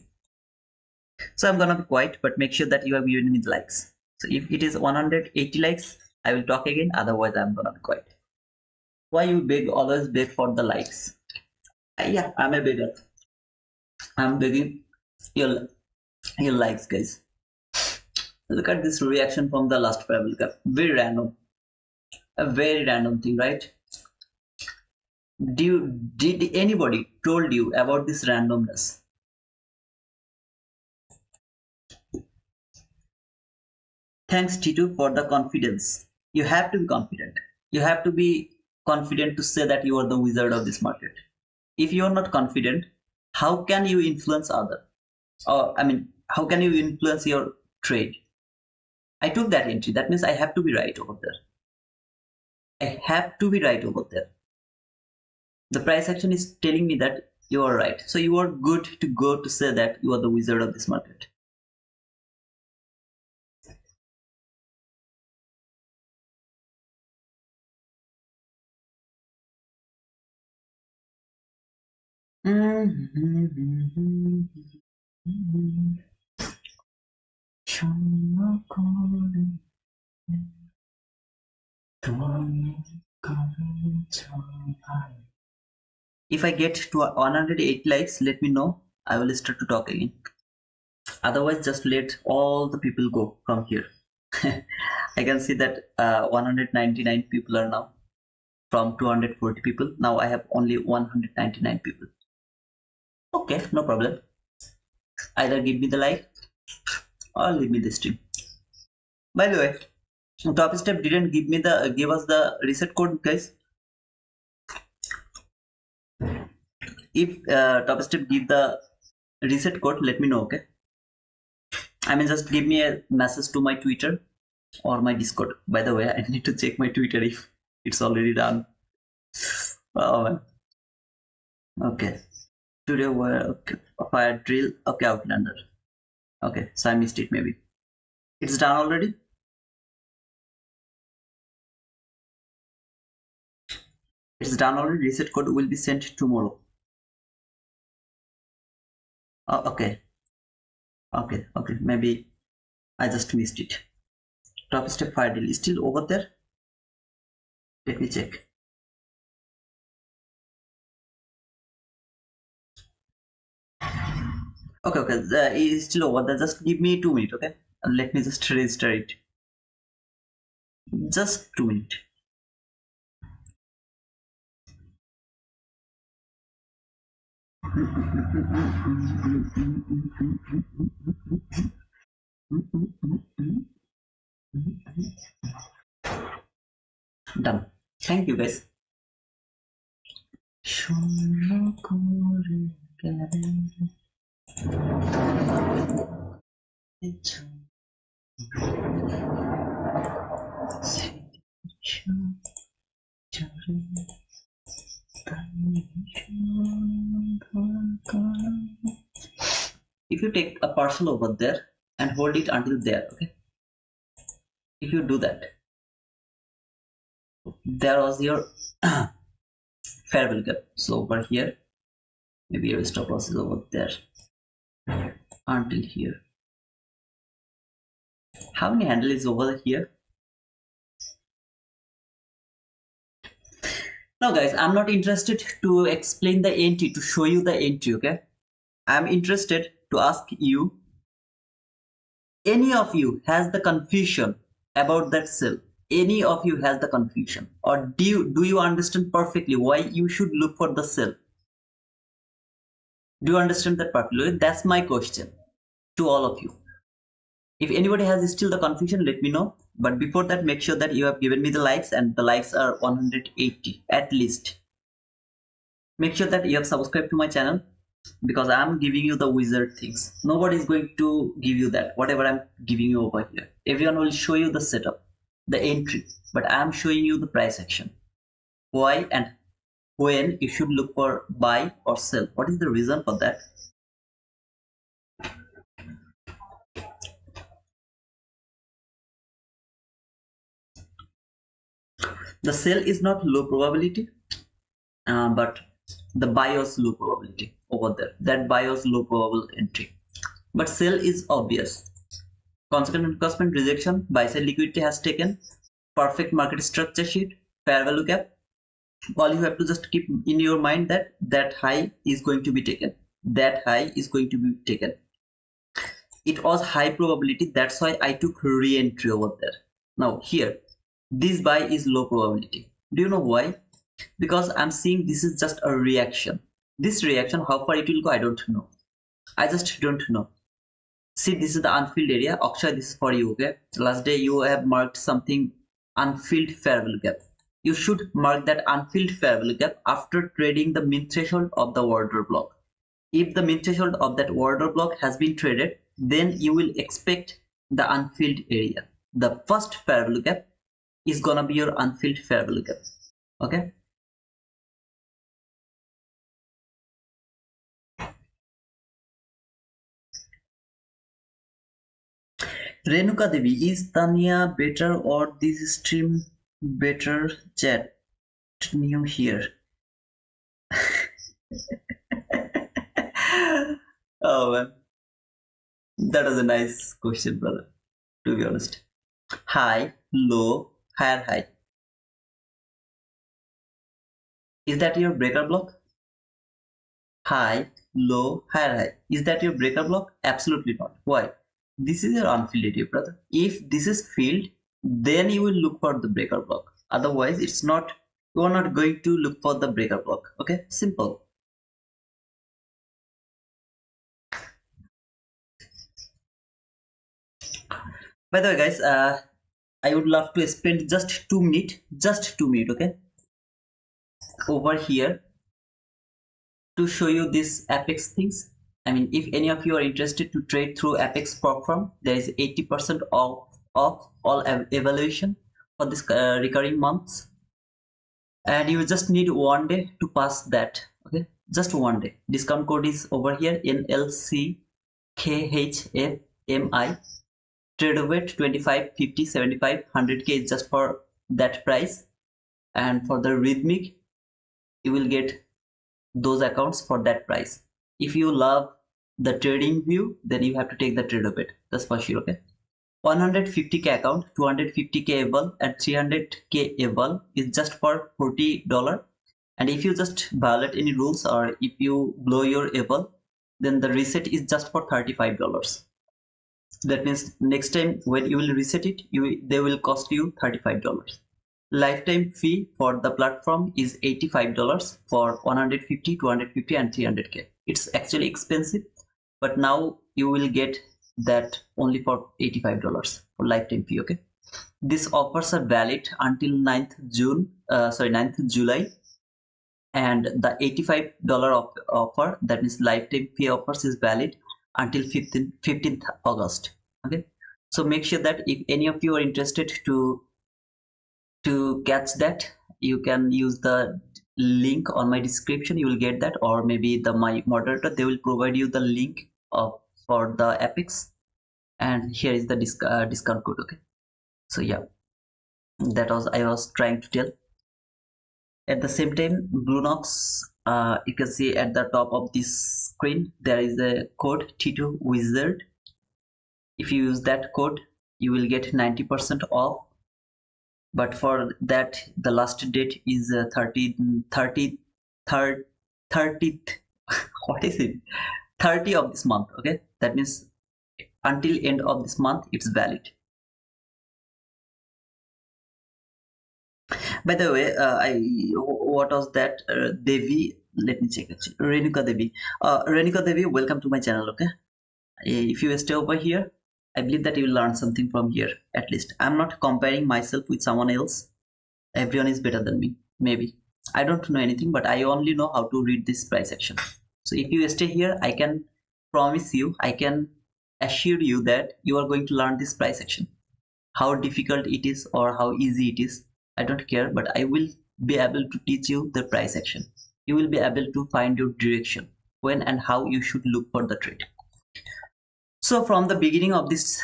So I'm gonna be quiet, but make sure that you have given me the likes. So if it is 180 likes, I will talk again. Otherwise, I'm gonna be quiet. Why you always beg for the likes? Yeah, I'm a beggar. I'm begging your likes, guys. Look at this reaction from the last parabolic gap. Very random. A very random thing, right? Did anybody told you about this randomness? Thanks, Titu, for the confidence. You have to be confident. You have to be confident to say that you are the wizard of this market. If you are not confident, how can you influence other? Or I mean, how can you influence your trade? I took that entry. That means I have to be right over there. I have to be right over there. The price action is telling me that you are right. So you are good to go to say that you are the wizard of this market. If I get to 108 likes, let me know. I will start to talk again. Otherwise, just let all the people go from here. I can see that 199 people are now from 240 people. Now I have only 199 people. Okay, no problem. Either give me the like or leave me the stream. By the way, top step didn't give us the reset code, guys. If top step give the reset code, let me know. Okay, I mean, just give me a message to my Twitter or my Discord. By the way, I need to check my Twitter if it's already done. Oh man. Okay. Today were okay. Fire drill. Okay, Outlander. Okay, so I missed it maybe. It's done already. It's done already. Reset code will be sent tomorrow. Oh, okay. Okay. Okay. Maybe I just missed it. Top step fire drill is still over there. Let me check. Okay. Okay. It's still over there. Just give me 2 minutes. Okay. And let me just register it. Just 2 minutes. Done. Thank you, guys. If you take a parcel over there and hold it until there, okay? If you do that, there was your fair value gap. So over here, maybe your stop loss is over there until here. How many handle is over here? Now guys, I'm not interested to explain the entry, to show you the entry, okay? I'm interested to ask you, any of you has the confusion about that sell? Any of you has the confusion? Or do you understand perfectly why you should look for the sell? Do you understand that perfectly? That's my question to all of you. If anybody has still the confusion, let me know. But before that, make sure that you have given me the likes, and the likes are 180 at least. Make sure that you have subscribed to my channel, because I'm giving you the wizard things. Nobody is going to give you that. Whatever I'm giving you over here, everyone will show you the setup, the entry, but I'm showing you the price action. Why and when you should look for buy or sell. What is the reason for that? The sell is not low probability, but the buy was low probability over there. That buy was low probable entry, but sell is obvious. Consequent rejection, buy side liquidity has taken, perfect market structure sheet, fair value gap. All you have to just keep in your mind that that high is going to be taken. That high is going to be taken. It was high probability, that's why I took re-entry over there. Now here, this buy is low probability. Do you know why? Because I'm seeing this is just a reaction. This reaction, how far it will go, I don't know. I just don't know. See, this is the unfilled area. Akshay, this is for you, okay? Last day you have marked something unfilled fair value gap. You should mark that unfilled fair value gap after trading the min threshold of the order block. If the min threshold of that order block has been traded, then you will expect the unfilled area. The first fair value gap is gonna be your unfilled fair value gap. Okay? Renuka Devi, is Tanya better or this stream better? Chat new here. Oh man, that was a nice question, brother, to be honest. High, low, higher high. Is that your breaker block? High, low, higher high. Is that your breaker block? Absolutely not. Why? This is your unfilled area, brother. If this is filled, then you will look for the breaker block. Otherwise, it's not, you are not going to look for the breaker block. Okay, simple. By the way, guys, I would love to spend just 2 minutes, okay, over here to show you this Apex things. I mean, if any of you are interested to trade through Apex platform, there is 80% off all evaluation for this recurring months, and you just need 1 day to pass that. Okay, just 1 day. Discount code is over here, NLCKHFMI. Trade of it 25, 50, 75, 100k is just for that price, and for the rhythmic, you will get those accounts for that price. If you love the trading view, then you have to take the trade of it. That's for sure. Okay, 150k account, 250k able, and 300k able is just for $40. And if you just violate any rules or if you blow your able, then the reset is just for $35. That means next time when you will reset it, they will cost you $35. Lifetime fee for the platform is $85 for 150, 250, and 300k. It's actually expensive, but now you will get that only for $85 for lifetime fee. Okay, these offers are valid until 9th July, and the $85 offer, that means lifetime fee offers, is valid until 15th August. Okay, so make sure that if any of you are interested to catch that, you can use the link on my description. You will get that, or maybe my moderator, they will provide you the link for the Apex, and here is the discount code. Okay, so yeah, that was I was trying to tell. At the same time, Bluenox, you can see at the top of this screen there is a code T2 Wizard. If you use that code, you will get 90% off, but for that the last date is 30th what is it, 30 of this month. Okay, that means until end of this month it's valid. By the way, what was that, Devi, let me check it. Renuka Devi, welcome to my channel. Okay, if you stay over here, I believe that you will learn something from here. At least I'm not comparing myself with someone else. Everyone is better than me. Maybe I don't know anything, but I only know how to read this price action. So if you stay here, I can promise you, I can assure you that you are going to learn this price action. How difficult it is or how easy it is, I don't care, but I will be able to teach you the price action. You will be able to find your direction, when and how you should look for the trade. So from the beginning of this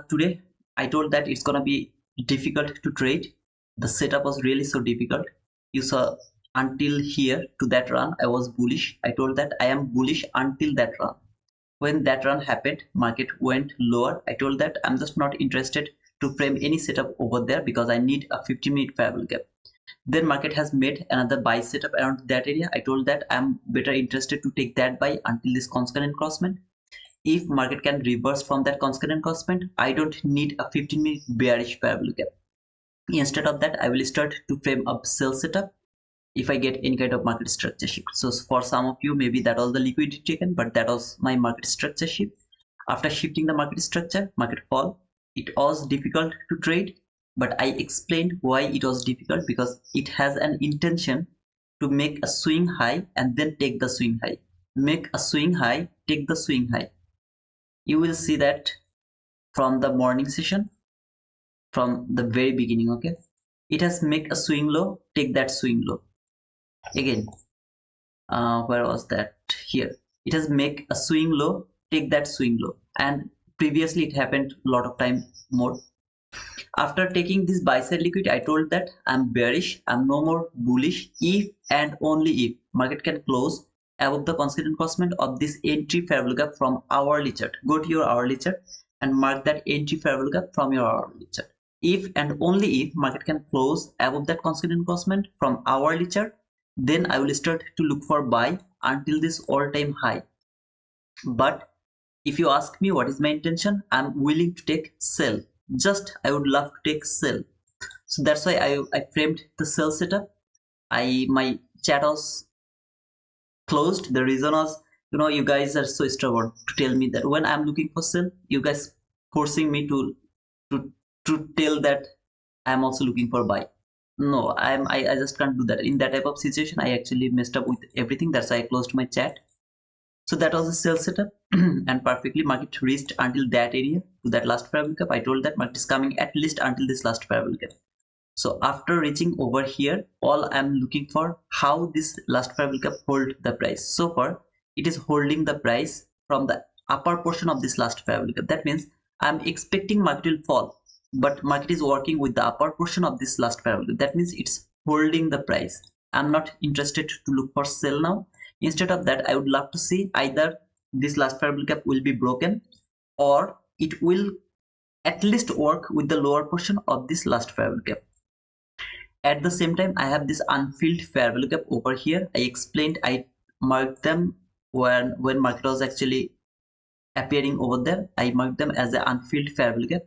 today, I told that it's gonna be difficult to trade. The setup was really so difficult. You saw until here to that run, I was bullish. I told that I am bullish until that run. When that run happened, market went lower. I told that I'm just not interested to frame any setup over there because I need a 50-minute parallel gap. Then market has made another buy setup around that area. I told that I'm better interested to take that buy until this constant crossment. If market can reverse from that constant crossment, I don't need a 15-minute bearish parabolic gap. Instead of that, I will start to frame up sell setup if I get any kind of market structure shift. So for some of you, maybe that was the liquidity taken, but that was my market structure shift. After shifting the market structure, market fall. It was difficult to trade, but I explained why it was difficult, because it has an intention to make a swing high and then take the swing high. Make a swing high, take the swing high. You will see that from the morning session, from the very beginning. Okay, it has make a swing low, take that swing low again. Where was that? Here it has make a swing low, take that swing low, and previously it happened a lot of time more. After taking this buy side liquidity, I told that I'm bearish, I'm no more bullish if and only if market can close above the constant encroachment of this entry fair value gap from hourly chart. Go to your hourly chart and mark that entry fair value gap from your hourly chart. If and only if market can close above that constant encroachment from hourly chart, then I will start to look for buy until this all-time high. But if you ask me what is my intention, I'm willing to take sell. Just I would love to take sell. So that's why I framed the sell setup. My chat was closed. The reason was, you guys are so stubborn to tell me that when I'm looking for sell, you guys forcing me to to tell that I'm also looking for buy. No, I just can't do that. In that type of situation, I actually messed up with everything. That's why I closed my chat. So that was the sell setup and perfectly market reached until that area to that last fair value gap. I told that market is coming at least until this last fair value gap. So after reaching over here, all I'm looking for how this last fair value gap hold the price. So far, it is holding the price from the upper portion of this last fair value gap. That means I'm expecting market will fall, but market is working with the upper portion of this last fair value gap. That means it's holding the price. I'm not interested to look for sell now. Instead of that, I would love to see either this last fair value gap will be broken or it will at least work with the lower portion of this last fair value gap. At the same time, I have this unfilled fair value gap over here. I explained, I marked them when market was actually appearing over there. I marked them as the unfilled fair value gap.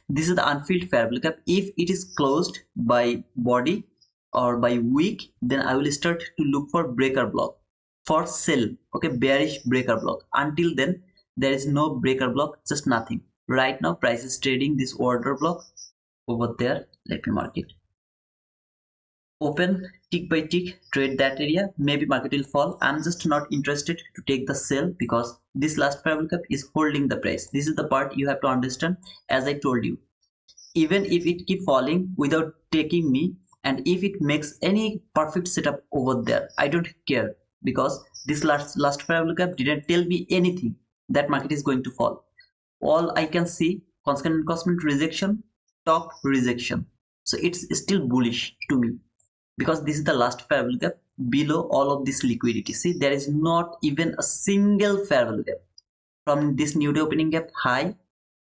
This is the unfilled fair value gap. If it is closed by body or by wick, then I will start to look for breaker block for sell. Okay, bearish breaker block. Until then, there is no breaker block, just nothing. Right now, price is trading this order block over there. Let me mark it. Open tick by tick, trade that area. Maybe market will fall. I'm just not interested to take the sell because this last fair value gap is holding the price. This is the part you have to understand. As I told you, even if it keep falling without taking me, and if it makes any perfect setup over there, I don't care, because this last fair value gap didn't tell me anything that market is going to fall. All I can see, constant encroachment rejection, top rejection. So it's still bullish to me, because this is the last fair value gap below all of this liquidity. See, there is not even a single fair value gap from this new day opening gap high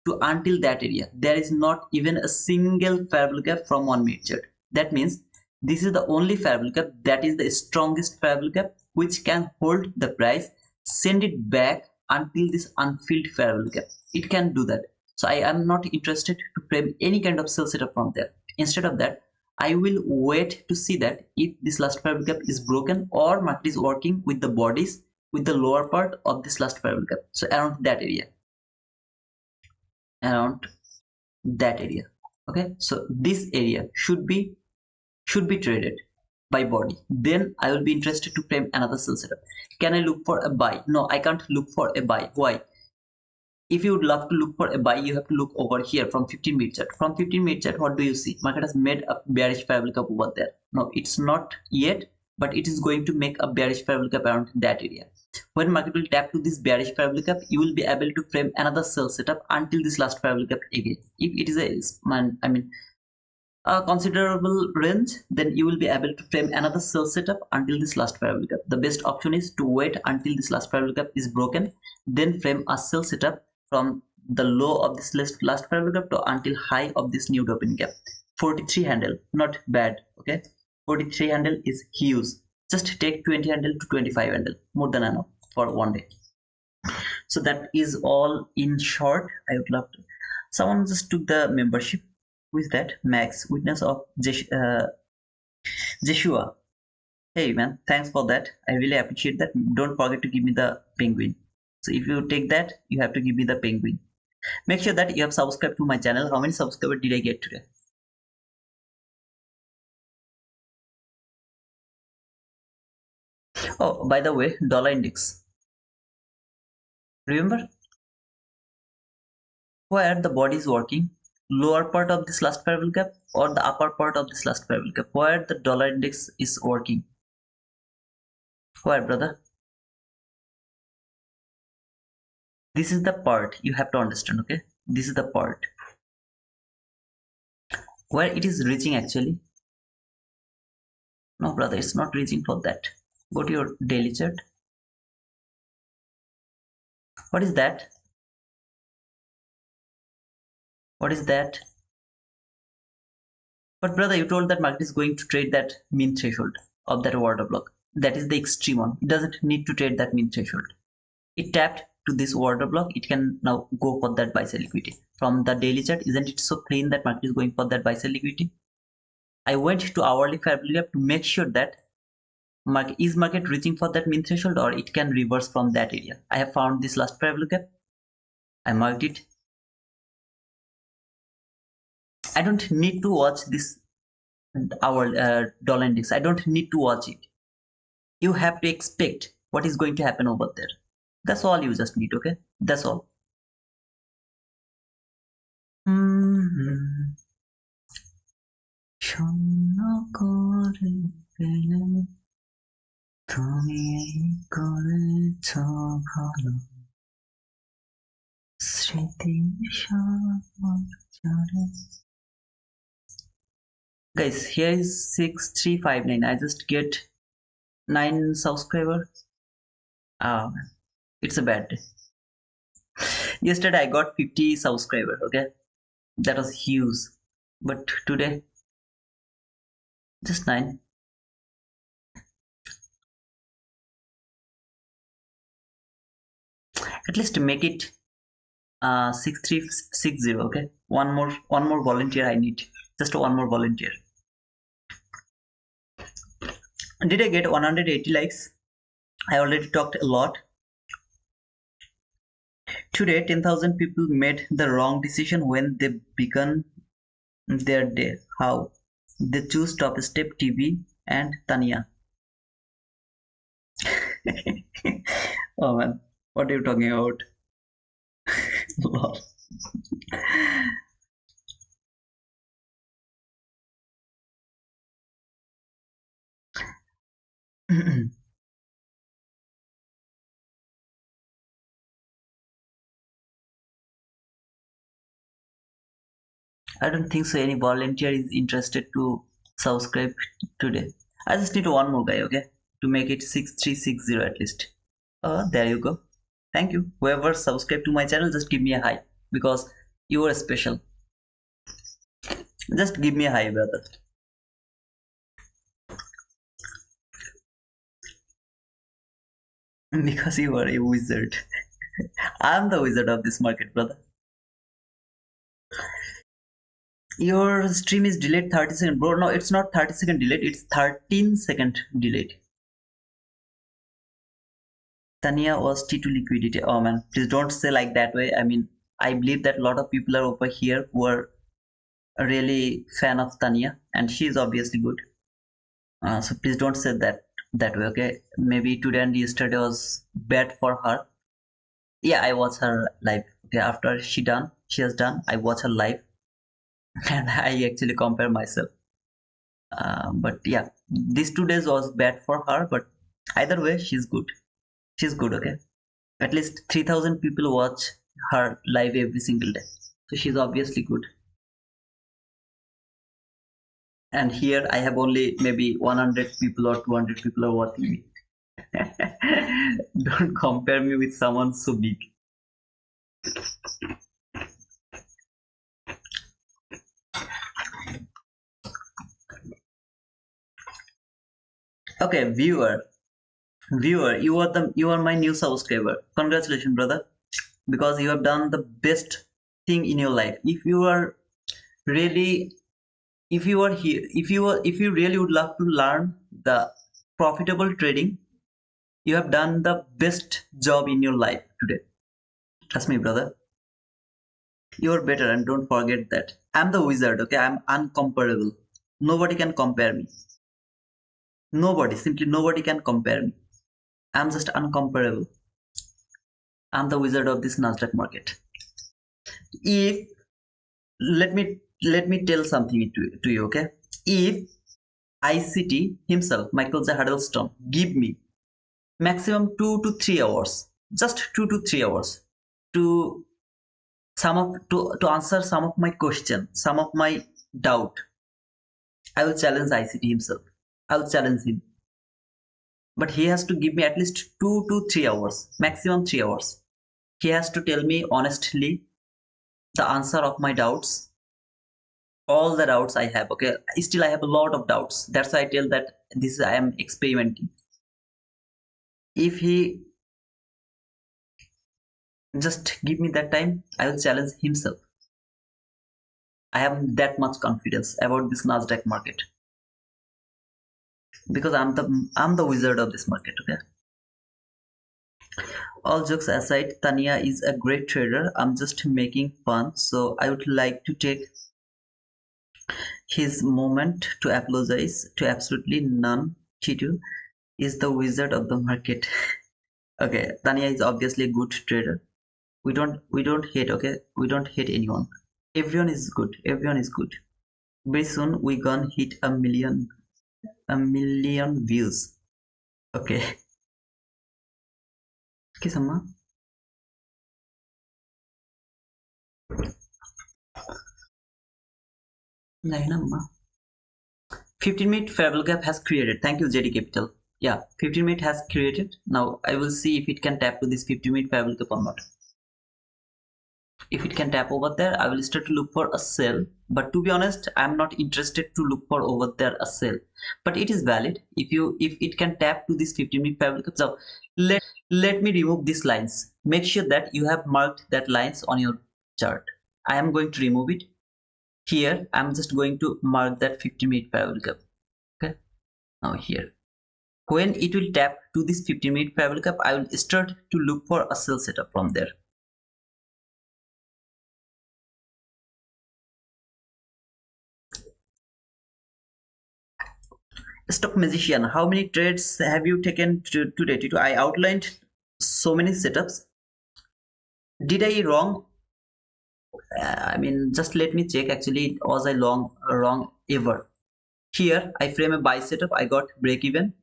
to until that area. There is not even a single fair value gap from 1 minute chart. That means this is the only fair value gap that is the strongest fair value gap which can hold the price, send it back until this unfilled fair value gap. It can do that. So I am not interested to frame any kind of sell setup from there. Instead of that, I will wait to see that if this last fair value gap is broken or market is working with the bodies with the lower part of this last fair value gap. So around that area. Okay, so this area should be traded by body. Then I will be interested to frame another sell setup. Can I look for a buy? No, I can't look for a buy. Why? If you would love to look for a buy, you have to look over here from 15 minute chart. From 15 minute chart, what do you see? Market has made a bearish fair value gap over there. No, it's not yet, but it is going to make a bearish fair value gap around that area. When market will tap to this bearish fair value gap, you will be able to frame another sell setup until this last fair value gap again. If it is a considerable range, then you will be able to frame another sell setup until this last fair value gap. The best option is to wait until this last fair value gap is broken, then frame a sell setup from the low of this last fair value gap to until high of this new opening gap. 43 handle, not bad. Okay, 43 handle is huge. Just take 20 handle to 25 handle, more than enough for one day. So that is all in short. I would love to. Someone just took the membership. Who is that? Max, witness of Jeshua. Hey man, thanks for that. I really appreciate that. Don't forget to give me the penguin. So if you take that, you have to give me the penguin. Make sure that you have subscribed to my channel. How many subscribers did I get today? Oh, by the way, dollar index. Remember where the body is working? Lower part of this last fair value gap or the upper part of this last fair value gap? Where the dollar index is working? Where, brother? This is the part you have to understand. Okay, this is the part where it is reaching actually. No, brother, it's not reaching for that. Go to your daily chart. What is that? What is that? But brother, you told that market is going to trade that mean threshold of that order block. That is the extreme one. It doesn't need to trade that mean threshold. It tapped to this order block. It can now go for that buy sell liquidity. From the daily chart, isn't it so clean that market is going for that buy sell liquidity? I went to hourly fair value gap to make sure that market reaching for that mean threshold or it can reverse from that area. I have found this last fair value gap. I marked it. I don't need to watch this our dollar index. I don't need to watch it. You have to expect what is going to happen over there. That's all you just need, okay? That's all. Guys, here is 6359. I just get 9 subscriber. It's a bad day. Yesterday I got 50 subscriber, okay? That was huge. But today just 9. At least make it 6360, okay? One more volunteer I need. Just one more volunteer. Did I get 180 likes? I already talked a lot. Today 10,000 people made the wrong decision when they began their day. How? They choose Top Step TV and Tanya. Oh man, what are you talking about? I don't think so. Any volunteer is interested to subscribe today. I just need one more guy, okay, to make it 6360 at least. There you go. Thank you. Whoever subscribed to my channel, just give me a hi because you are special. Just give me a hi, brother. Because you are a wizard. I am the wizard of this market, brother. Your stream is delayed 30 seconds, bro. No, it's not 30-second delayed, it's 13-second delayed. Tanya was T2 liquidity. Oh man, please don't say like that way. I mean, I believe that a lot of people are over here who are really fan of Tanya, and she is obviously good. So please don't say that way, okay? Maybe today and yesterday was bad for her. Yeah, I watch her live. Okay, after she has done, I watch her live, and I actually compare myself. But yeah, these 2 days was bad for her, but either way, she's good. She's good, okay? At least 3,000 people watch her live every single day. So she's obviously good. And here I have only maybe 100 people or 200 people are watching me. Don't compare me with someone so big. Okay, viewer, you are my new subscriber. Congratulations, brother, because you have done the best thing in your life. If you are really, if you are here, if you really would love to learn the profitable trading, you have done the best job in your life today. Trust me, brother. You are better, and don't forget that. I'm the wizard, okay? I'm uncomparable. Nobody can compare me. Nobody, simply nobody can compare me. I'm just uncomparable. I'm the wizard of this Nasdaq market. If let me tell something to you, okay? If ICT himself, Michael J. Huddleston, give me maximum 2 to 3 hours, just 2 to 3 hours to to answer some of my questions, some of my doubt, I will challenge ICT himself. I will challenge him. But he has to give me at least 2 to 3 hours, maximum 3 hours. He has to tell me honestly the answer of my doubts, all the doubts I have. Okay, still I have a lot of doubts. That's why I tell that this I am experimenting. If he just give me that time, I will challenge himself. I have that much confidence about this Nasdaq market because I'm the wizard of this market. Okay. All jokes aside, Tanya is a great trader. I'm just making fun, so I would like to take his moment to apologize to absolutely none. Chitu is the wizard of the market. Okay, Tanya is obviously a good trader. We don't hate. Okay, we don't hate anyone. Everyone is good. Everyone is good. Very soon we gonna hit a million views. Okay. Kisama. Nainamma. 15-minute fair value gap has created. Thank you, JD Capital. Yeah, 15-minute has created. Now I will see if it can tap to this 15-minute fair value gap or not. If it can tap over there, I will start to look for a sell. But to be honest, I'm not interested to look for over there a sell. But it is valid if it can tap to this 15-minute fair value gap. So let me remove these lines. Make sure that you have marked that lines on your chart. I am going to remove it. Here I'm just going to mark that 15-minute fair value gap. Okay, now here when it will tap to this 15-minute fair value gap, I will start to look for a sell setup from there. Stock magician, how many trades have you taken today? I outlined so many setups. Did I wrong? I mean, just let me check. Actually, was I wrong ever? Here I frame a buy setup. I got break even.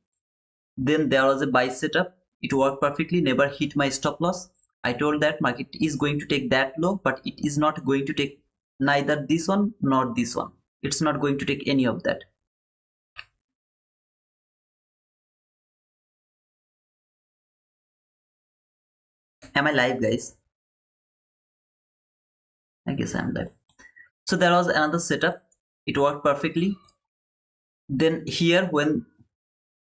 Then there was a buy setup. It worked perfectly. Never hit my stop loss. I told that market is going to take that low, but it is not going to take neither this one nor this one. It's not going to take any of that. Am I live, guys? I guess I'm live. So there was another setup. It worked perfectly. Then here when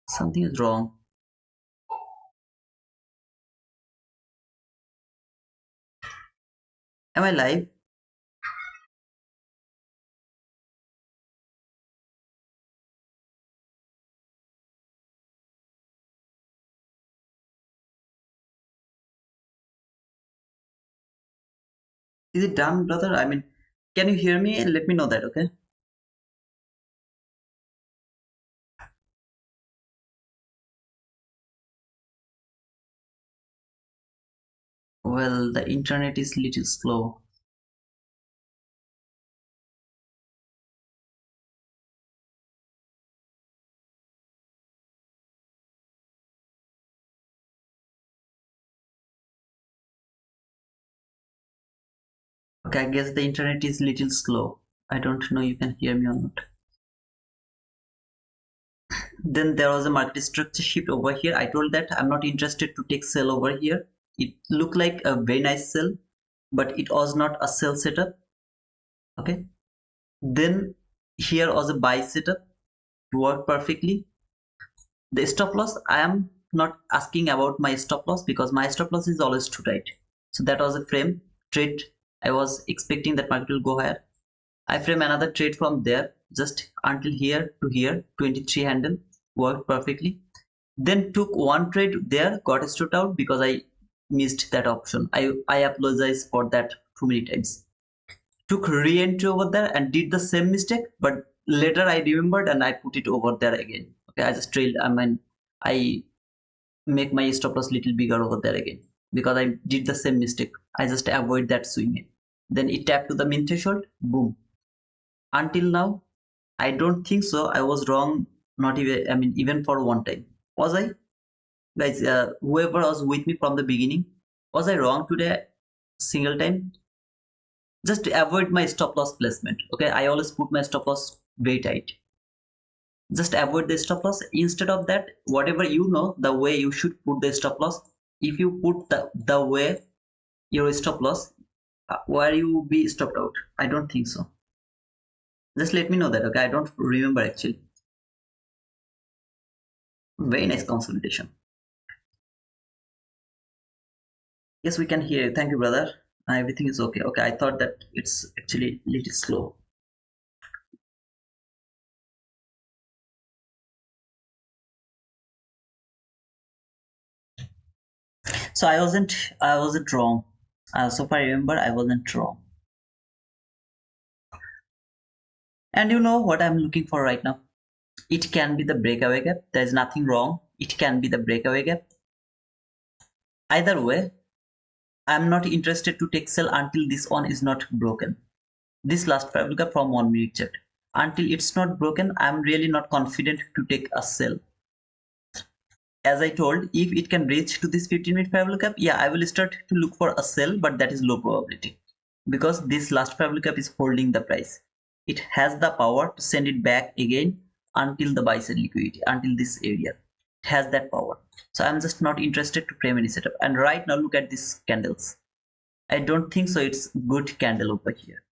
something is wrong. Am I live? Is it done, brother? I mean, can you hear me? Let me know that, okay? Well, the internet is little slow. Okay, I guess the internet is little slow. I don't know you can hear me or not. Then there was a market structure shift over here. I told that I'm not interested to take sell over here. It looked like a very nice sell, but it was not a sell setup. Okay. Then here was a buy setup. It worked perfectly. The stop loss, I am not asking about my stop loss because my stop loss is always too tight. So that was a frame trade. I was expecting that market will go higher. I frame another trade from there just until here to here. 23 handle worked perfectly. Then took one trade there, got stood out because I missed that option. I apologize for that too many times. Took re-entry over there and did the same mistake, but later I remembered and I put it over there again. Okay, I just trailed. I mean, I make my stop loss little bigger over there again because I did the same mistake. I just avoid that swing. Then it tapped to the min threshold. Boom. Until now, I don't think so. I was wrong. Not even. I mean, even for one time. Was I, guys? Whoever was with me from the beginning, was I wrong today? Single time? Just to avoid my stop loss placement. Okay, I always put my stop loss very tight. Just avoid the stop loss. Instead of that, whatever you know, the way you should put the stop loss. If you put the way your stop loss, where you be stopped out? I don't think so. Just let me know that. Okay, I don't remember actually. Very nice consolidation. Yes, we can hear you. Thank you, brother. Everything is okay. Okay, I thought that it's actually a little slow. So I wasn't wrong. So far I remember, I wasn't wrong. And you know what I'm looking for right now? It can be the breakaway gap. There's nothing wrong. It can be the breakaway gap. Either way, I'm not interested to take sell until this one is not broken. This last fair gap from 1 minute chart. Until it's not broken, I'm really not confident to take a sell. As I told, if it can reach to this 15-minute fair gap, yeah, I will start to look for a sell, but that is low probability because this last fair gap is holding the price. It has the power to send it back again until the buy side liquidity, until this area. It has that power. So I'm just not interested to frame any setup. And right now, look at these candles. I don't think so. It's good candle over here.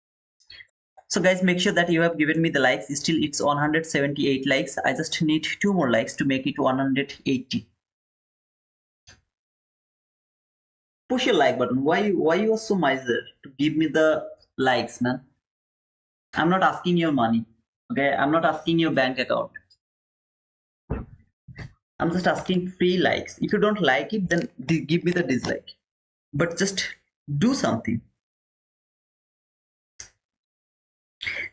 So guys, make sure that you have given me the likes. Still, it's 178 likes. I just need 2 more likes to make it 180. Push your like button. Why you are so miser to give me the likes, man? I'm not asking your money. Okay, I'm not asking your bank account. I'm just asking free likes. If you don't like it, then give me the dislike. But just do something.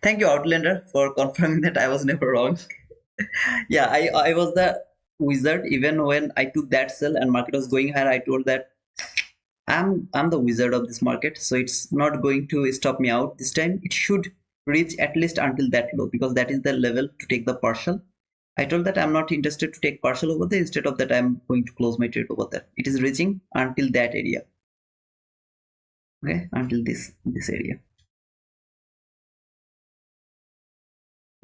Thank you, Outlander, for confirming that I was never wrong. Yeah, I was the wizard. Even when I took that sell and market was going higher, I told that I'm the wizard of this market, so it's not going to stop me out this time. It should reach at least until that low because that is the level to take the partial. I told that I'm not interested to take partial over there. Instead of that, I'm going to close my trade over there. It is reaching until that area. Okay, until this area.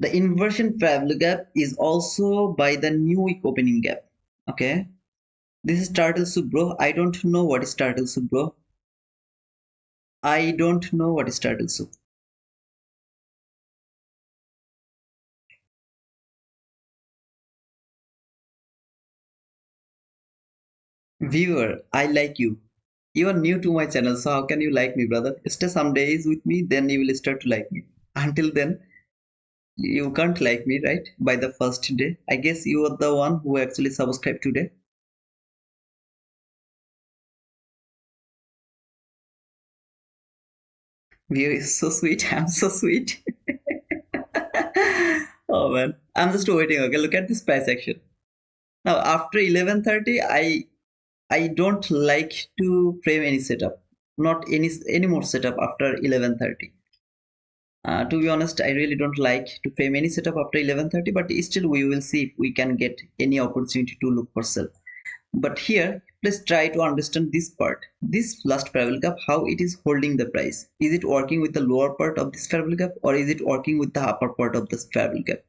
The inversion travel gap is also by the new week opening gap. Okay, this is turtle soup, bro. I don't know what is turtle soup, bro. I don't know what is turtle soup. Viewer, I like you. You are new to my channel, so how can you like me, brother? Stay some days with me, then you will start to like me. Until then, you can't like me, right? By the first day. I guess you are the one who actually subscribed today. Viewer is so sweet. I'm so sweet. Oh man, I'm just waiting. Okay, look at this price action. Now after 11:30, I don't like to frame any setup. Not any more setup after 11:30. To be honest, I really don't like to frame any setup after 11:30, but still we will see if we can get any opportunity to look for sell. But here, let's try to understand this part. This last parallel gap, how it is holding the price. Is it working with the lower part of this parallel gap or is it working with the upper part of this parallel gap?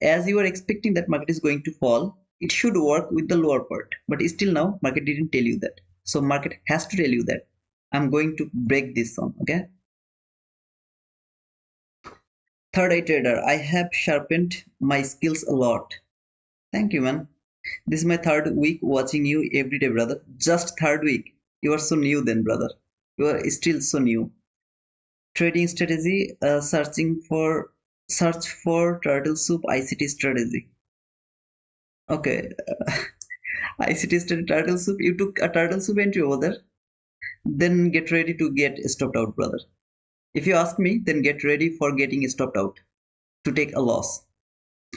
As you are expecting that market is going to fall, it should work with the lower part. But still now, market didn't tell you that. So market has to tell you that. I'm going to break this one, okay? Third eye trader, I have sharpened my skills a lot. Thank you, man. This is my third week watching you every day, brother. Just third week. You are so new then, brother. You are still so new. Trading strategy, search for turtle soup ICT strategy. Okay, ICT strategy turtle soup. You took a turtle soup entry over there. Then get ready to get stopped out, brother. If you ask me, then get ready for getting stopped out to take a loss.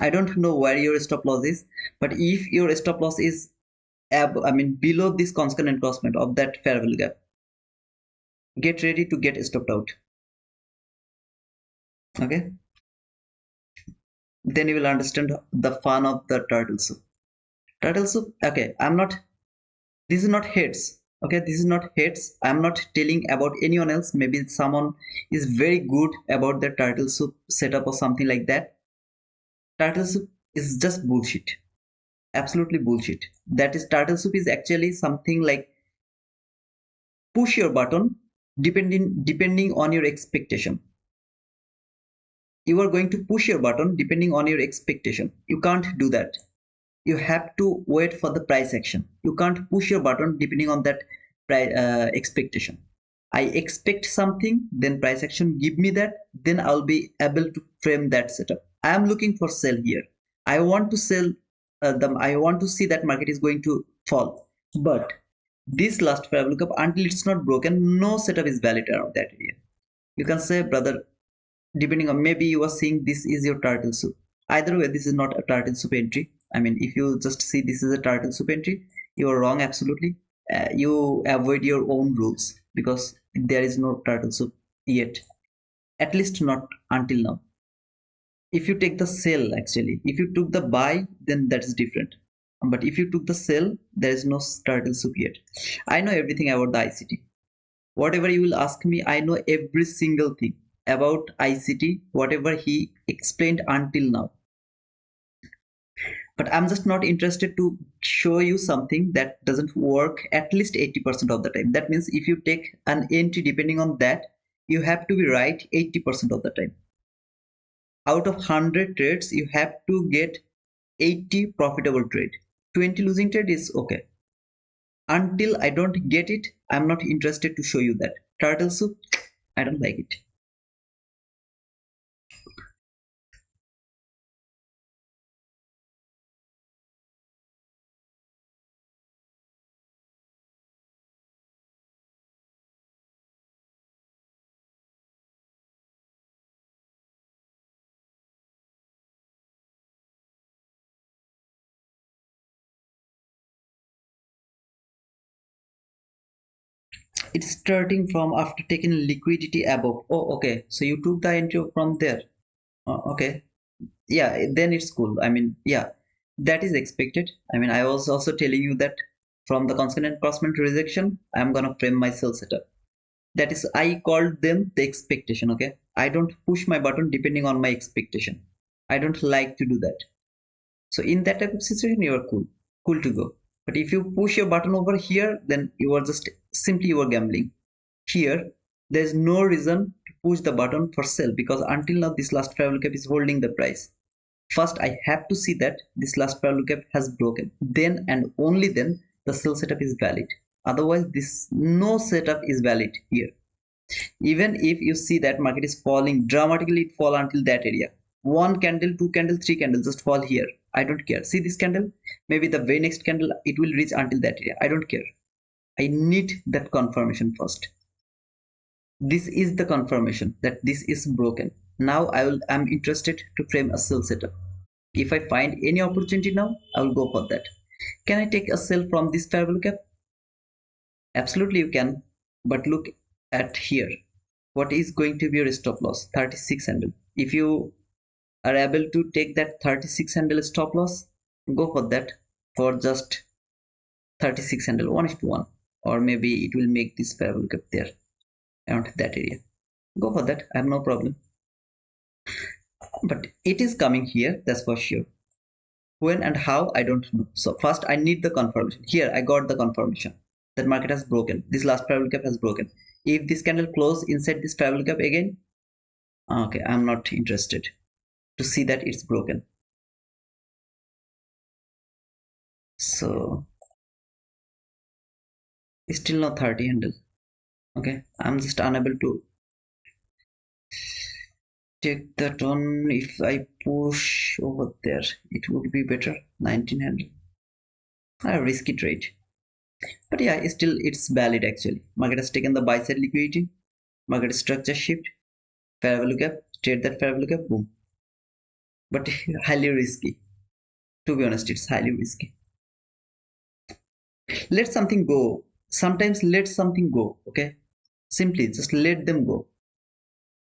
I don't know where your stop loss is, but if your stop loss is below this constant crossment of that fair value gap, get ready to get stopped out. Okay, then you will understand the fun of the turtle soup. Turtle soup. Okay, I'm not. This is not heads. Okay, this is not heads. I'm not telling about anyone else. Maybe someone is very good about the turtle soup setup or something like that. Turtle soup is just bullshit. Absolutely bullshit. That is turtle soup is actually something like push your button depending on your expectation. You are going to push your button depending on your expectation. You can't do that. You have to wait for the price action. You can't push your button depending on that expectation. I expect something, then price action give me that, then I'll be able to frame that setup. I am looking for sell here. I want to sell I want to see that market is going to fall. But this last fair lookup, until it's not broken, no setup is valid around that area. You can say, brother, depending on, maybe you are seeing this is your turtle soup. Either way, this is not a turtle soup entry. I mean, if you just see this is a turtle soup entry, you are wrong absolutely. You avoid your own rules because there is no turtle soup yet, at least not until now. If you take the sell, actually, if you took the buy, then that's different. But if you took the sell, there is no turtle soup yet. I know everything about the ICT. Whatever you will ask me, I know every single thing about ICT, whatever he explained until now. But I'm just not interested to show you something that doesn't work at least 80% of the time. That means if you take an entry depending on that, you have to be right 80% of the time. Out of 100 trades, you have to get 80 profitable trade. 20 losing trade is okay. Until I don't get it, I'm not interested to show you that. Turtle soup, I don't like it. It's starting from after taking liquidity above. Oh, okay. So you took the entry from there. Okay. Yeah, then it's cool. I mean, yeah, that is expected. I mean, I was also telling you that from the consonant crossment rejection, I'm gonna frame my sell setup. That is, I called them the expectation. Okay. I don't push my button depending on my expectation. I don't like to do that. So in that type of situation, you are cool to go. But if you push your button over here, then you are just simply you are gambling. Here, there is no reason to push the button for sell because until now this last parallel cap is holding the price. First, I have to see that this last parallel cap has broken. Then and only then the sell setup is valid. Otherwise, this no setup is valid here. Even if you see that market is falling dramatically, it fall until that area. One candle, two candle, three candles just fall here. I don't care. See this candle? Maybe the very next candle it will reach until that area. I don't care. I need that confirmation first. This is the confirmation that this is broken. Now I'm interested to frame a sell setup. If I find any opportunity now, I will go for that. Can I take a sell from this parallel cap? Absolutely you can, but look at here. What is going to be your stop loss? 36 handle. If you are able to take that 36 handle stop loss, go for that for just 36 handle 1:1, or maybe it will make this parallel cap there around that area. Go for that. I have no problem. But it is coming here, that's for sure. When and how, I don't know. So first I need the confirmation. Here I got the confirmation that market has broken. This last parallel cap has broken. If this candle close inside this parallel cap again, okay, I'm not interested to see that it's broken. So still not 30 handle. Okay, I'm just unable to take that on. If I push over there, it would be better. 19 handle. A risky trade. But yeah, still it's valid actually. Market has taken the buy side liquidity. Market structure shift. Fair value gap. Trade that fair value gap. Boom. But highly risky. To be honest, it's highly risky. Let something go. Sometimes let something go. Okay. Simply just let them go.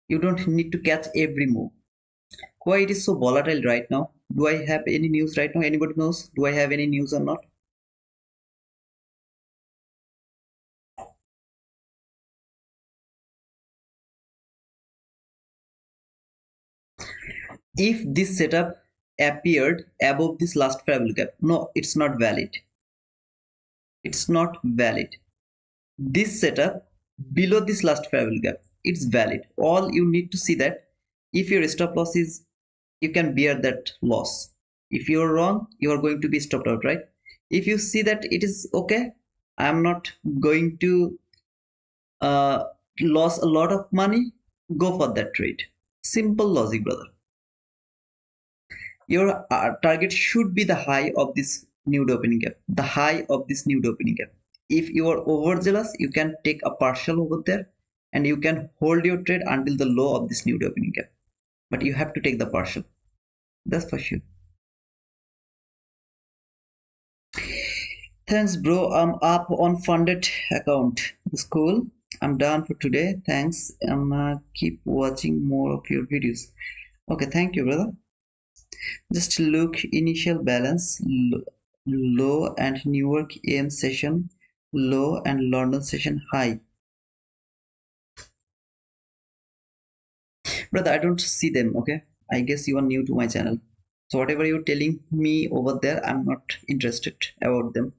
You don't need to catch every move. Why it is so volatile right now? Do I have any news right now? Anybody knows? Do I have any news or not? If this setup appeared above this last fair value gap, no, it's not valid. It's not valid. this setup below this last fair value gap, it's valid. All you need to see that if your stop loss is, you can bear that loss. If you're wrong, you are going to be stopped out, right? If you see that it is okay, I'm not going to uh, lose a lot of money, go for that trade. Simple logic, brother. Your target should be the high of this nude opening gap, the high of this nude opening gap. If you are overzealous, you can take a partial over there and you can hold your trade until the low of this nude opening gap, but you have to take the partial, that's for sure. Thanks, bro. I'm up on funded account. It's cool. I'm done for today. Thanks. Keep watching more of your videos. Okay, thank you, brother. Just look, initial balance low and New York AM session low and London session high. Brother, I don't see them. Okay, I guess you are new to my channel, so whatever you're telling me over there, I'm not interested about them.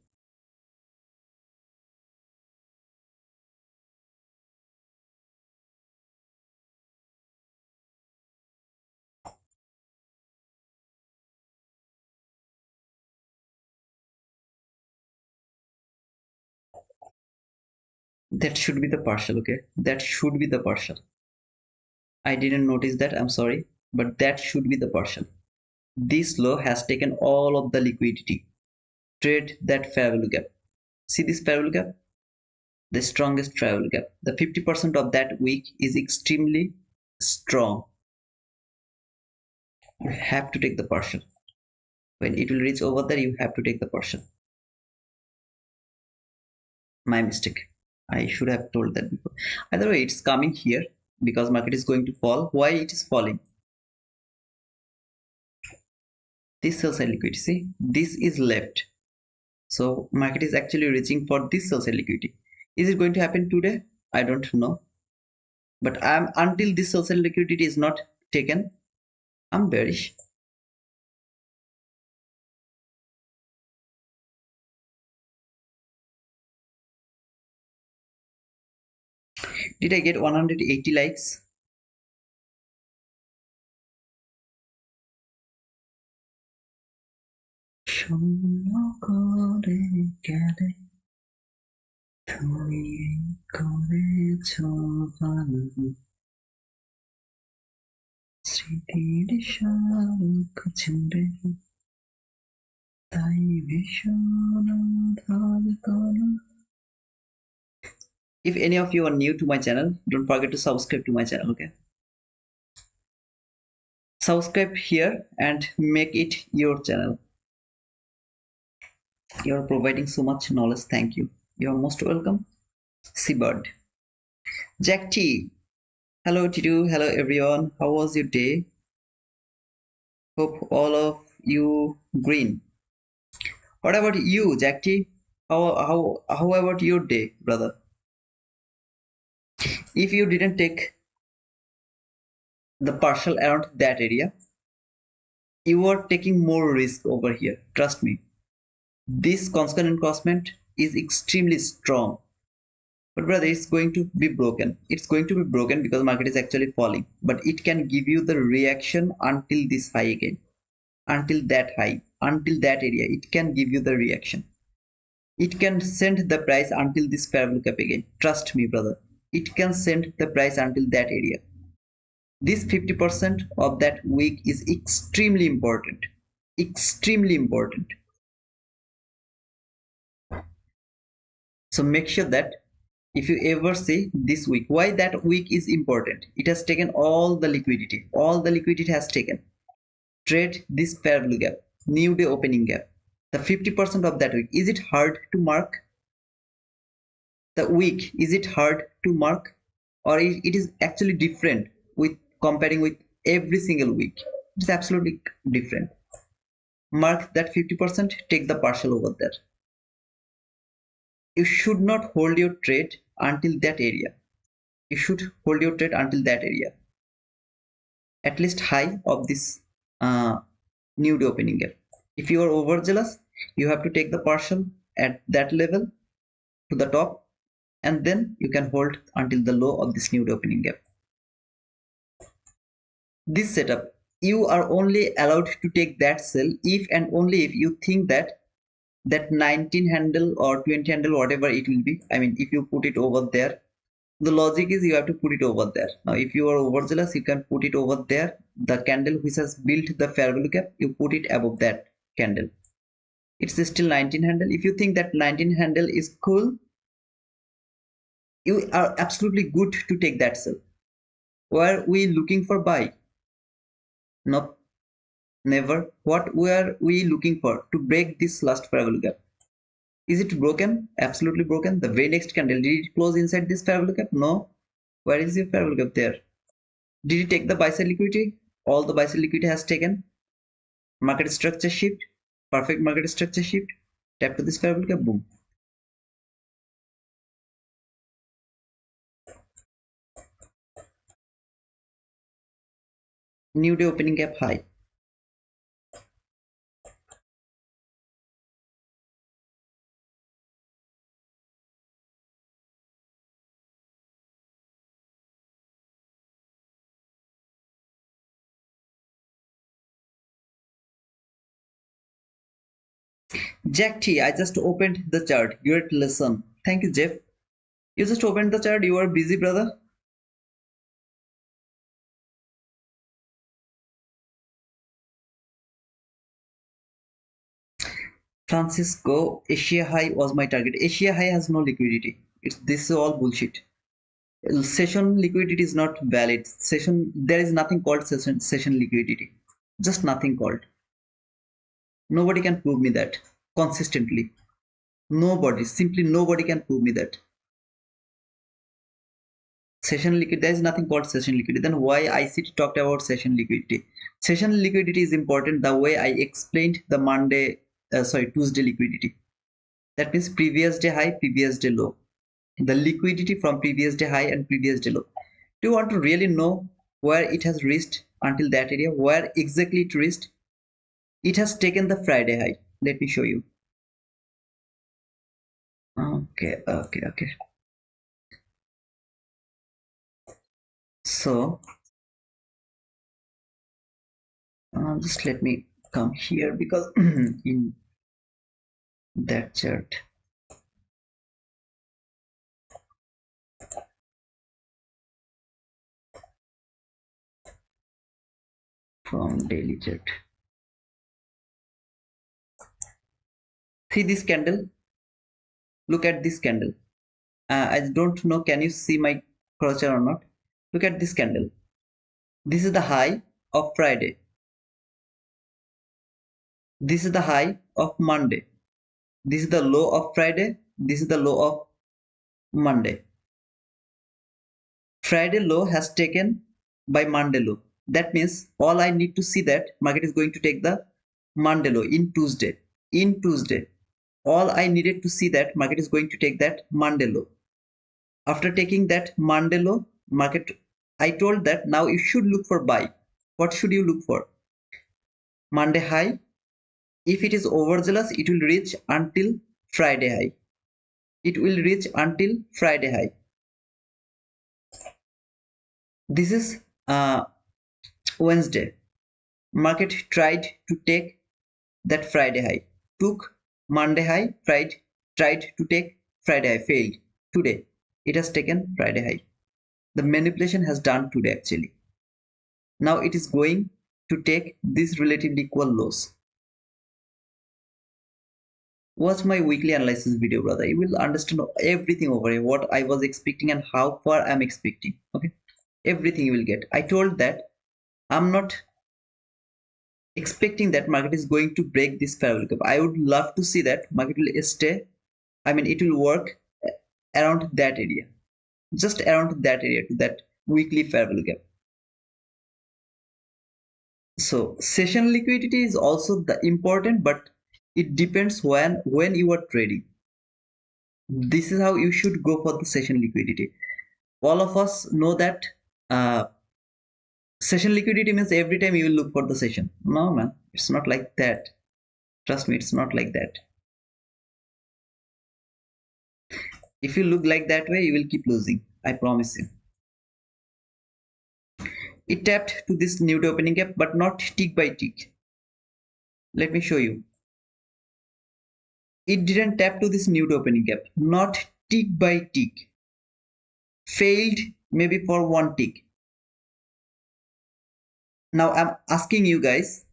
That should be the partial. Okay, that should be the partial. I didn't notice that, I'm sorry, but that should be the partial. This low has taken all of the liquidity. Trade that fair value gap. See this fair value gap? The strongest fair value gap. The 50% of that week is extremely strong. You have to take the partial. When it will reach over there, you have to take the partial. My mistake. I should have told that before. Either way, it's coming here because market is going to fall. Why it is falling? This sell side liquidity. See, this is left. So market is actually reaching for this sell side liquidity. Is it going to happen today? I don't know. But until this sell side liquidity is not taken, I'm bearish. Did I get 180 likes? If any of you are new to my channel, don't forget to subscribe to my channel, okay? Subscribe here and make it your channel. You're providing so much knowledge. Thank you. You're most welcome. Seabird. Jack T. Hello Titu. Hello everyone. How was your day? Hope all of you green. What about you, Jack T? How about your day, brother? If you didn't take the partial around that area, you are taking more risk over here. Trust me. This constant encroachment is extremely strong. But brother, it's going to be broken. It's going to be broken because market is actually falling. But it can give you the reaction until this high again. Until that high. Until that area. It can give you the reaction. It can send the price until this fair value gap again. Trust me, brother. It can send the price until that area. This 50% of that week is extremely important. Extremely important. So make sure that if you ever see this week, why that week is important? It has taken all the liquidity. All the liquidity has taken. Trade this fair value gap. New day opening gap. The 50% of that week. Is it hard to mark? The week, is it hard to mark? Or it is actually different with comparing with every single week? It's absolutely different. Mark that 50%, take the partial over there. You should not hold your trade until that area. You should hold your trade until that area. At least high of this new day opening gap. If you are overzealous, you have to take the partial at that level to the top. and then you can hold until the low of this new opening gap. This setup, you are only allowed to take that sell if and only if you think that 19 handle or 20 handle, whatever it will be, I mean, if you put it over there, the logic is you have to put it over there. Now if you are overzealous, you can put it over there. The candle which has built the fair value gap, you put it above that candle. It's still 19 handle. If you think that 19 handle is cool, you are absolutely good to take that sell. Were we looking for buy? No, never. What were we looking for? To break this last fair value gap. Is it broken? Absolutely broken. The very next candle, did it close inside this fair value gap? No. Where is your fair value gap? There. Did you take the buy side liquidity? All the buy side liquidity has taken. Market structure shift. Perfect market structure shift. Tap to this fair value gap. Boom. New day opening gap high. Jack T, I just opened the chart. Great lesson. Thank you, Jeff. You just opened the chart. You are busy, brother. Francisco, Asia high was my target. Asia high has no liquidity. This is all bullshit. Session liquidity is not valid. There is nothing called session liquidity. Just nothing called. Nobody can prove me that consistently. Nobody, simply nobody can prove me that. Session liquidity, there is nothing called session liquidity. Then why ICT talked about session liquidity? Session liquidity is important the way I explained the Tuesday liquidity. That means previous day high, previous day low. The liquidity from previous day high and previous day low. Do you want to really know where it has reached until that area? Where exactly it reached? It has taken the Friday high. Let me show you. Okay. So just let me come here because in that chart, from daily chart, see this candle. Look at this candle. I don't know, can you see my cursor or not? Look at this candle. This is the high of Friday. This is the high of Monday. This is the low of Friday. This is the low of Monday. Friday low has taken by Monday low. That means all I need to see that market is going to take the Monday low in Tuesday. In Tuesday, all I needed to see that market is going to take that Monday low. After taking that Monday low, market, I told that now you should look for buy. What should you look for? Monday high. If it is overzealous, it will reach until Friday high. It will reach until Friday high. This is Wednesday. Market tried to take that Friday high. Took Monday high, tried to take Friday high, failed. Today, it has taken Friday high. The manipulation has done today actually. Now it is going to take these relatively equal lows. Watch my weekly analysis video, brother. You will understand everything over here, what I was expecting and how far I'm expecting. Okay, everything you will get. I told that I'm not expecting that market is going to break this fair value gap. I would love to see that market will stay. I mean, it will work around that area, just around that area to that weekly fair value gap. So session liquidity is also the important, but it depends when you are trading. This is how you should go for the session liquidity. All of us know that session liquidity means every time you will look for the session. No, man, it's not like that. Trust me, it's not like that. If you look like that way, you will keep losing. I promise you. It tapped to this new opening gap, but not tick by tick. Let me show you. It didn't tap to this new opening gap, not tick by tick. Failed maybe for one tick. Now I'm asking you guys,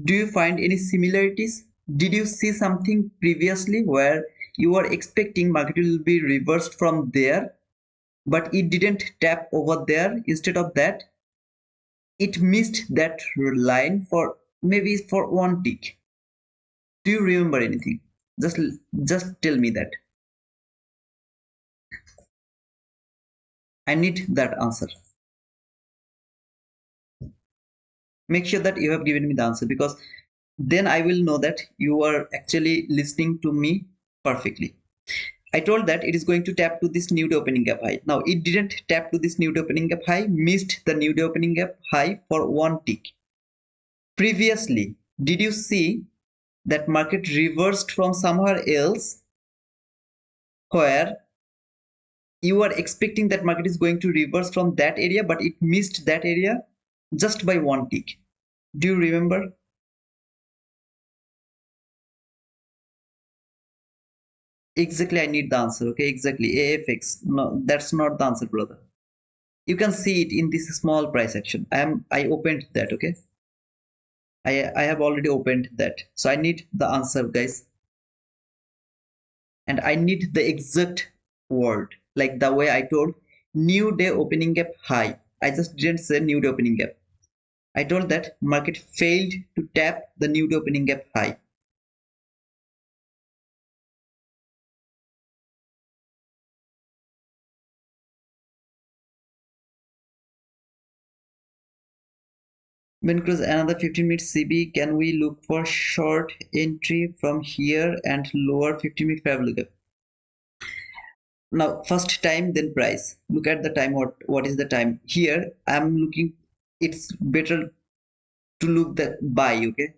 do you find any similarities? Did you see something previously where you were expecting market will be reversed from there, but it didn't tap over there? Instead of that, it missed that line for maybe for one tick. Do you remember anything? Just tell me that. I need that answer. Make sure that you have given me the answer, because then I will know that you are actually listening to me perfectly. I told that it is going to tap to this new opening gap high. Now it didn't tap to this new opening gap high, missed the new opening gap high for one tick. Previously, did you see that market reversed from somewhere else where you are expecting that market is going to reverse from that area, but it missed that area just by one tick? Do you remember? Exactly, I need the answer. Okay, exactly. AFX. No, that's not the answer, brother. You can see it in this small price action. I opened that. Okay, I have already opened that. So I need the answer, guys, and I need the exact word, like the way I told new day opening gap high. I just didn't say new day opening gap. I told that market failed to tap the new day opening gap high. When close another 15 minutes CB, can we look for short entry from here and lower 15-minute fair value gap? Now first time, then price. Look at the time. What is the time? Here I'm looking. It's better to look the buy. Okay,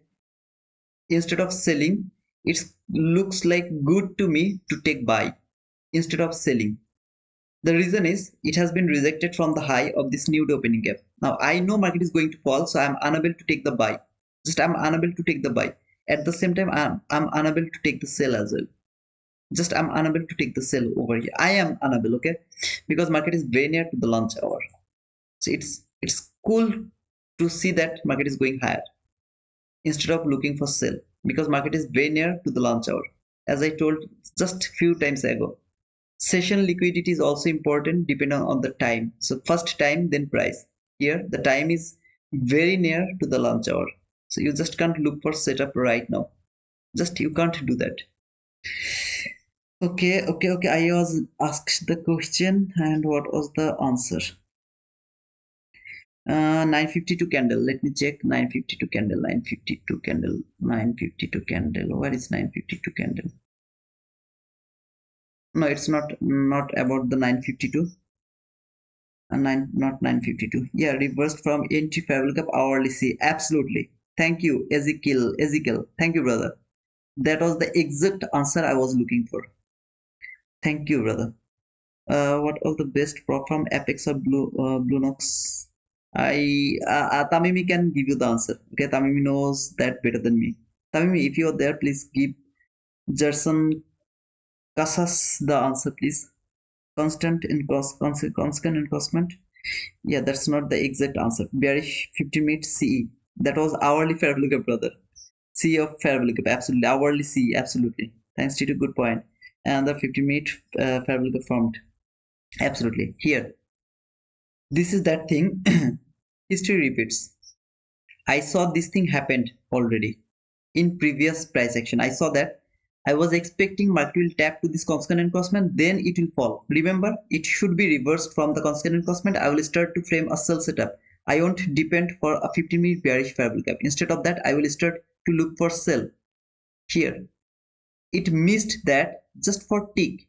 instead of selling, it looks like good to me to take buy instead of selling. The reason is it has been rejected from the high of this new opening gap. Now I know market is going to fall, so I'm unable to take the buy. Just I'm unable to take the buy. At the same time, I'm unable to take the sell as well. Just I'm unable to take the sell over here. I am unable, okay, because market is very near to the lunch hour. So it's cool to see that market is going higher instead of looking for sell, because market is very near to the lunch hour. As I told just few times ago, session liquidity is also important depending on the time. So first time, then price. Here the time is very near to the lunch hour, so you just can't look for setup right now. Just you can't do that. Okay. I was asked the question, and what was the answer? 952 candle. Let me check. 952 candle. 952 candle. 952 candle. Where is 952 candle? No, it's not about the 952. Not 952. Yeah, reversed from entry fair gap hourly C. Absolutely. Thank you, Ezekiel. Thank you, brother. That was the exact answer I was looking for. Thank you, brother. What was the best prop from Apex or Bluenox? Tamimi can give you the answer. Okay, Tamimi knows that better than me. Tamimi, if you are there, please give Jerson Casas the answer, please. Constant encroachment. Yeah, that's not the exact answer. Bearish 50-minute CE. That was hourly fair value gap, brother. CE of fair value gap, absolutely. Hourly CE, absolutely. Thanks to you, good point. And the 50-minute fair value gap formed. Absolutely. Here, this is that thing. History repeats. I saw this thing happened already in previous price action. I saw that I was expecting market will tap to this constant encroachment, then it will fall. Remember, it should be reversed from the constant encroachment. I will start to frame a sell setup. I won't depend for a 15-minute bearish fair value gap. Instead of that, I will start to look for sell. Here, it missed that just for tick.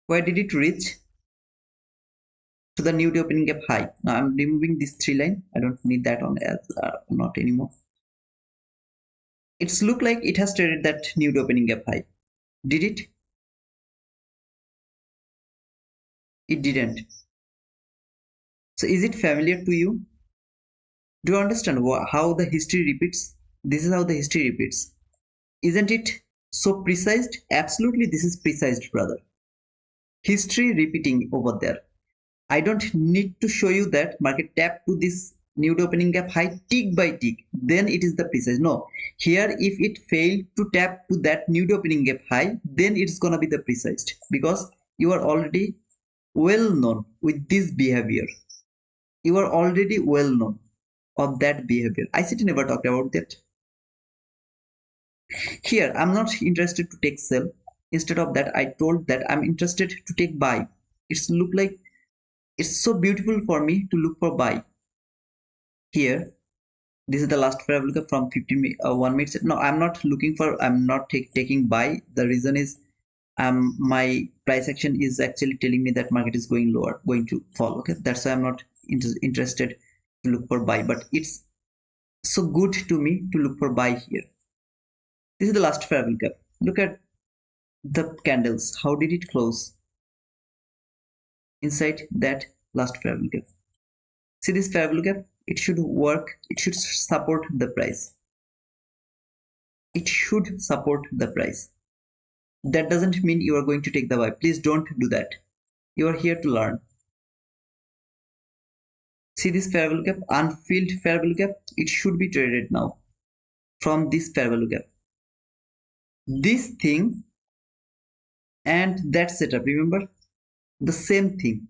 Where did it reach? To the new day opening gap high. Now I'm removing this 3 line. I don't need that on as not anymore. It's look like it has traded that new opening gap high. Did it? It didn't. So is it familiar to you? Do you understand how the history repeats? This is how the history repeats. Isn't it so precise? Absolutely, this is precise, brother. History repeating over there. I don't need to show you that market tap to this nude opening gap high tick by tick. Then it is the precise. No, here if it failed to tap to that nude opening gap high, then it's gonna be the precise because you are already well known with this behavior. You are already well known of that behavior. ICT never talked about that. Here, I'm not interested to take sell. Instead of that, I told that I'm interested to take buy. It's look like it's so beautiful for me to look for buy. Here, this is the last fair value from 1 minute. No, I'm not looking for. I'm not taking buy. The reason is, my price action is actually telling me that market is going lower, going to fall. Okay, that's why I'm not interested to look for buy. But it's so good to me to look for buy here. This is the last fair value gap. Look at the candles. How did it close inside that last fair value gap? See this fair value gap? It should work. It should support the price. It should support the price. That doesn't mean you are going to take the buy. Please don't do that. You are here to learn. See this fair value gap? Unfilled fair value gap? It should be traded now from this fair value gap. This thing and that setup, remember, the same thing.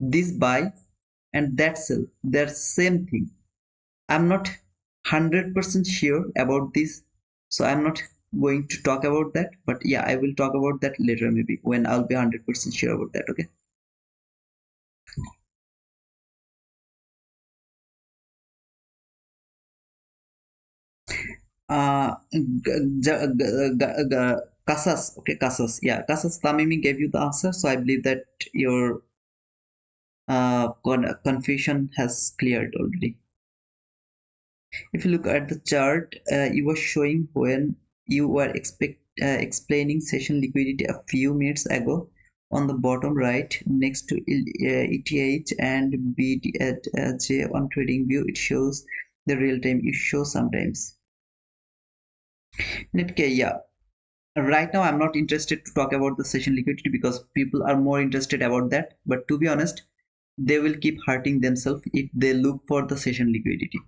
This buy and that sell, they're same thing. I'm not 100% sure about this, so I'm not going to talk about that, but yeah, I will talk about that later, maybe when I'll be 100% sure about that. Okay, Kasas. Okay, Kasas. Yeah, Kasas Tamimi gave you the answer, so I believe that your confusion has cleared already. If you look at the chart, you were showing when you were explaining session liquidity a few minutes ago. On the bottom right next to ETH and BDJ on trading view, it shows the real time. It shows sometimes. Netk, yeah, right now I'm not interested to talk about the session liquidity because people are more interested about that, but to be honest, they will keep hurting themselves if they look for the session liquidity.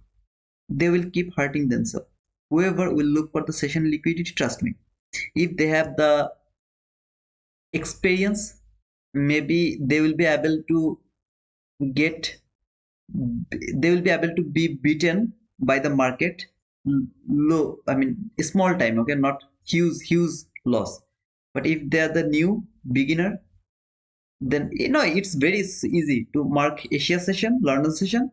They will keep hurting themselves. Whoever will look for the session liquidity, trust me, if they have the experience, maybe they will be able to get, they will be able to be beaten by the market low, I mean small time. Okay, not huge loss. But if they are the new beginner, then it's very easy to mark Asia session, London session,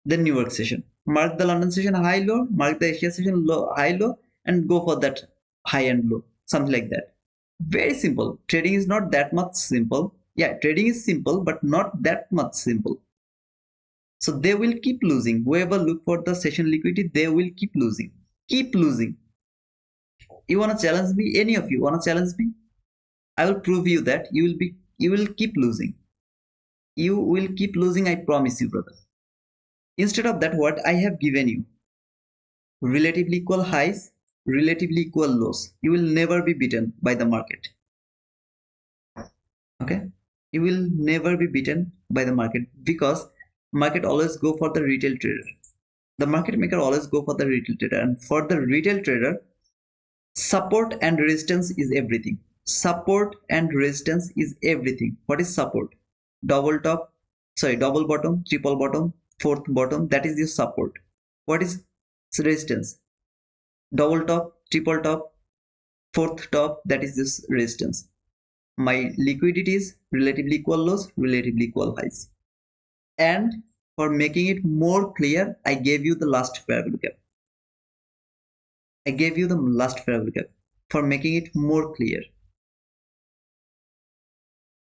then New York session. Mark the London session high low, mark the Asia session low high low, and go for that high and low, something like that. Very simple. Trading is not that much simple. Yeah, trading is simple, but not that much simple. So they will keep losing. Whoever look for the session liquidity, they will keep losing. Keep losing. You wanna challenge me? Any of you wanna challenge me? I will prove you that you will keep losing. You will keep losing, I promise you, brother. Instead of that, what I have given you, relatively equal highs, relatively equal lows. You will never be beaten by the market. Okay, you will never be beaten by the market because market always go for the retail trader. The market maker always go for the retail trader, and for the retail trader, support and resistance is everything. Support and resistance is everything. What is support? Double top, sorry, double bottom, triple bottom, fourth bottom, that is your support. What is resistance? Double top, triple top, fourth top, that is this resistance. My liquidity is relatively equal lows, relatively equal highs. And for making it more clear, I gave you the last fair value gap. I gave you the last fair value gap for making it more clear.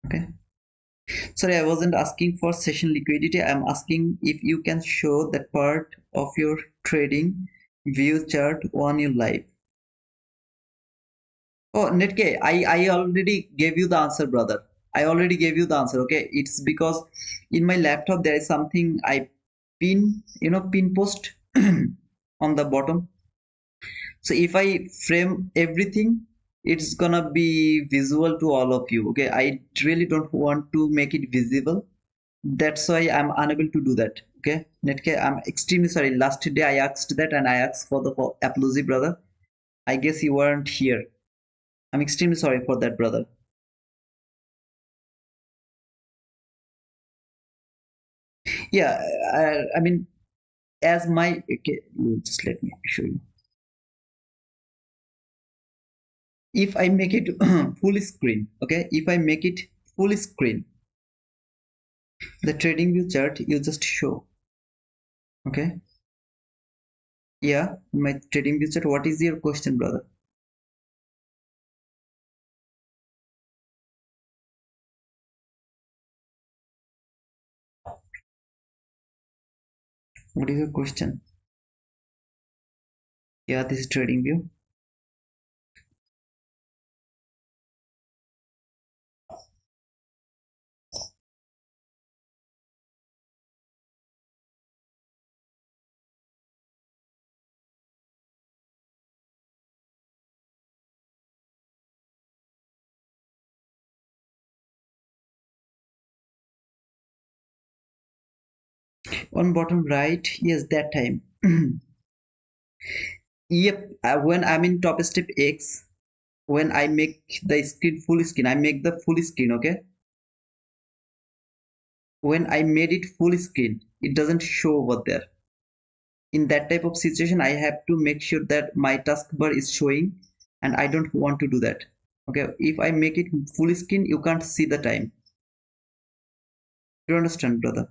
Okay. Sorry, I wasn't asking for session liquidity. I'm asking if you can show that part of your trading view chart on your live. Oh, Netk, I already gave you the answer, brother. I already gave you the answer. Okay, it's because in my laptop there is something I pin, pin post on the bottom. So if I frame everything, it's gonna be visual to all of you. Okay, I really don't want to make it visible. That's why I'm unable to do that. Okay, Netke, I'm extremely sorry. Last day I asked that, and I asked for the Apology, brother. I guess you weren't here. I'm extremely sorry for that, brother. Yeah, I mean, as my, okay, just let me show you. If I make it full screen, okay, if I make it full screen, the trading view chart you just show. Okay, yeah, my trading view chart. What is your question, brother? What is your question? Yeah, this is trading view. On bottom right, yes, that time. Yep, when I'm in top step X, when I make the screen full screen, I make the full screen. Okay, when I made it full screen, it doesn't show over there. In that type of situation, I have to make sure that my taskbar is showing, and I don't want to do that. Okay, if I make it full screen, you can't see the time. You understand, brother?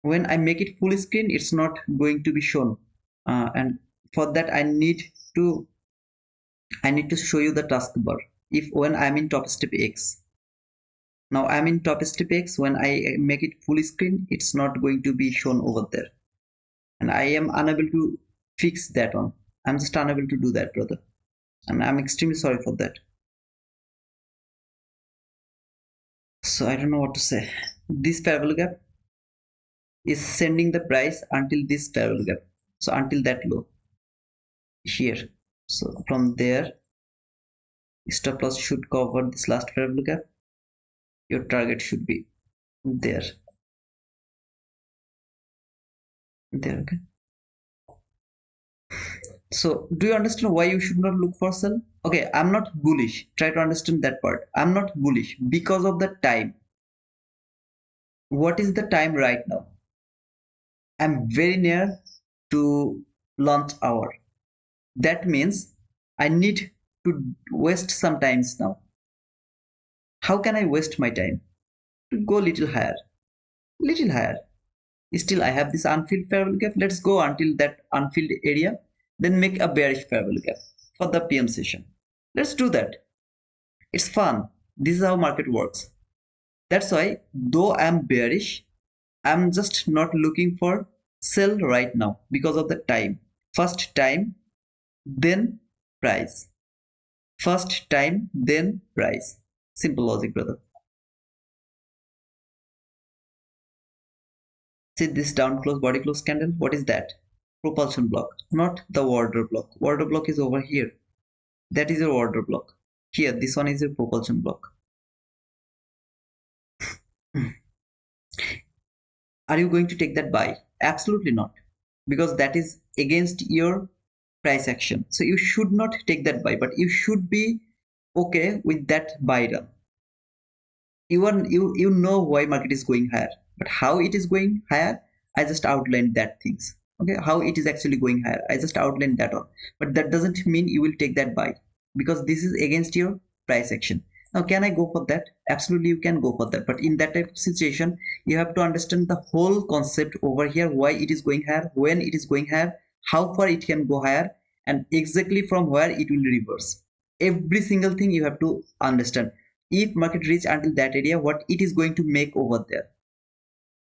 When I make it full screen, it's not going to be shown, and for that to I need to show you the taskbar. If when I'm in top step X, now I'm in top step X, when I make it full screen, it's not going to be shown over there, and I am unable to fix that on. I'm just unable to do that, brother, and I'm extremely sorry for that. So I don't know what to say. This parallel gap is sending the price until this parallel gap, so until that low here. So from there, stop loss should cover this last parallel gap. Your target should be there. Okay. So do you understand why you should not look for sell? Okay, I'm not bullish. Try to understand that part. I'm not bullish because of the time. What is the time right now? I'm very near to launch hour. That means I need to waste some times now. How can I waste my time? To go little higher, little higher. Still, I have this unfilled parallel gap. Let's go until that unfilled area, then make a bearish parallel gap for the PM session. Let's do that. It's fun. This is how market works. That's why, though I'm bearish, I'm just not looking for sell right now because of the time. First time, then price. First time, then price. Simple logic, brother. See this down close, body close candle. What is that? Propulsion block, not the order block. Order block is over here. That is your order block. Here, this one is your propulsion block. Are you going to take that buy? Absolutely not, because that is against your price action. So you should not take that buy, but you should be okay with that buy run. You know why market is going higher, but how it is going higher, I just outlined that things. Okay, how it is actually going higher, I just outlined that on. But that doesn't mean you will take that buy, because this is against your price action. Now, can I go for that? Absolutely, you can go for that. But in that type of situation, you have to understand the whole concept over here, why it is going higher, when it is going higher, how far it can go higher, and exactly from where it will reverse. Every single thing you have to understand. If market reach until that area, what it is going to make over there.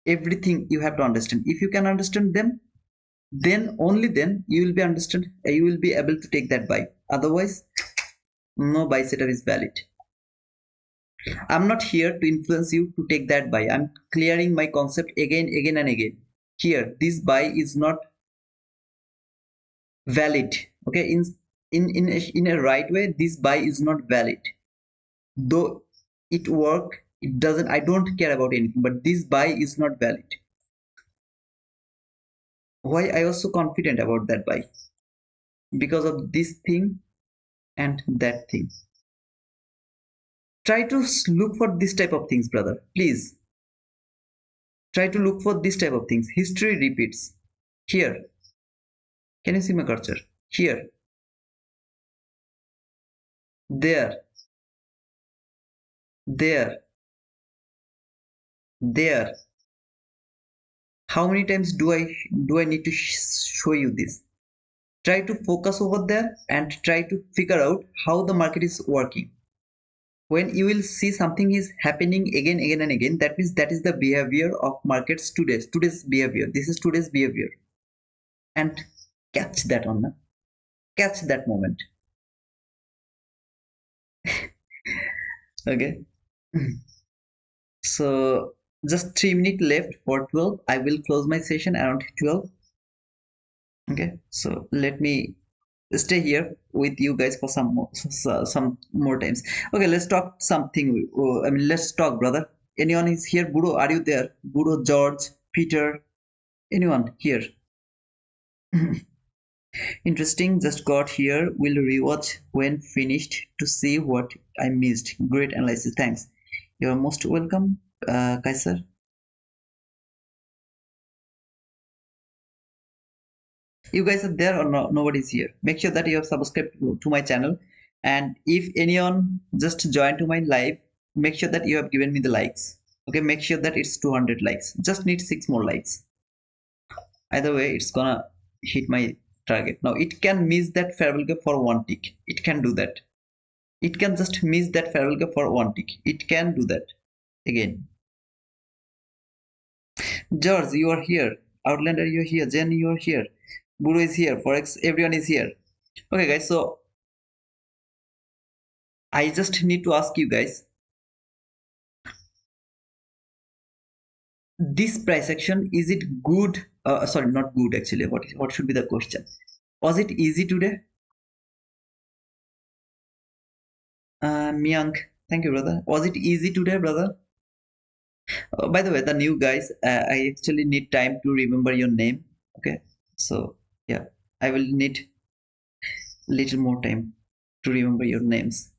Everything you have to understand. If you can understand them, then only then you will be able to take that buy. Otherwise, no buy setup is valid. I'm not here to influence you to take that buy. I'm clearing my concept again and again. Here, this buy is not valid. Okay, in a right way, this buy is not valid. Though it work, it doesn't. I don't care about anything. But this buy is not valid. Why I was so confident about that buy? Because of this thing and that thing. Try to look for this type of things, brother. Please try to look for this type of things. History repeats. Here, can you see my cursor? Here, there, there, there. How many times do I need to show you this? Try to focus over there and try to figure out how the market is working. When you will see something is happening again and again, that means that is the behavior of markets today's behavior. This is today's behavior. And catch that on, catch that moment. Okay. So just 3 minutes left for 12. I will close my session around 12. Okay, so let me stay here with you guys for some more times. Okay, let's talk something. I mean, let's talk, brother. Anyone is here? Budo, are you there? Budo, George, Peter, anyone here? Interesting, just got here. Will rewatch when finished to see what I missed. Great analysis, thanks. You're most welcome, Kaiser. You guys are there or no? Nobody's here. Make sure that you have subscribed to my channel, and if anyone just joined to my live, make sure that you have given me the likes. Okay, make sure that it's 200 likes. Just need 6 more likes. Either way, it's gonna hit my target. Now it can miss that farewell gap for 1 tick. It can do that. It can just miss that farewell gap for 1 tick. It can do that again. George, you are here. Outlander, you are here. Jen, you are here. Buru is here. Forex, everyone is here. Okay, guys. So I just need to ask you guys. This price action, is it good? Sorry, not good actually. What should be the question? Was it easy today? Miyank, thank you, brother. Was it easy today, brother? By the way, the new guys, I actually need time to remember your name. Okay, so yeah, I will need little more time to remember your names.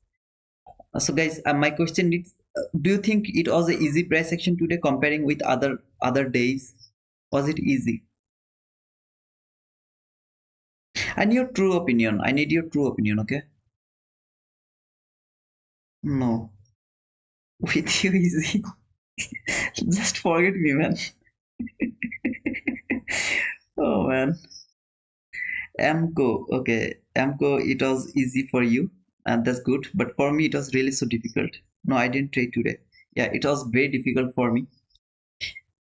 So guys, my question is, do you think it was an easy price action today comparing with other days? Was it easy? I need your true opinion. I need your true opinion. Okay. No, with you easy. Just forget me, man. Oh man. Amco, okay. Amco, it was easy for you, and that's good. But for me, it was really so difficult. No, I didn't trade today. Yeah, it was very difficult for me.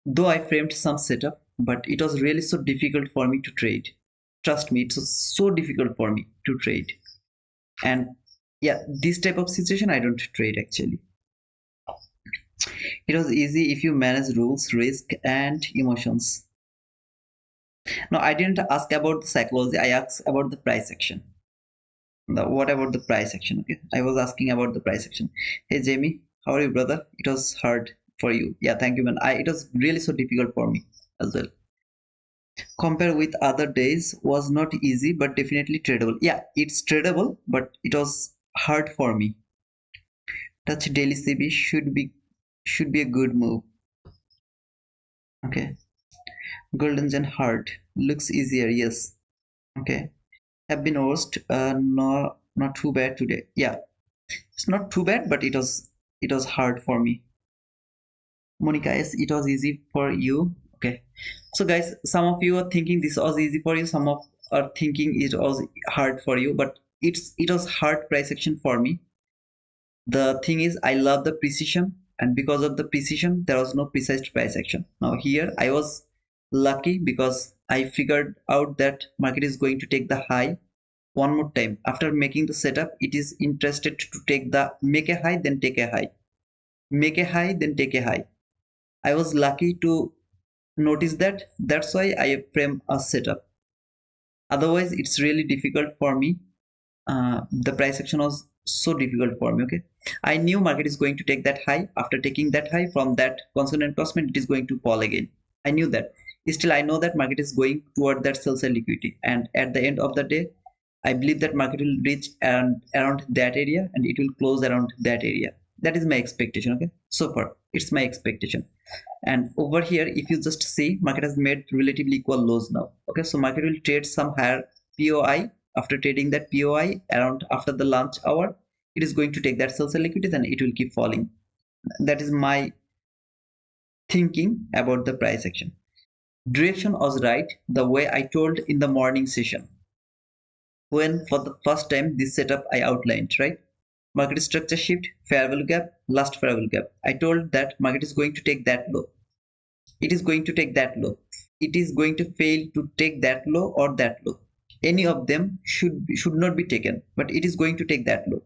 Though I framed some setup, but it was really so difficult for me to trade. Trust me, it was so difficult for me to trade. And yeah, this type of situation I don't trade actually. It was easy if you manage rules, risk, and emotions. No, I didn't ask about the psychology. I asked about the price action. What about the price action? Okay, I was asking about the price action. Hey Jamie, how are you, brother? It was hard for you. Yeah, thank you, man. It was really so difficult for me as well. Compare with other days was not easy, but definitely tradable. Yeah, it's tradable, but it was hard for me. Touch daily CB should be a good move. Okay, golden gen hard looks easier. Yes. Okay, have been worst. No, not too bad today. Yeah, it's not too bad, but it was hard for me. Monica, yes, it was easy for you. Okay, so guys, some of you are thinking this was easy for you, some of are thinking it was hard for you, but it was hard price action for me. The thing is, I love the precision, and because of the precision there was no precise price action. Now here I was lucky because I figured out that market is going to take the high, one more time. After making the setup, it is interested to take the make a high, then take a high, make a high, then take a high. I was lucky to notice that. That's why I frame a setup. Otherwise, it's really difficult for me. The price action was so difficult for me. Okay, I knew market is going to take that high. After taking that high from that constant crossment, it is going to fall again. I knew that. Still, I know that market is going toward that sell side liquidity, and at the end of the day, I believe that market will reach around that area and it will close around that area. That is my expectation. Okay, so far it's my expectation. And over here, if you just see, market has made relatively equal lows now. Okay, so market will trade some higher POI. After trading that POI around after the lunch hour, it is going to take that sell side liquidity and it will keep falling. That is my thinking about the price action. Direction was right the way I told in the morning session, when for the first time this setup I outlined, right? Market structure shift, fair value gap, last fair value gap. I told that market is going to take that low. It is going to take that low. It is going to fail to take that low or that low. Any of them should not be taken, but it is going to take that low.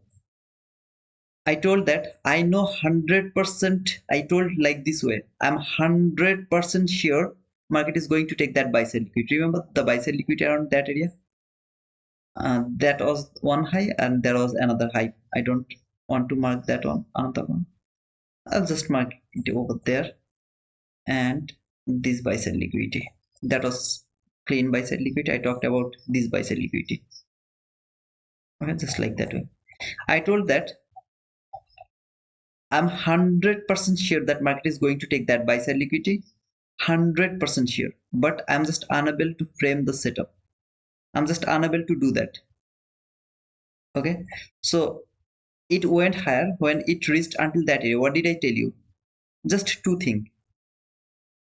I told that I know 100%. I told like this way, I'm 100% sure market is going to take that buy side liquidity. Remember the buy side liquidity around that area? That was one high and there was another high. I don't want to mark that one, another one. I'll just mark it over there. And this buy side liquidity, that was clean buy side liquidity. I talked about this buy side liquidity. Okay, just like that way. I told that I'm 100% sure that market is going to take that buy side liquidity. 100% sure, but I'm just unable to frame the setup. I'm just unable to do that. Okay, so it went higher when it reached until that area. What did I tell you? Just two things.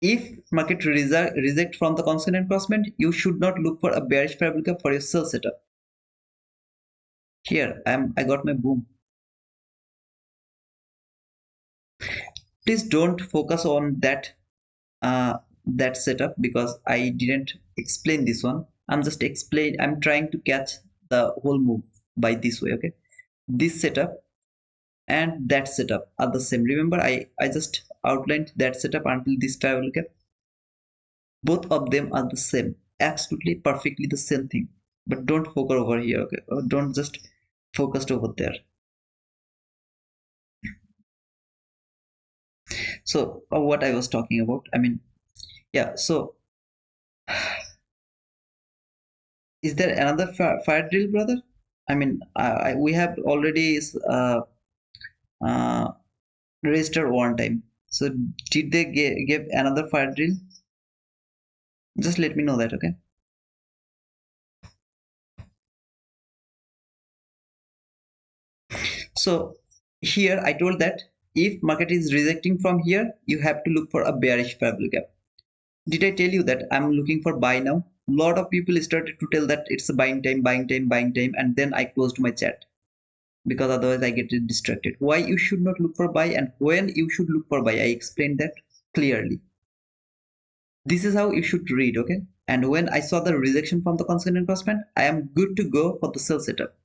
If market reject from the constant crossment, you should not look for a bearish fair value gap for your sell setup. Here I got my boom. Please don't focus on that setup because I didn't explain this one. I'm trying to catch the whole move by this way. Okay, this setup and that setup are the same. Remember, I just outlined that setup until this fair value gap. Both of them are the same, absolutely perfectly the same thing. But don't focus over here. Okay, or don't just focus over there. So what I was talking about, I mean, yeah, so is there another fire drill, brother? I mean, we have already uh, registered one time. So did they give another fire drill? Just let me know that. Okay, so here I told that if market is rejecting from here, you have to look for a bearish fair value gap. Did I tell you that I'm looking for buy now? Lot of people started to tell that it's a buying time, buying time, buying time, and then I closed my chat because otherwise I get distracted. Why you should not look for buy and when you should look for buy, I explained that clearly. This is how you should read. Okay, and when I saw the rejection from the constant crossman, I am good to go for the sell setup.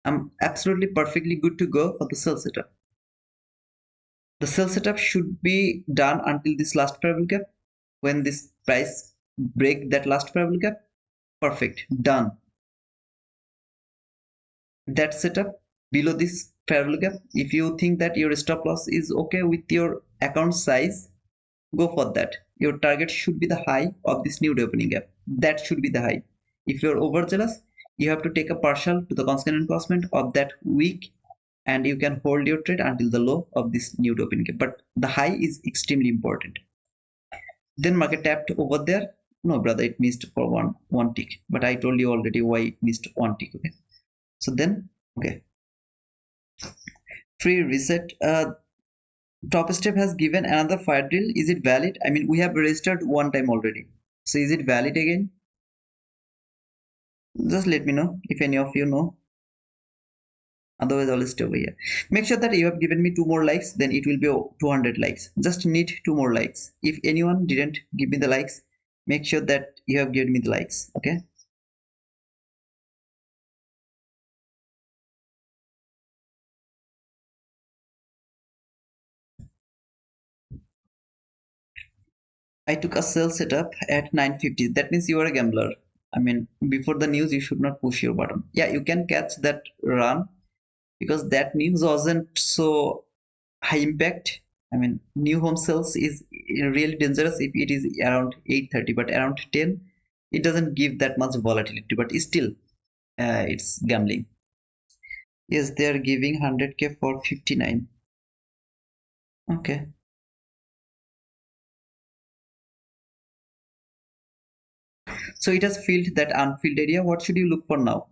I'm absolutely perfectly good to go for the sell setup. The sell setup should be done until this last fair value gap. When this price break that last fair value gap, perfect, done. That setup below this fair value gap, if you think that your stop loss is okay with your account size, go for that. Your target should be the high of this new opening gap. That should be the high. If you're overzealous, you have to take a partial to the constant crossment of that week and you can hold your trade until the low of this new opening gap. But the high is extremely important. Then market tapped over there. No, brother, it missed for one tick. But I told you already why it missed one tick. Okay. So then, okay. Free reset. Top step has given another fire drill. Is it valid? I mean, we have registered one time already. So is it valid again? Just let me know if any of you know. Otherwise, I'll stay over here. Make sure that you have given me 2 more likes. Then it will be 200 likes. Just need 2 more likes. If anyone didn't give me the likes, make sure that you have given me the likes. Okay. I took a sell setup at 950. That means you are a gambler. I mean, before the news, you should not push your button. Yeah, you can catch that run because that news wasn't so high impact. I mean, new home sales is really dangerous if it is around 8:30, but around 10, it doesn't give that much volatility. But still, it's gambling. Yes, they are giving 100K for 59. Okay. So it has filled that unfilled area. What should you look for now?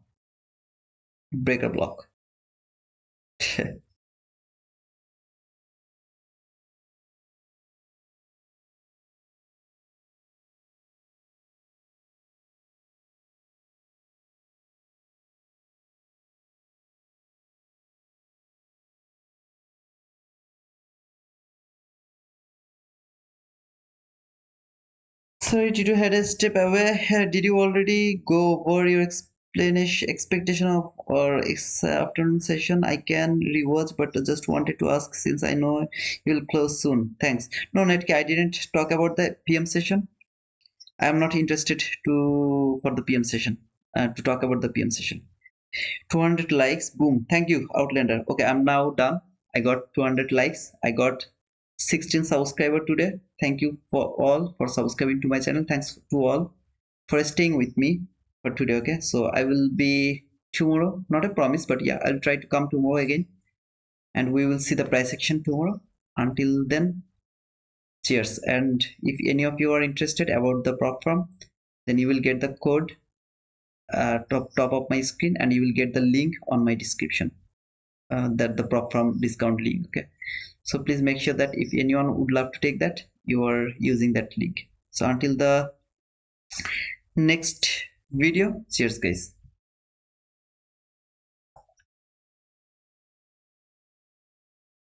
Breaker block. Sorry, did you had a step away? Did you already go over your explanation expectation of or afternoon session? I can rewatch, but I just wanted to ask since I know you'll close soon. Thanks. No, Netki, I didn't talk about the PM session. I am not interested to for the PM session. To talk about the PM session. 200 likes, boom, thank you Outlander. Okay, I'm now done. I got 200 likes, I got 16 subscriber today. Thank you for all for subscribing to my channel. Thanks to all for staying with me for today. Okay, so I will be tomorrow, not a promise, but yeah, I'll try to come tomorrow again and we will see the price action tomorrow. Until then, cheers. And if any of you are interested about the prop firm, then you will get the code top of my screen and you will get the link on my description, that the prop firm discount link. Okay, so please make sure that if anyone would love to take that, you are using that link. So until the next video, cheers guys.